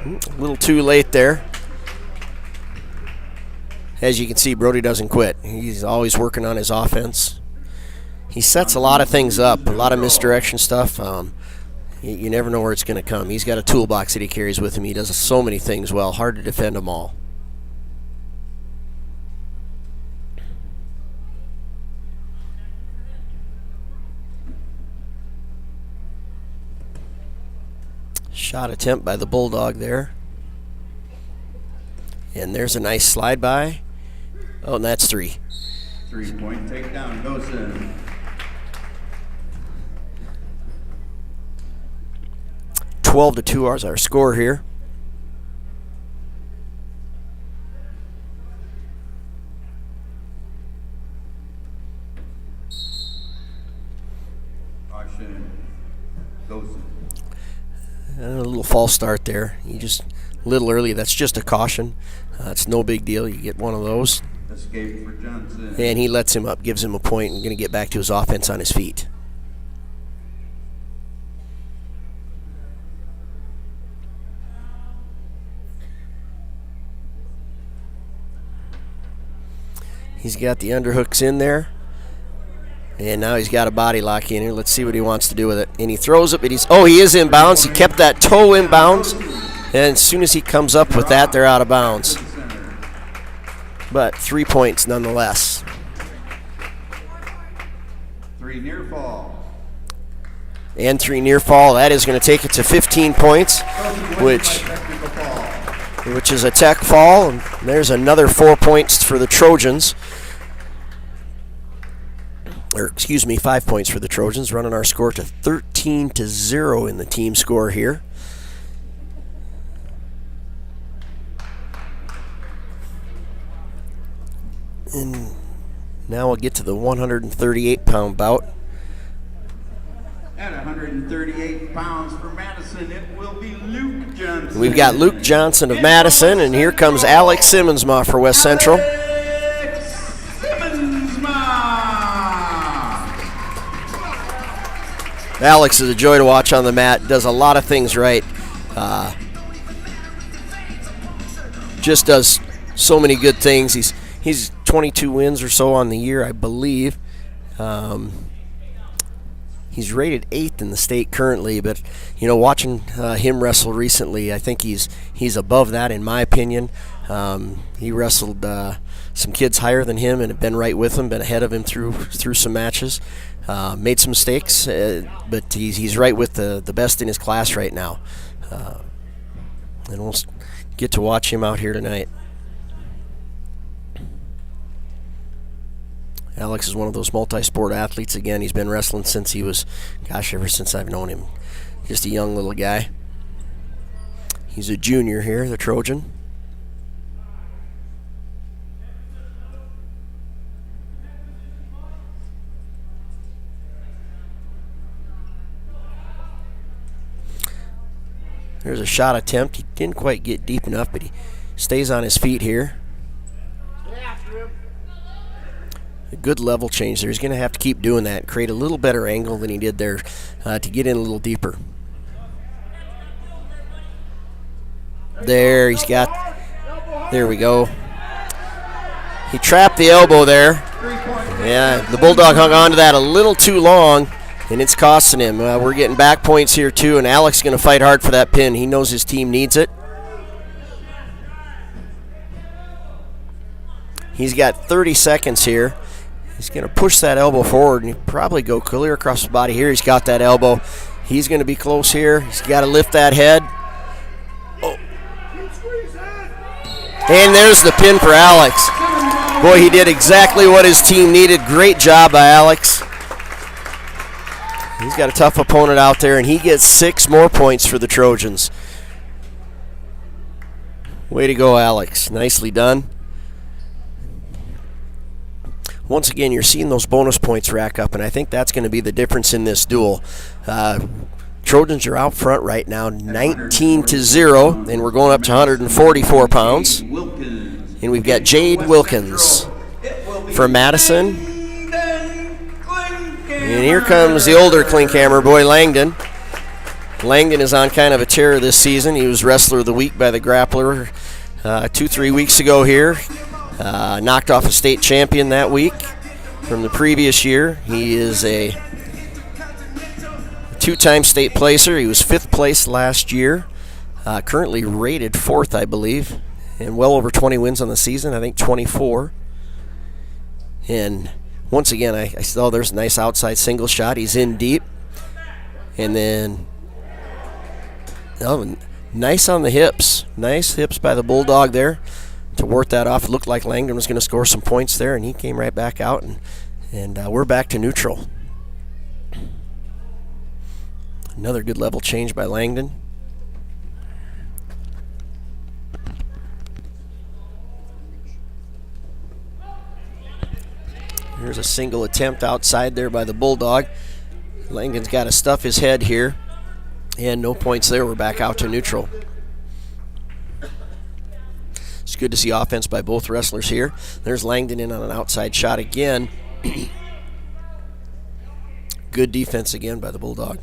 A little too late there. As you can see, Brody doesn't quit. He's always working on his offense. He sets a lot of things up, a lot of misdirection stuff. You never know where it's going to come. He's got a toolbox that he carries with him. He does so many things well. Hard to defend them all. Shot attempt by the Bulldog there. And there's a nice slide by. Oh, and that's 3. 3-point takedown goes in. 12-2 is our score here. Caution goes in. A little false start there. You just a little early. That's just a caution. It's no big deal. You get one of those. Escape for Johnson. And he lets him up, gives him a point, and going to get back to his offense on his feet. He's got the underhooks in there. And now he's got a body lock in here. Let's see what he wants to do with it. And he throws it, but he is in bounds. He kept that toe in bounds. And as soon as he comes up with that, they're out of bounds. But 3 points nonetheless. 3 near fall. And 3 near fall. That is going to take it to 15 points, which is a tech fall. And there's another 4 points for the Trojans. Or excuse me, 5 points for the Trojans, running our score to 13-0 in the team score here. And now we'll get to the 138-pound bout. At 138 pounds for Madison, it will be Luke Johnson. We've got Luke Johnson of Madison, and here comes Alex Simmonsma for West Central. Alex is a joy to watch on the mat. Does a lot of things right. Just does so many good things. He's 22 wins or so on the year, I believe. He's rated 8th in the state currently, but watching him wrestle recently, I think he's above that in my opinion. He wrestled some kids higher than him and have been right with him, been ahead of him through some matches. Made some mistakes, but he's right with the best in his class right now. And we'll get to watch him out here tonight. Alex is one of those multi-sport athletes. Again, he's been wrestling since he was, ever since I've known him. Just a young little guy. He's a junior here, the Trojan. There's a shot attempt. He didn't quite get deep enough, but he stays on his feet here. A good level change there. He's going to have to keep doing that, create a little better angle than he did there to get in a little deeper. There we go. He trapped the elbow there. Yeah, the Bulldog hung on to that a little too long, and it's costing him. We're getting back points here too, and Alex is going to fight hard for that pin. He knows his team needs it. He's got 30 seconds here. He's going to push that elbow forward and probably go clear across the body here. He's got that elbow. He's going to be close here. He's got to lift that head. Oh. And there's the pin for Alex. Boy, he did exactly what his team needed. Great job by Alex. He's got a tough opponent out there, and he gets 6 more points for the Trojans. Way to go, Alex. Nicely done. Once again, you're seeing those bonus points rack up, and I think that's going to be the difference in this duel. Trojans are out front right now, 19-0, and we're going up to 144 pounds. And we've got Jade Wilkins from Madison. And here comes the older Klinkhammer boy, Langdon. Langdon is on kind of a tear this season. He was Wrestler of the Week by the Grappler 2-3 weeks ago here. Knocked off a state champion that week from the previous year. He is a 2-time state placer. He was 5th place last year. Currently rated 4th, I believe, and well over 20 wins on the season. I think 24. And once again, I saw there's a nice outside single shot. He's in deep. And then, nice on the hips. Nice hips by the Bulldog there to work that off. It looked like Langdon was going to score some points there, and he came right back out, and we're back to neutral. Another good level change by Langdon. Here's a single attempt outside there by the Bulldog. Langdon's got to stuff his head here, and no points there. We're back out to neutral. It's good to see offense by both wrestlers here. There's Langdon in on an outside shot again. Good defense again by the Bulldog.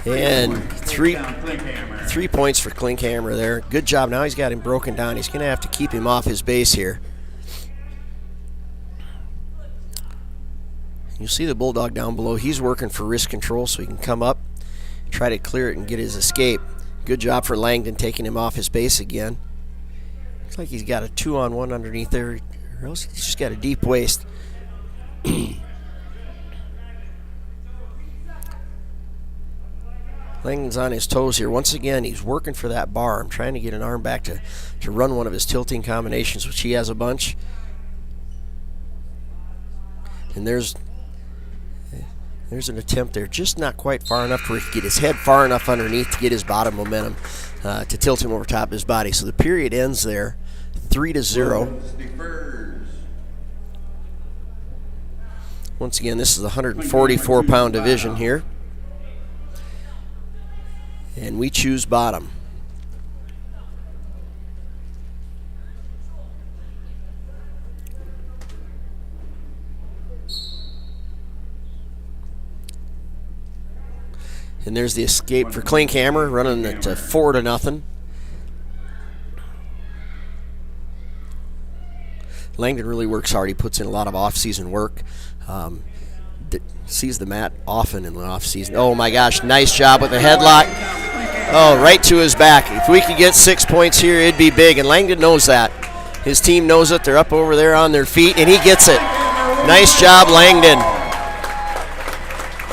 And 3 points for Klinkhammer there. Good job. Now he's got him broken down. He's going to have to keep him off his base here. You see the Bulldog down below. He's working for wrist control so he can come up, try to clear it and get his escape. Good job for Langdon taking him off his base again. Looks like he's got a 2-on-1 underneath there. Or else he's just got a deep waist. Langdon's on his toes here. Once again, he's working for that bar. I'm trying to get an arm back to run one of his tilting combinations, which he has a bunch. And there's an attempt there, just not quite far enough for him to get his head far enough underneath to get his bottom momentum to tilt him over top of his body. So the period ends there, 3-0. Once again, this is the 144-pound division here. And we choose bottom. And there's the escape for Klinkhammer, running it to 4-0. Langdon really works hard. He puts in a lot of off-season work. Sees the mat often in the off-season. Oh my gosh, nice job with the headlock. Oh, right to his back. If we could get 6 points here, it'd be big, and Langdon knows that. His team knows it. They're up over there on their feet, and he gets it. Nice job, Langdon.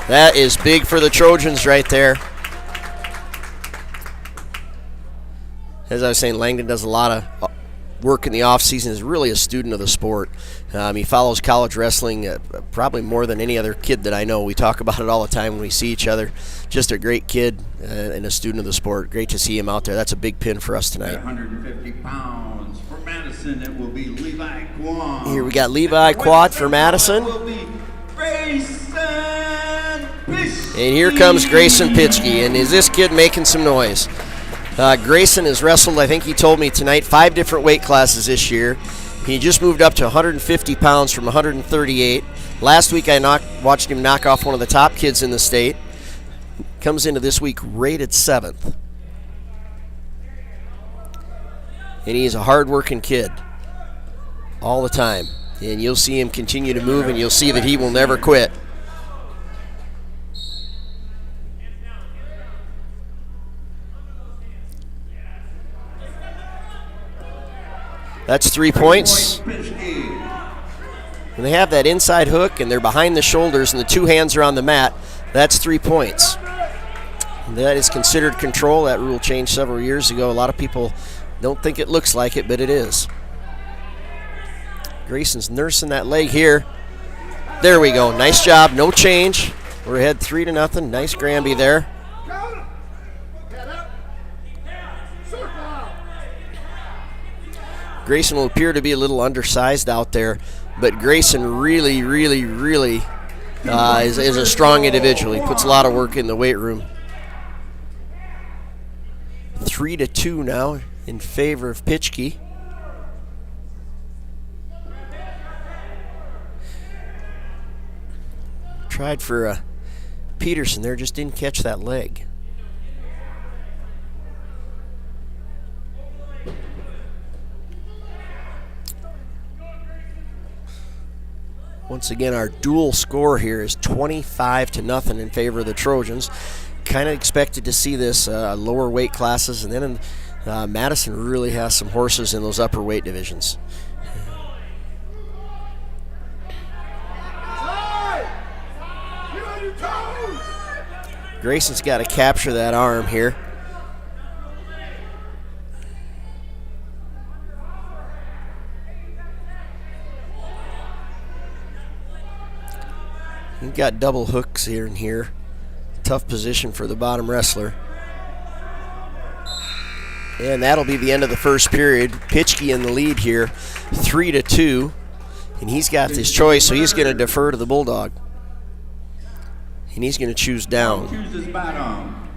That is big for the Trojans right there. As I was saying, Langdon does a lot of work in the off-season, is really a student of the sport. He follows college wrestling probably more than any other kid that I know. We talk about it all the time when we see each other. Just a great kid and a student of the sport. Great to see him out there. That's a big pin for us tonight. 150 pounds for Madison, it will be Levi Quad. Here we got Levi Quad for Madison. And here comes Grayson Pitchke. And is this kid making some noise? Grayson has wrestled, I think he told me tonight, 5 different weight classes this year. He just moved up to 150 pounds from 138. Last week I watched him knock off one of the top kids in the state. Comes into this week rated 7th. And he's a hard-working kid. all the time. And you'll see him continue to move, and you'll see that he will never quit. That's 3 points. When they have that inside hook and they're behind the shoulders and the two hands are on the mat, that's 3 points. That is considered control. That rule changed several years ago. A lot of people don't think it looks like it, but it is. Grayson's nursing that leg here. There we go. Nice job. No change. We're ahead 3-0. Nice Granby there. Grayson will appear to be a little undersized out there, but Grayson really is a strong individual. He puts a lot of work in the weight room. 3-2 now in favor of Pitchkey. Tried for Peterson there, just didn't catch that leg. Once again, our dual score here is 25-0 in favor of the Trojans. Kind of expected to see this lower weight classes, and then Madison really has some horses in those upper weight divisions. Grayson's got to capture that arm here. He's got double hooks here and here. Tough position for the bottom wrestler. And that'll be the end of the first period. Pitchkey in the lead here, 3-2. And he's got this choice, so he's going to defer to the Bulldog. And he's going to choose down. Chooses bottom.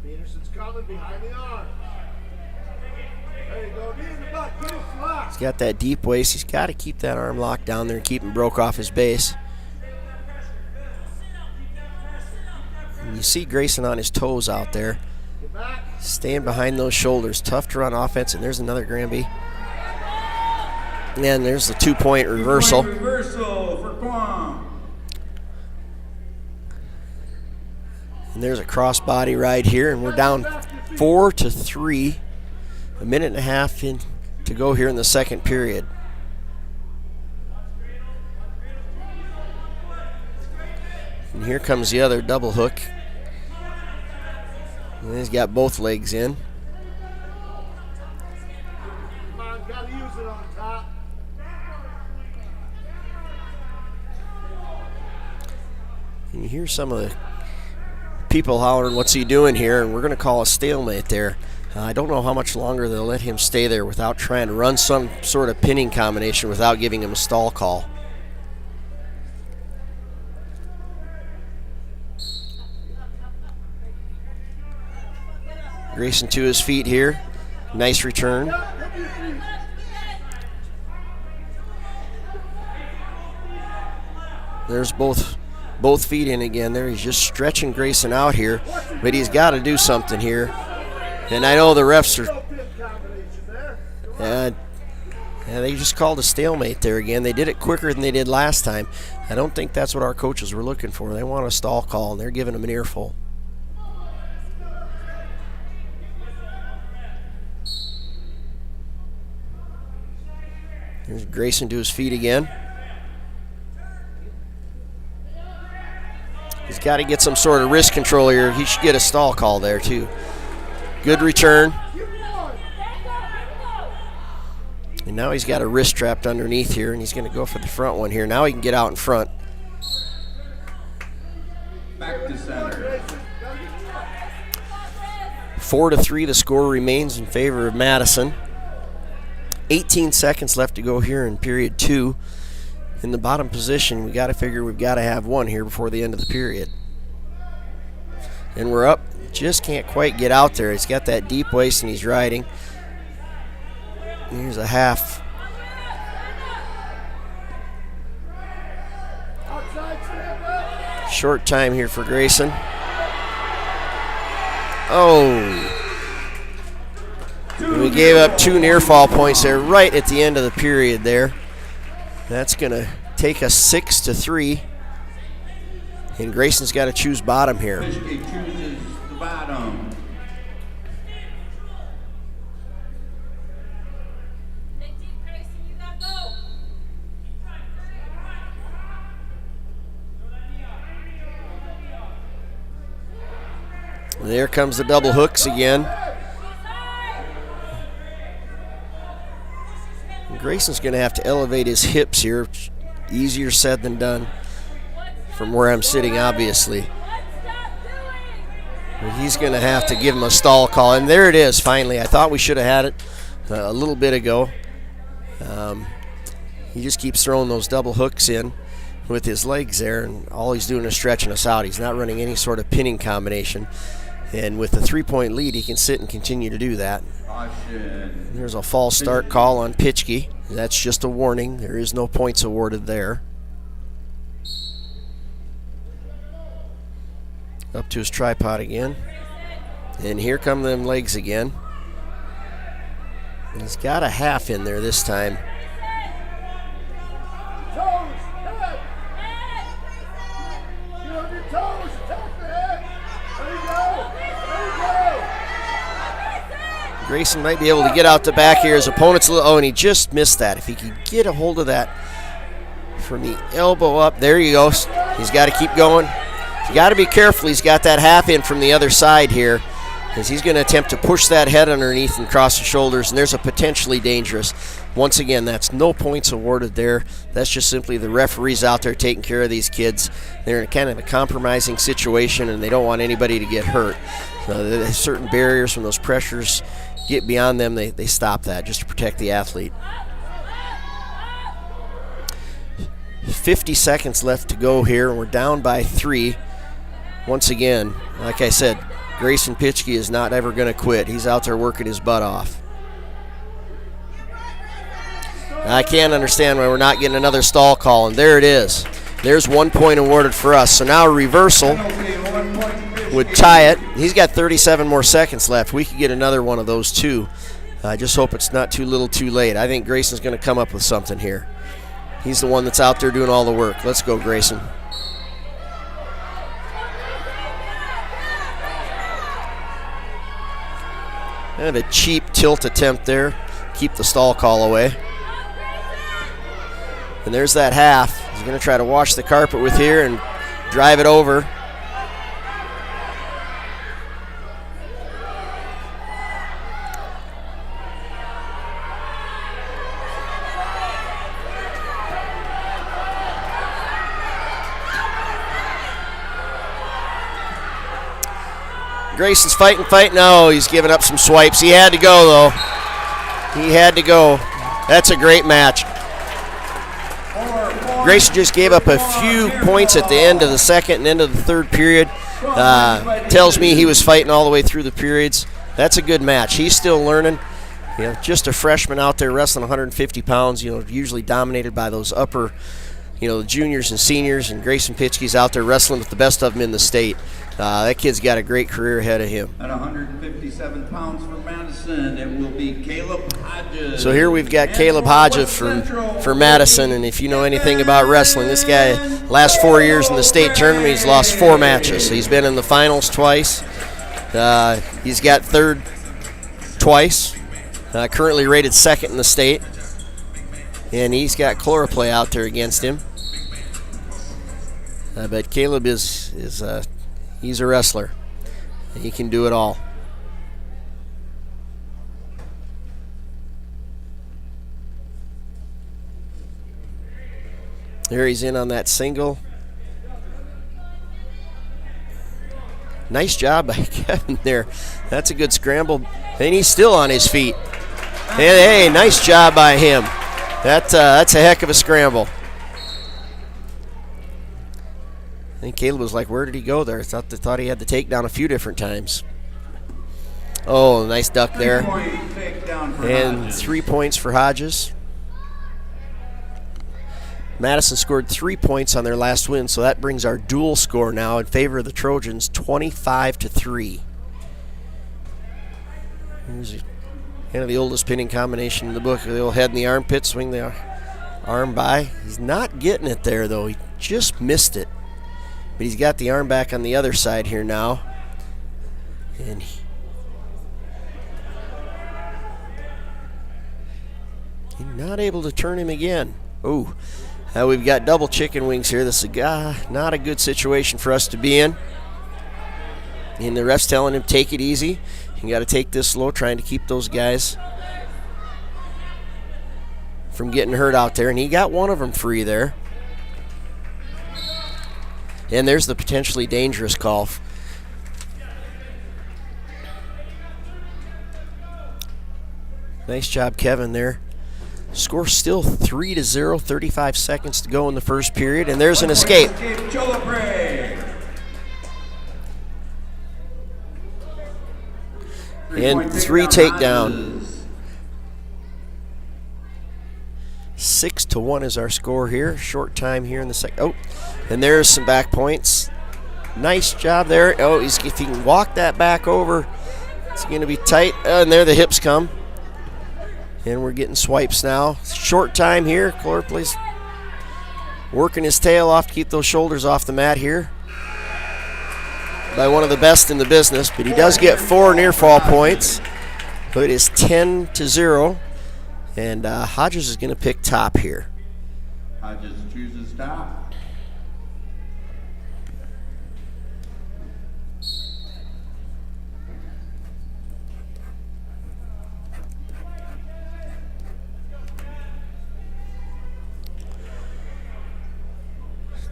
Peterson's coming behind the arm. There you go. Knee in the butt. Get it flat. He's got that deep waist. He's got to keep that arm locked down there and keep him broke off his base. And you see Grayson on his toes out there. Staying behind those shoulders. Tough to run offense. And there's another Granby. And there's the 2-point reversal. 2-point reversal for Guam. And there's a crossbody ride here. And we're down 4-3. A minute and a half in to go here in the second period. And here comes the other double hook. And he's got both legs in. Come on, gotta use it on top. And you hear some of the people hollering, "What's he doing here?" And we're going to call a stalemate there. I don't know how much longer they'll let him stay there without trying to run some sort of pinning combination without giving him a stall call. Grayson to his feet here. Nice return. There's both feet in again there. He's just stretching Grayson out here, but he's got to do something here. And I know the refs are... they just called a stalemate there again. They did it quicker than they did last time. I don't think that's what our coaches were looking for. They want a stall call, and they're giving him an earful. Here's Grayson to his feet again. He's got to get some sort of wrist control here. He should get a stall call there, too. Good return. And now he's got a wrist trapped underneath here, and he's going to go for the front one here. Now he can get out in front. Back to center. 4-3, the score remains in favor of Madison. 18 seconds left to go here in period 2. In the bottom position, we got to figure we've got to have one here before the end of the period. And we're up. Just can't quite get out there. He's got that deep waist and he's riding. Here's a half. Short time here for Grayson. Oh. We gave up 2 near fall points there right at the end of the period there. That's going to take us 6-3. And Grayson's got to choose bottom here. Michigan chooses the bottom. There comes the double hooks again. And Grayson's going to have to elevate his hips here. Easier said than done from where I'm sitting, obviously. But he's going to have to give him a stall call. And there it is, finally. I thought we should have had it a little bit ago. He just keeps throwing those double hooks in with his legs there, and all he's doing is stretching us out. He's not running any sort of pinning combination. And with the 3-point lead, he can sit and continue to do that. Caution. There's a false start call on Pitchke. That's just a warning. There is no points awarded there. Up to his tripod again. And here come them legs again. He's got a half in there this time. Grayson might be able to get out the back here. His opponent's and he just missed that. If he could get a hold of that from the elbow up, there you go. He's got to keep going. You got to be careful. He's got that half in from the other side here, because he's going to attempt to push that head underneath and cross the shoulders, and there's a potentially dangerous. Once again, that's no points awarded there. That's just simply the referees out there taking care of these kids. They're in kind of a compromising situation, and they don't want anybody to get hurt. So there's certain barriers when those pressures get beyond them, they stop that just to protect the athlete. 50 seconds left to go here, and we're down by 3. Once again, like I said, Grayson Pitchke is not ever going to quit. He's out there working his butt off. I can't understand why we're not getting another stall call, and there it is. There's 1 point awarded for us. So now a reversal would tie it. He's got 37 more seconds left. We could get another one of those too. I just hope it's not too little too late. I think Grayson's going to come up with something here. He's the one that's out there doing all the work. Let's go, Grayson. Kind of a cheap tilt attempt there. Keep the stall call away. And there's that half. He's going to try to wash the carpet with here and drive it over. Grayson's fighting. No, he's giving up some swipes. He had to go, though. He had to go. That's a great match. Grayson just gave up a few points at the end of the second and end of the third period. Tells me he was fighting all the way through the periods. That's a good match. He's still learning. You know, just a freshman out there wrestling 150 pounds, you know, usually dominated by those upper, you know, the juniors and seniors, and Grayson Pitchke's out there wrestling with the best of them in the state. That kid's got a great career ahead of him. At 157 pounds for Madison, it will be Caleb Hodges. So here we've got Caleb Hodges for Madison, and if you know anything about wrestling, this guy, last 4 years in the state tournament, he's lost 4 matches. He's been in the finals twice. He's got third twice. Currently rated second in the state. And he's got Chloroplay out there against him. But Caleb is he's a wrestler. He can do it all. There he's in on that single. Nice job by Kevin there. That's a good scramble. And he's still on his feet. Hey, nice job by him. That's a heck of a scramble. I think Caleb was like, where did he go there? Thought he had the takedown a few different times. Oh, nice duck there. And 3 points for Hodges. Madison scored 3 points on their last win, so that brings our dual score now in favor of the Trojans, 25-3. Here's kind of the oldest pinning combination in the book. The old head in the armpit, swing the arm by. He's not getting it there, though. He just missed it. But he's got the arm back on the other side here now. And he's not able to turn him again. Oh, we've got double chicken wings here. This is not a good situation for us to be in. And the ref's telling him, take it easy. You got to take this slow, trying to keep those guys from getting hurt out there. And he got one of them free there. And there's the potentially dangerous call. Nice job, Kevin, there. Score still 3-0, 35 seconds to go in the first period, and there's an escape. And 3 takedown. 6-1 is our score here. Short time here in the second. Oh, and there's some back points. Nice job there. Oh, if he can walk that back over, it's going to be tight. And there the hips come. And we're getting swipes now. Short time here. Chloroplace working his tail off to keep those shoulders off the mat here. By one of the best in the business, but he does get 4 near fall points. So it is 10-0, and Hodges is going to pick top here. Hodges chooses top.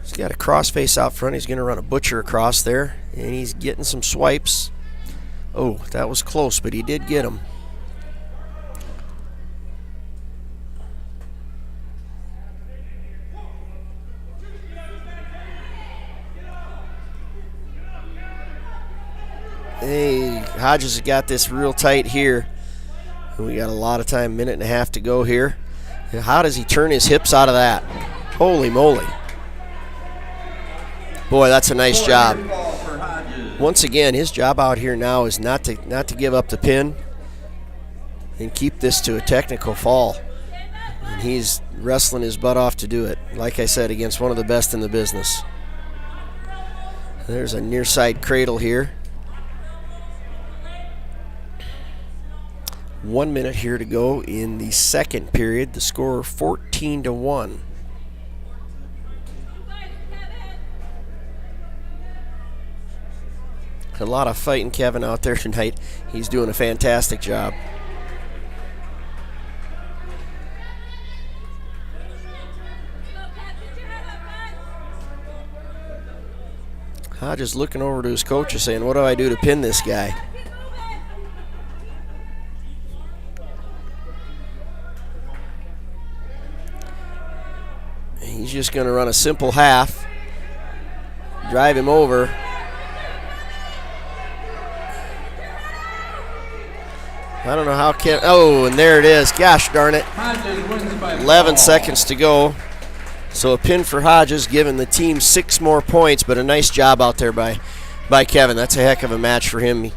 He's got a crossface out front. He's going to run a butcher across there, and he's getting some swipes. Oh, that was close, but he did get him. Hey, Hodges has got this real tight here. We got a lot of time, minute and a half to go here. How does he turn his hips out of that? Holy moly. Boy, that's a nice job. Once again, his job out here now is not to give up the pin and keep this to a technical fall. And he's wrestling his butt off to do it. Like I said, against one of the best in the business. There's a near side cradle here. 1 minute here to go in the second period. The score 14-1. A lot of fighting Kevin out there tonight. He's doing a fantastic job. Hodges looking over to his coach and saying, what do I do to pin this guy? He's just going to run a simple half, drive him over. I don't know how Kevin. Oh, and there it is. Gosh darn it. 11 seconds to go. So a pin for Hodges, giving the team 6 more points, but a nice job out there by Kevin. That's a heck of a match for him.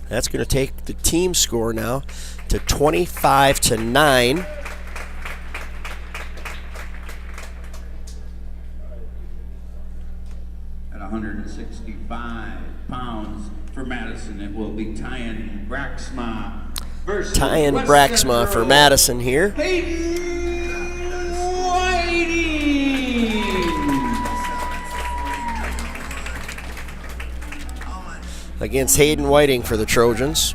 That's going to take the team score now to 25-9. At 165 pounds for Madison, it will be Tyan Braxma versus Tyan Braxma for Madison here. Against Hayden Whiting for the Trojans.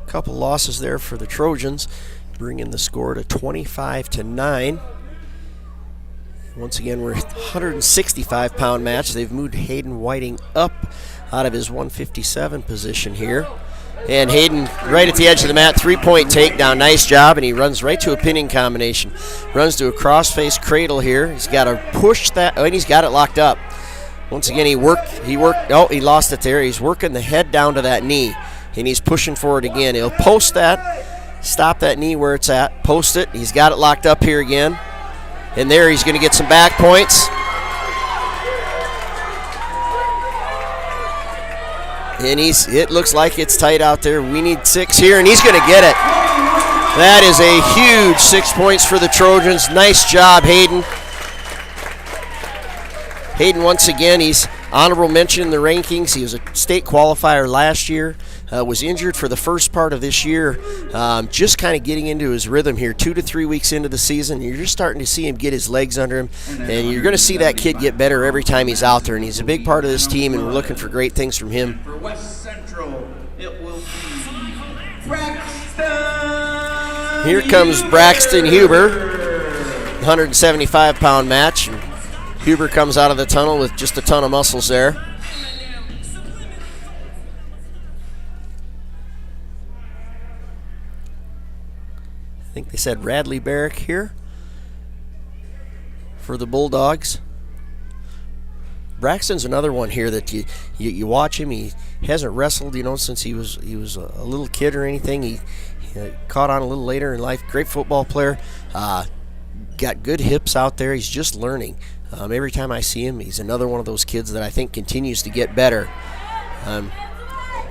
Couple losses there for the Trojans, bringing the score to 25-9. Once again, we're a 165-pound match. They've moved Hayden Whiting up out of his 157 position here. And Hayden right at the edge of the mat, 3-point takedown. Nice job, and he runs right to a pinning combination. Runs to a crossface cradle here. He's got to push that, and he's got it locked up. Once again, he worked, oh, he lost it there. He's working the head down to that knee, and he's pushing for it again. He'll post that, stop that knee where it's at, post it. He's got it locked up here again. And there he's going to get some back points. And it looks like it's tight out there. We need 6 here, and he's going to get it. That is a huge 6 points for the Trojans. Nice job, Hayden. Hayden, once again, he's honorable mention in the rankings. He was a state qualifier last year. Was injured for the first part of this year. Just kind of getting into his rhythm here. 2 to 3 weeks into the season. You're just starting to see him get his legs under him. And you're going to see that kid get better every time he's out there. And he's a big part of this team, and we're looking for great things from him. For West Central, it will be Braxton. Here comes Braxton Huber. 175-pound match. And Huber comes out of the tunnel with just a ton of muscles there. I think they said Radley Barrick here for the Bulldogs. Braxton's another one here that you watch him. He hasn't wrestled, since he was a little kid or anything. He caught on a little later in life. Great football player. Got good hips out there. He's just learning. Every time I see him, he's another one of those kids that I think continues to get better.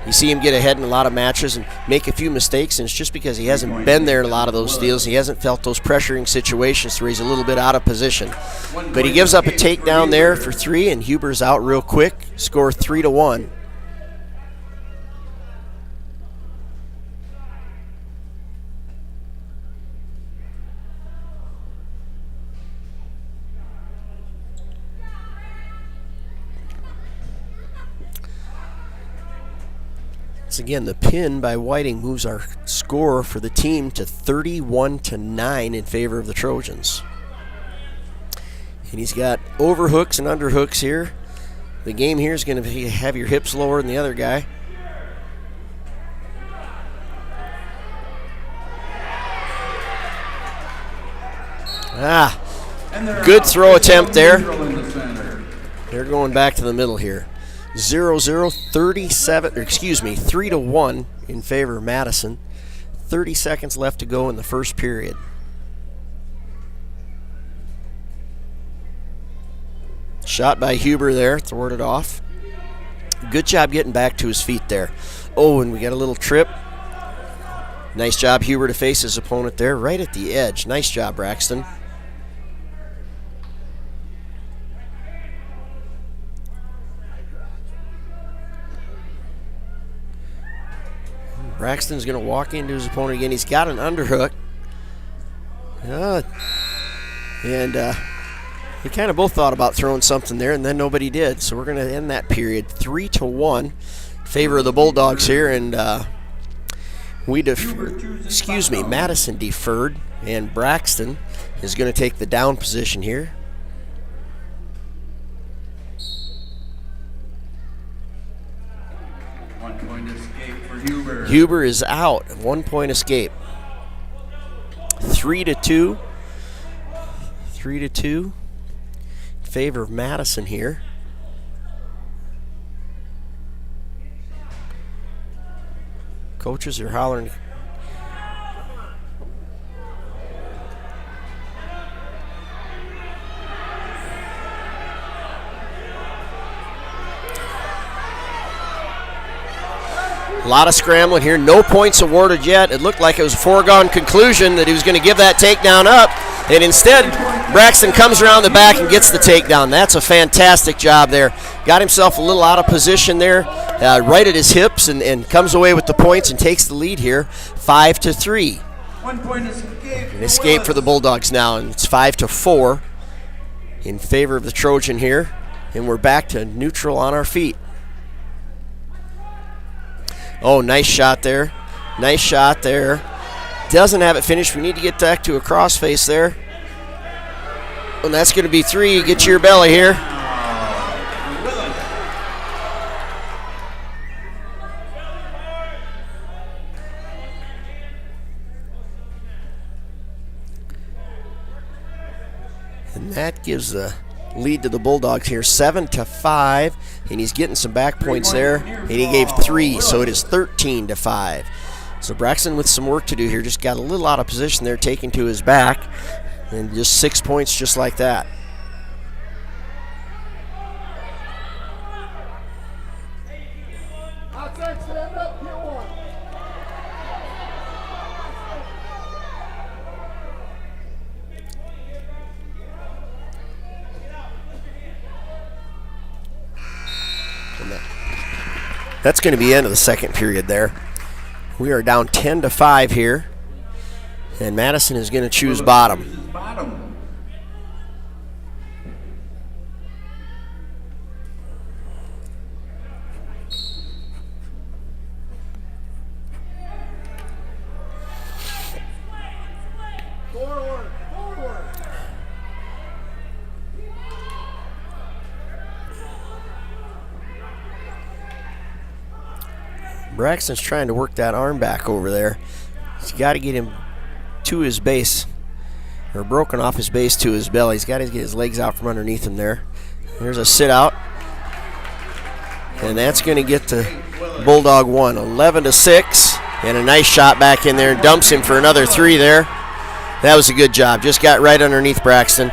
You see him get ahead in a lot of matches and make a few mistakes, and it's just because he hasn't been there in a lot of those deals. He hasn't felt those pressuring situations where he's a little bit out of position. But he gives up a takedown there for 3, and Huber's out real quick. Score 3-1. Again, the pin by Whiting moves our score for the team to 31-9 in favor of the Trojans. And he's got overhooks and underhooks here. The game here is going to have your hips lower than the other guy. Good throw attempt there. They're going back to the middle here. 3-1 in favor of Madison. 30 seconds left to go in the first period. Shot by Huber there, thwarted off. Good job getting back to his feet there. Oh, and we got a little trip. Nice job, Huber, to face his opponent there, right at the edge. Nice job, Braxton. Braxton's going to walk into his opponent again. He's got an underhook. And we kind of both thought about throwing something there, and then nobody did. So we're going to end that period 3-1 in favor of the Bulldogs here. And Madison deferred, and Braxton is going to take the down position here. Huber is out. 1 point escape. 3-2. 3-2 in favor of Madison here. Coaches are hollering. A lot of scrambling here. No points awarded yet. It looked like it was a foregone conclusion that he was going to give that takedown up. And instead, Braxton comes around the back and gets the takedown. That's a fantastic job there. Got himself a little out of position there, right at his hips, and comes away with the points and takes the lead here, 5-3. 1 point escape. An escape for the Bulldogs now, and it's 5-4 in favor of the Trojan here. And we're back to neutral on our feet. Oh, nice shot there. Nice shot there. Doesn't have it finished. We need to get back to a crossface there. And that's going to be 3. Get to your belly here. And that gives the lead to the Bulldogs here, 7-5, and he's getting some back points there, and he gave 3, so it is 13-5. So Braxton with some work to do here. Just got a little out of position there, taking to his back. And just 6 points just like that. Outside, stand up, get one. That's going to be the end of the second period there. We are down 10-5 here. And Madison is going to choose bottom. Bottom. Forward, forward. Braxton's trying to work that arm back over there. He's got to get him to his base, or broken off his base to his belly. He's got to get his legs out from underneath him there. There's a sit out. And that's going to get the Bulldog one, 11-6. And a nice shot back in there and dumps him for another 3 there. That was a good job. Just got right underneath Braxton.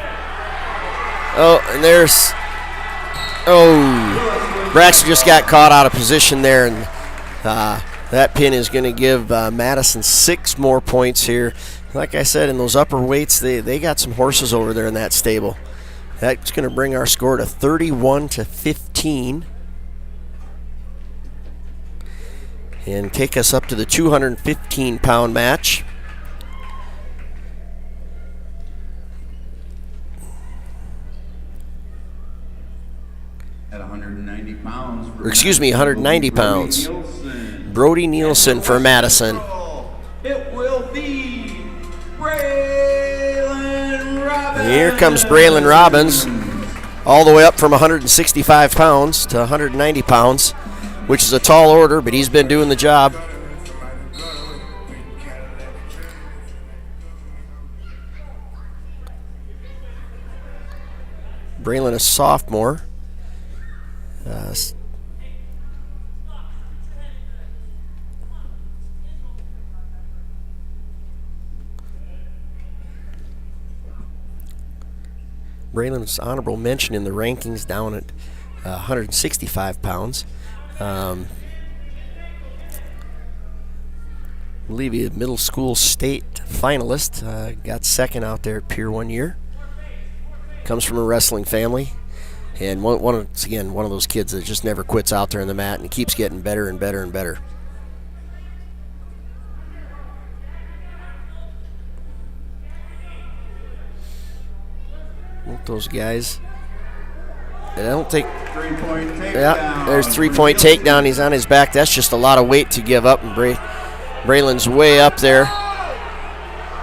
Oh, and there's... Oh, Braxton just got caught out of position there, and that pin is going to give Madison 6 more points here. Like I said, in those upper weights, they got some horses over there in that stable. That's going to bring our score to 31-15. And take us up to the 215-pound match. At 190 pounds. Or excuse me, 190 pounds. Brody Nielsen for Madison. It will be Braylon Robbins. And here comes Braylon Robbins, all the way up from 165 pounds to 190 pounds, which is a tall order, but he's been doing the job. Braylon, a sophomore. Braylon's honorable mention in the rankings down at 165 pounds. I believe he's a middle school state finalist. Got second out there at Pier 1 year. Comes from a wrestling family. And once again, one of those kids that just never quits out there in the mat and keeps getting better and better and better. Those guys. And I don't think. 3-point takedown. Yeah, there's 3-point takedown. He's on his back. That's just a lot of weight to give up. And Braylon's way up there.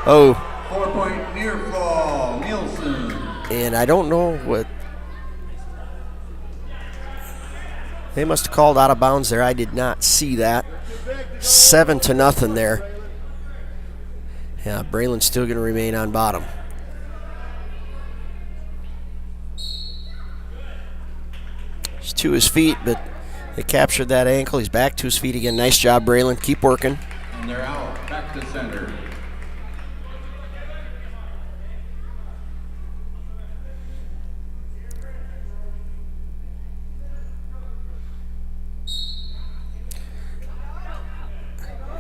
Oh. 4-point near fall. Nielsen. And I don't know what. They must have called out of bounds there. I did not see that. 7-0 there. Yeah, Braylon's still going to remain on bottom. He's to his feet, but they captured that ankle. He's back to his feet again. Nice job, Braylon. Keep working. And they're out. Back to center.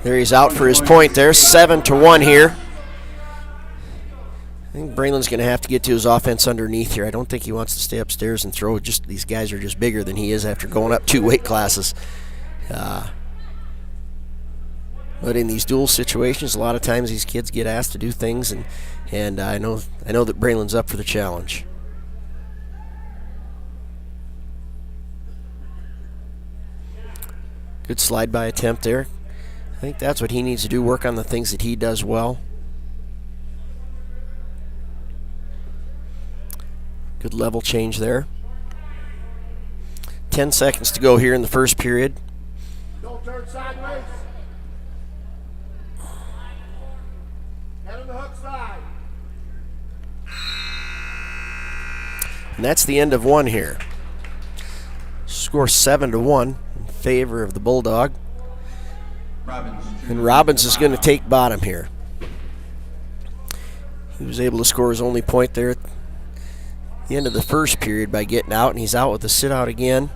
There he's out for his point there. 7-1 here. I think Braylon's going to have to get to his offense underneath here. I don't think he wants to stay upstairs and throw. Just these guys are just bigger than he is after going up 2 weight classes. But in these dual situations, a lot of times these kids get asked to do things, and I know that Braylon's up for the challenge. Good slide by attempt there. I think that's what he needs to do, work on the things that he does well. Good level change there. 10 seconds to go here in the first period. Don't turn sideways. Head on the hook side. And that's the end of one here. Score 7-1 in favor of the Bulldog. And Robbins is going to take bottom here. He was able to score his only point there at the end of the first period by getting out, and he's out with the sit out again.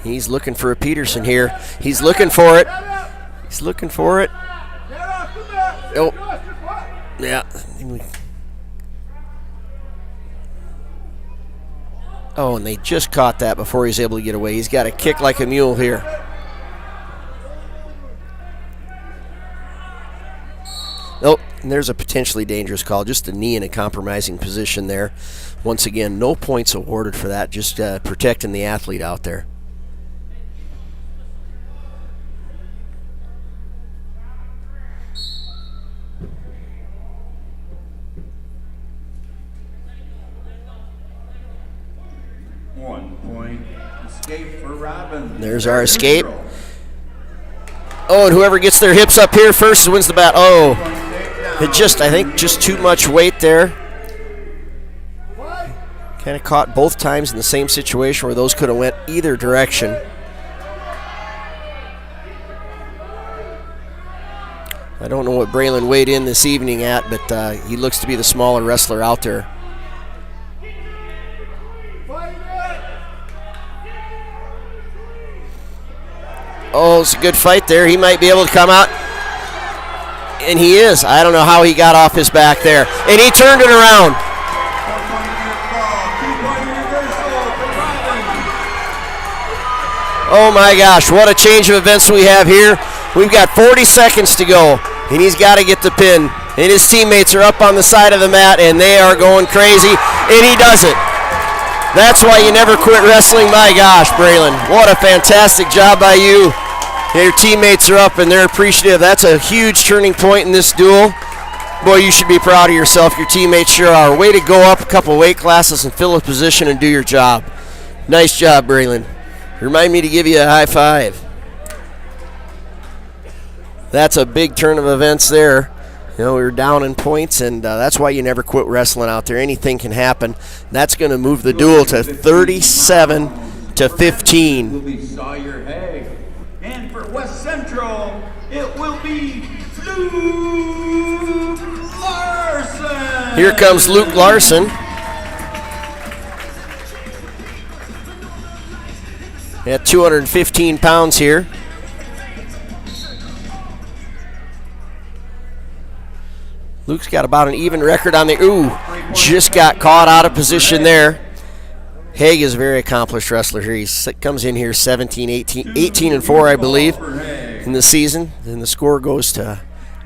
He's looking for a Peterson here. He's looking for it. He's looking for it. Oh, yeah. Oh, and they just caught that before he's able to get away. He's got to kick like a mule here. Oh, and there's a potentially dangerous call. Just a knee in a compromising position there. Once again, no points awarded for that, just protecting the athlete out there. Escape for Robbins. There's our escape. Oh, and whoever gets their hips up here first wins the bat. Oh, I think just too much weight there. Kind of caught both times in the same situation where those could have went either direction. I don't know what Braylon weighed in this evening at, but he looks to be the smaller wrestler out there. Oh, it's a good fight there. He might be able to come out. And he is. I don't know how he got off his back there. And he turned it around. Oh my gosh, what a change of events we have here. We've got 40 seconds to go, and he's got to get the pin. And his teammates are up on the side of the mat, and they are going crazy, and he does it. That's why you never quit wrestling. My gosh, Braylon, what a fantastic job by you. Your teammates are up, and they're appreciative. That's a huge turning point in this duel. Boy, you should be proud of yourself. Your teammates sure are. Way to go up a couple weight classes and fill a position and do your job. Nice job, Braylon. Remind me to give you a high five. That's a big turn of events there. You know, we were down in points, and that's why you never quit wrestling out there. Anything can happen. That's going to move the duel to 37-15. Will be Sawyer Haig. And for West Central, it will be Luke Larson. Here comes Luke Larson. At 215 pounds here. Luke's got about an even record on the, just got caught out of position there. Haig is a very accomplished wrestler here. He comes in here 18-4, I believe, in the season. And the score goes to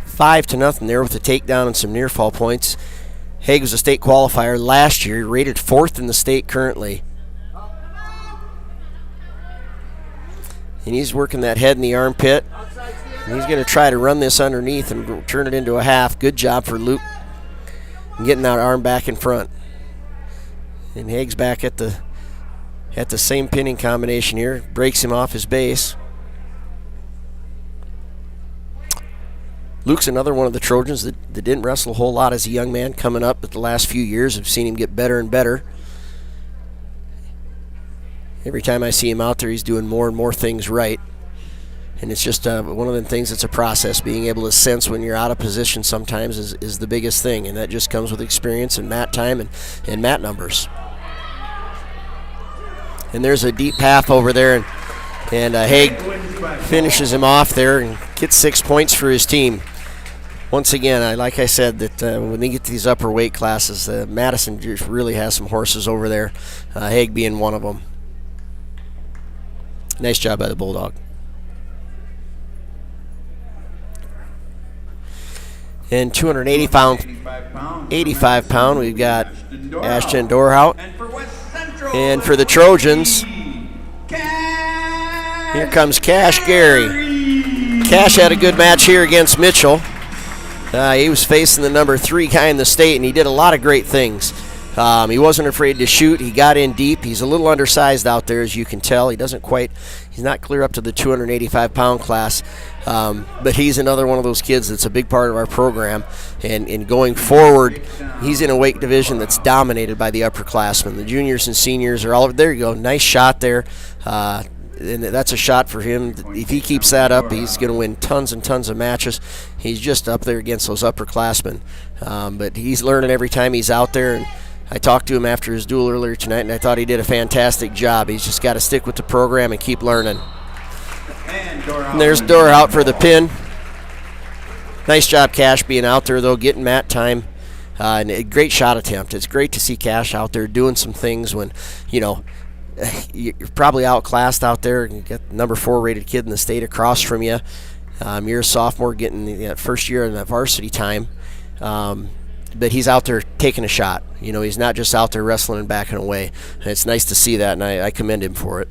5-0 there with a takedown and some near fall points. Haig was a state qualifier last year, rated 4th in the state currently. And he's working that head in the armpit. And he's going to try to run this underneath and turn it into a half. Good job for Luke getting that arm back in front. And Haig's back at the same pinning combination here. Breaks him off his base. Luke's another one of the Trojans that didn't wrestle a whole lot as a young man coming up, but the last few years I've seen him get better and better. Every time I see him out there, he's doing more and more things right. And it's just one of the things that's a process. Being able to sense when you're out of position sometimes is the biggest thing. And that just comes with experience and mat time and mat numbers. And there's a deep half over there. And Haig finishes him off there and gets 6 points for his team. Once again, like I said, that when they get to these upper weight classes, Madison just really has some horses over there. Haig being one of them. Nice job by the Bulldog. And 85 pound, we've got Ashton Dorhout. And for the Trojans, here comes Cash Gary. Cash had a good match here against Mitchell. He was facing the number 3 guy in the state, and he did a lot of great things. He wasn't afraid to shoot. He got in deep. He's a little undersized out there, as you can tell. He's not clear up to the 285-pound class. But he's another one of those kids that's a big part of our program. And going forward, he's in a weight division that's dominated by the upperclassmen. The juniors and seniors are all over. There you go. Nice shot there. and that's a shot for him. If he keeps that up, he's going to win tons and tons of matches. He's just up there against those upperclassmen. But he's learning every time he's out there. And I talked to him after his duel earlier tonight, and I thought he did a fantastic job. He's just got to stick with the program and keep learning. And there's Dora out for the pin. Nice job, Cash, being out there, though, getting mat time. And a great shot attempt. It's great to see Cash out there doing some things when, you're probably outclassed out there. You got the number 4 rated kid in the state across from you. You're a sophomore getting the first year in the varsity time. But he's out there taking a shot. He's not just out there wrestling and backing away. And it's nice to see that, and I commend him for it.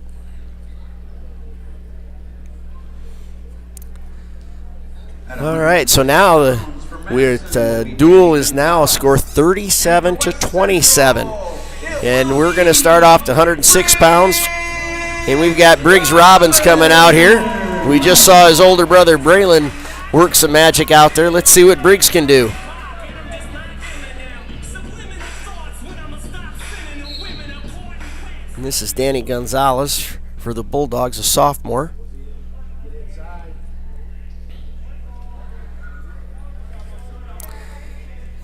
All right, so now the duel is now a score 37-27. And we're going to start off to 106 pounds. And we've got Briggs Robbins coming out here. We just saw his older brother Braylon work some magic out there. Let's see what Briggs can do. And this is Danny Gonzalez for the Bulldogs, a sophomore.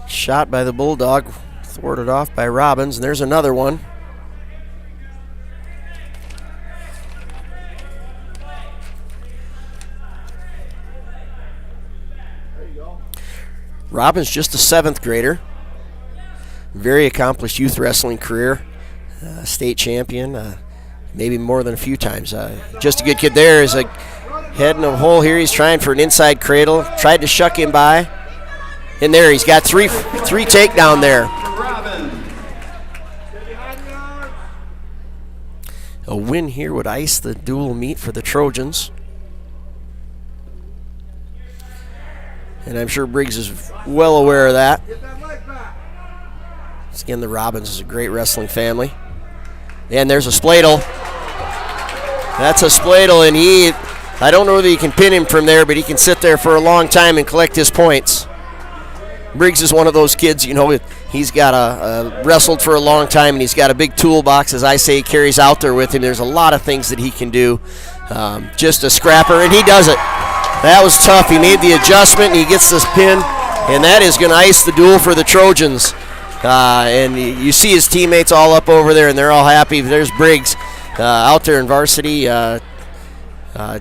Shot by the Bulldog, thwarted off by Robbins, and there's another one. Robbins just a 7th grader. Very accomplished youth wrestling career. State champion, maybe more than a few times. Just a good kid. There is a head in a hole here. He's trying for an inside cradle. Tried to shuck him by. And there, he's got three takedown there. A win here would ice the dual meet for the Trojans. And I'm sure Briggs is well aware of that. Again, the Robbins is a great wrestling family. And there's a spladle. That's a spladle, and I don't know whether you can pin him from there, but he can sit there for a long time and collect his points. Briggs is one of those kids, he's got wrestled for a long time, and he's got a big toolbox, as I say, he carries out there with him. There's a lot of things that he can do. Just a scrapper, and he does it. That was tough. He made the adjustment, and he gets this pin, and that is going to ice the duel for the Trojans. And you see his teammates all up over there, and they're all happy. There's Briggs out there in varsity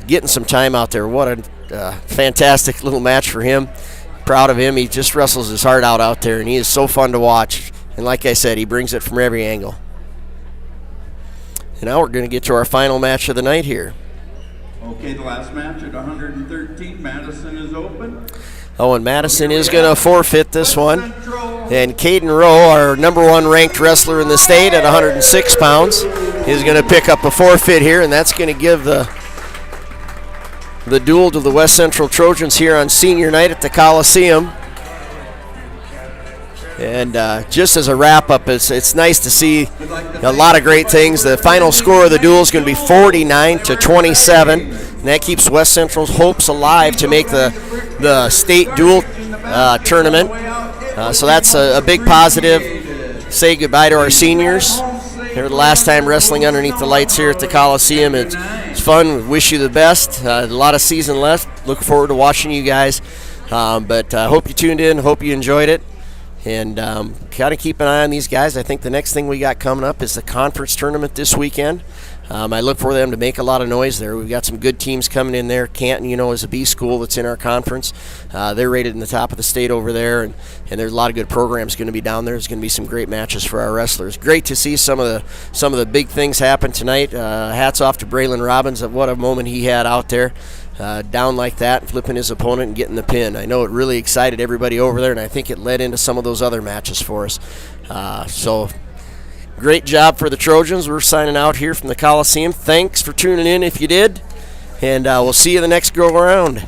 getting some time out there. What a fantastic little match for him. Proud of him. He just wrestles his heart out there, and he is so fun to watch. And like I said, he brings it from every angle. And now we're going to get to our final match of the night here. Okay, the last match at 113, Madison is open. Oh, and Madison is going to forfeit this one. And Caden Rowe, our number 1 ranked wrestler in the state at 106 pounds, is going to pick up a forfeit here, and that's going to give the duel to the West Central Trojans here on senior night at the Coliseum. And just as a wrap-up, it's nice to see a lot of great things. The final score of the duel is going to be 49-27, and that keeps West Central's hopes alive to make the state duel tournament. So that's a big positive. Say goodbye to our seniors. They're the last time wrestling underneath the lights here at the Coliseum. It's fun. We wish you the best. A lot of season left. Look forward to watching you guys. But I hope you tuned in. Hope you enjoyed it. And kind of keep an eye on these guys. I think the next thing we got coming up is the conference tournament this weekend. I look for them to make a lot of noise there. We've got some good teams coming in there. Canton, is a B school that's in our conference. They're rated in the top of the state over there, and there's a lot of good programs going to be down there. There's going to be some great matches for our wrestlers. Great to see some of the big things happen tonight. Hats off to Braylon Robbins. What a moment he had out there. Down like that, flipping his opponent and getting the pin. I know it really excited everybody over there, and I think it led into some of those other matches for us. So great job for the Trojans. We're signing out here from the Coliseum. Thanks for tuning in if you did, and we'll see you the next go around.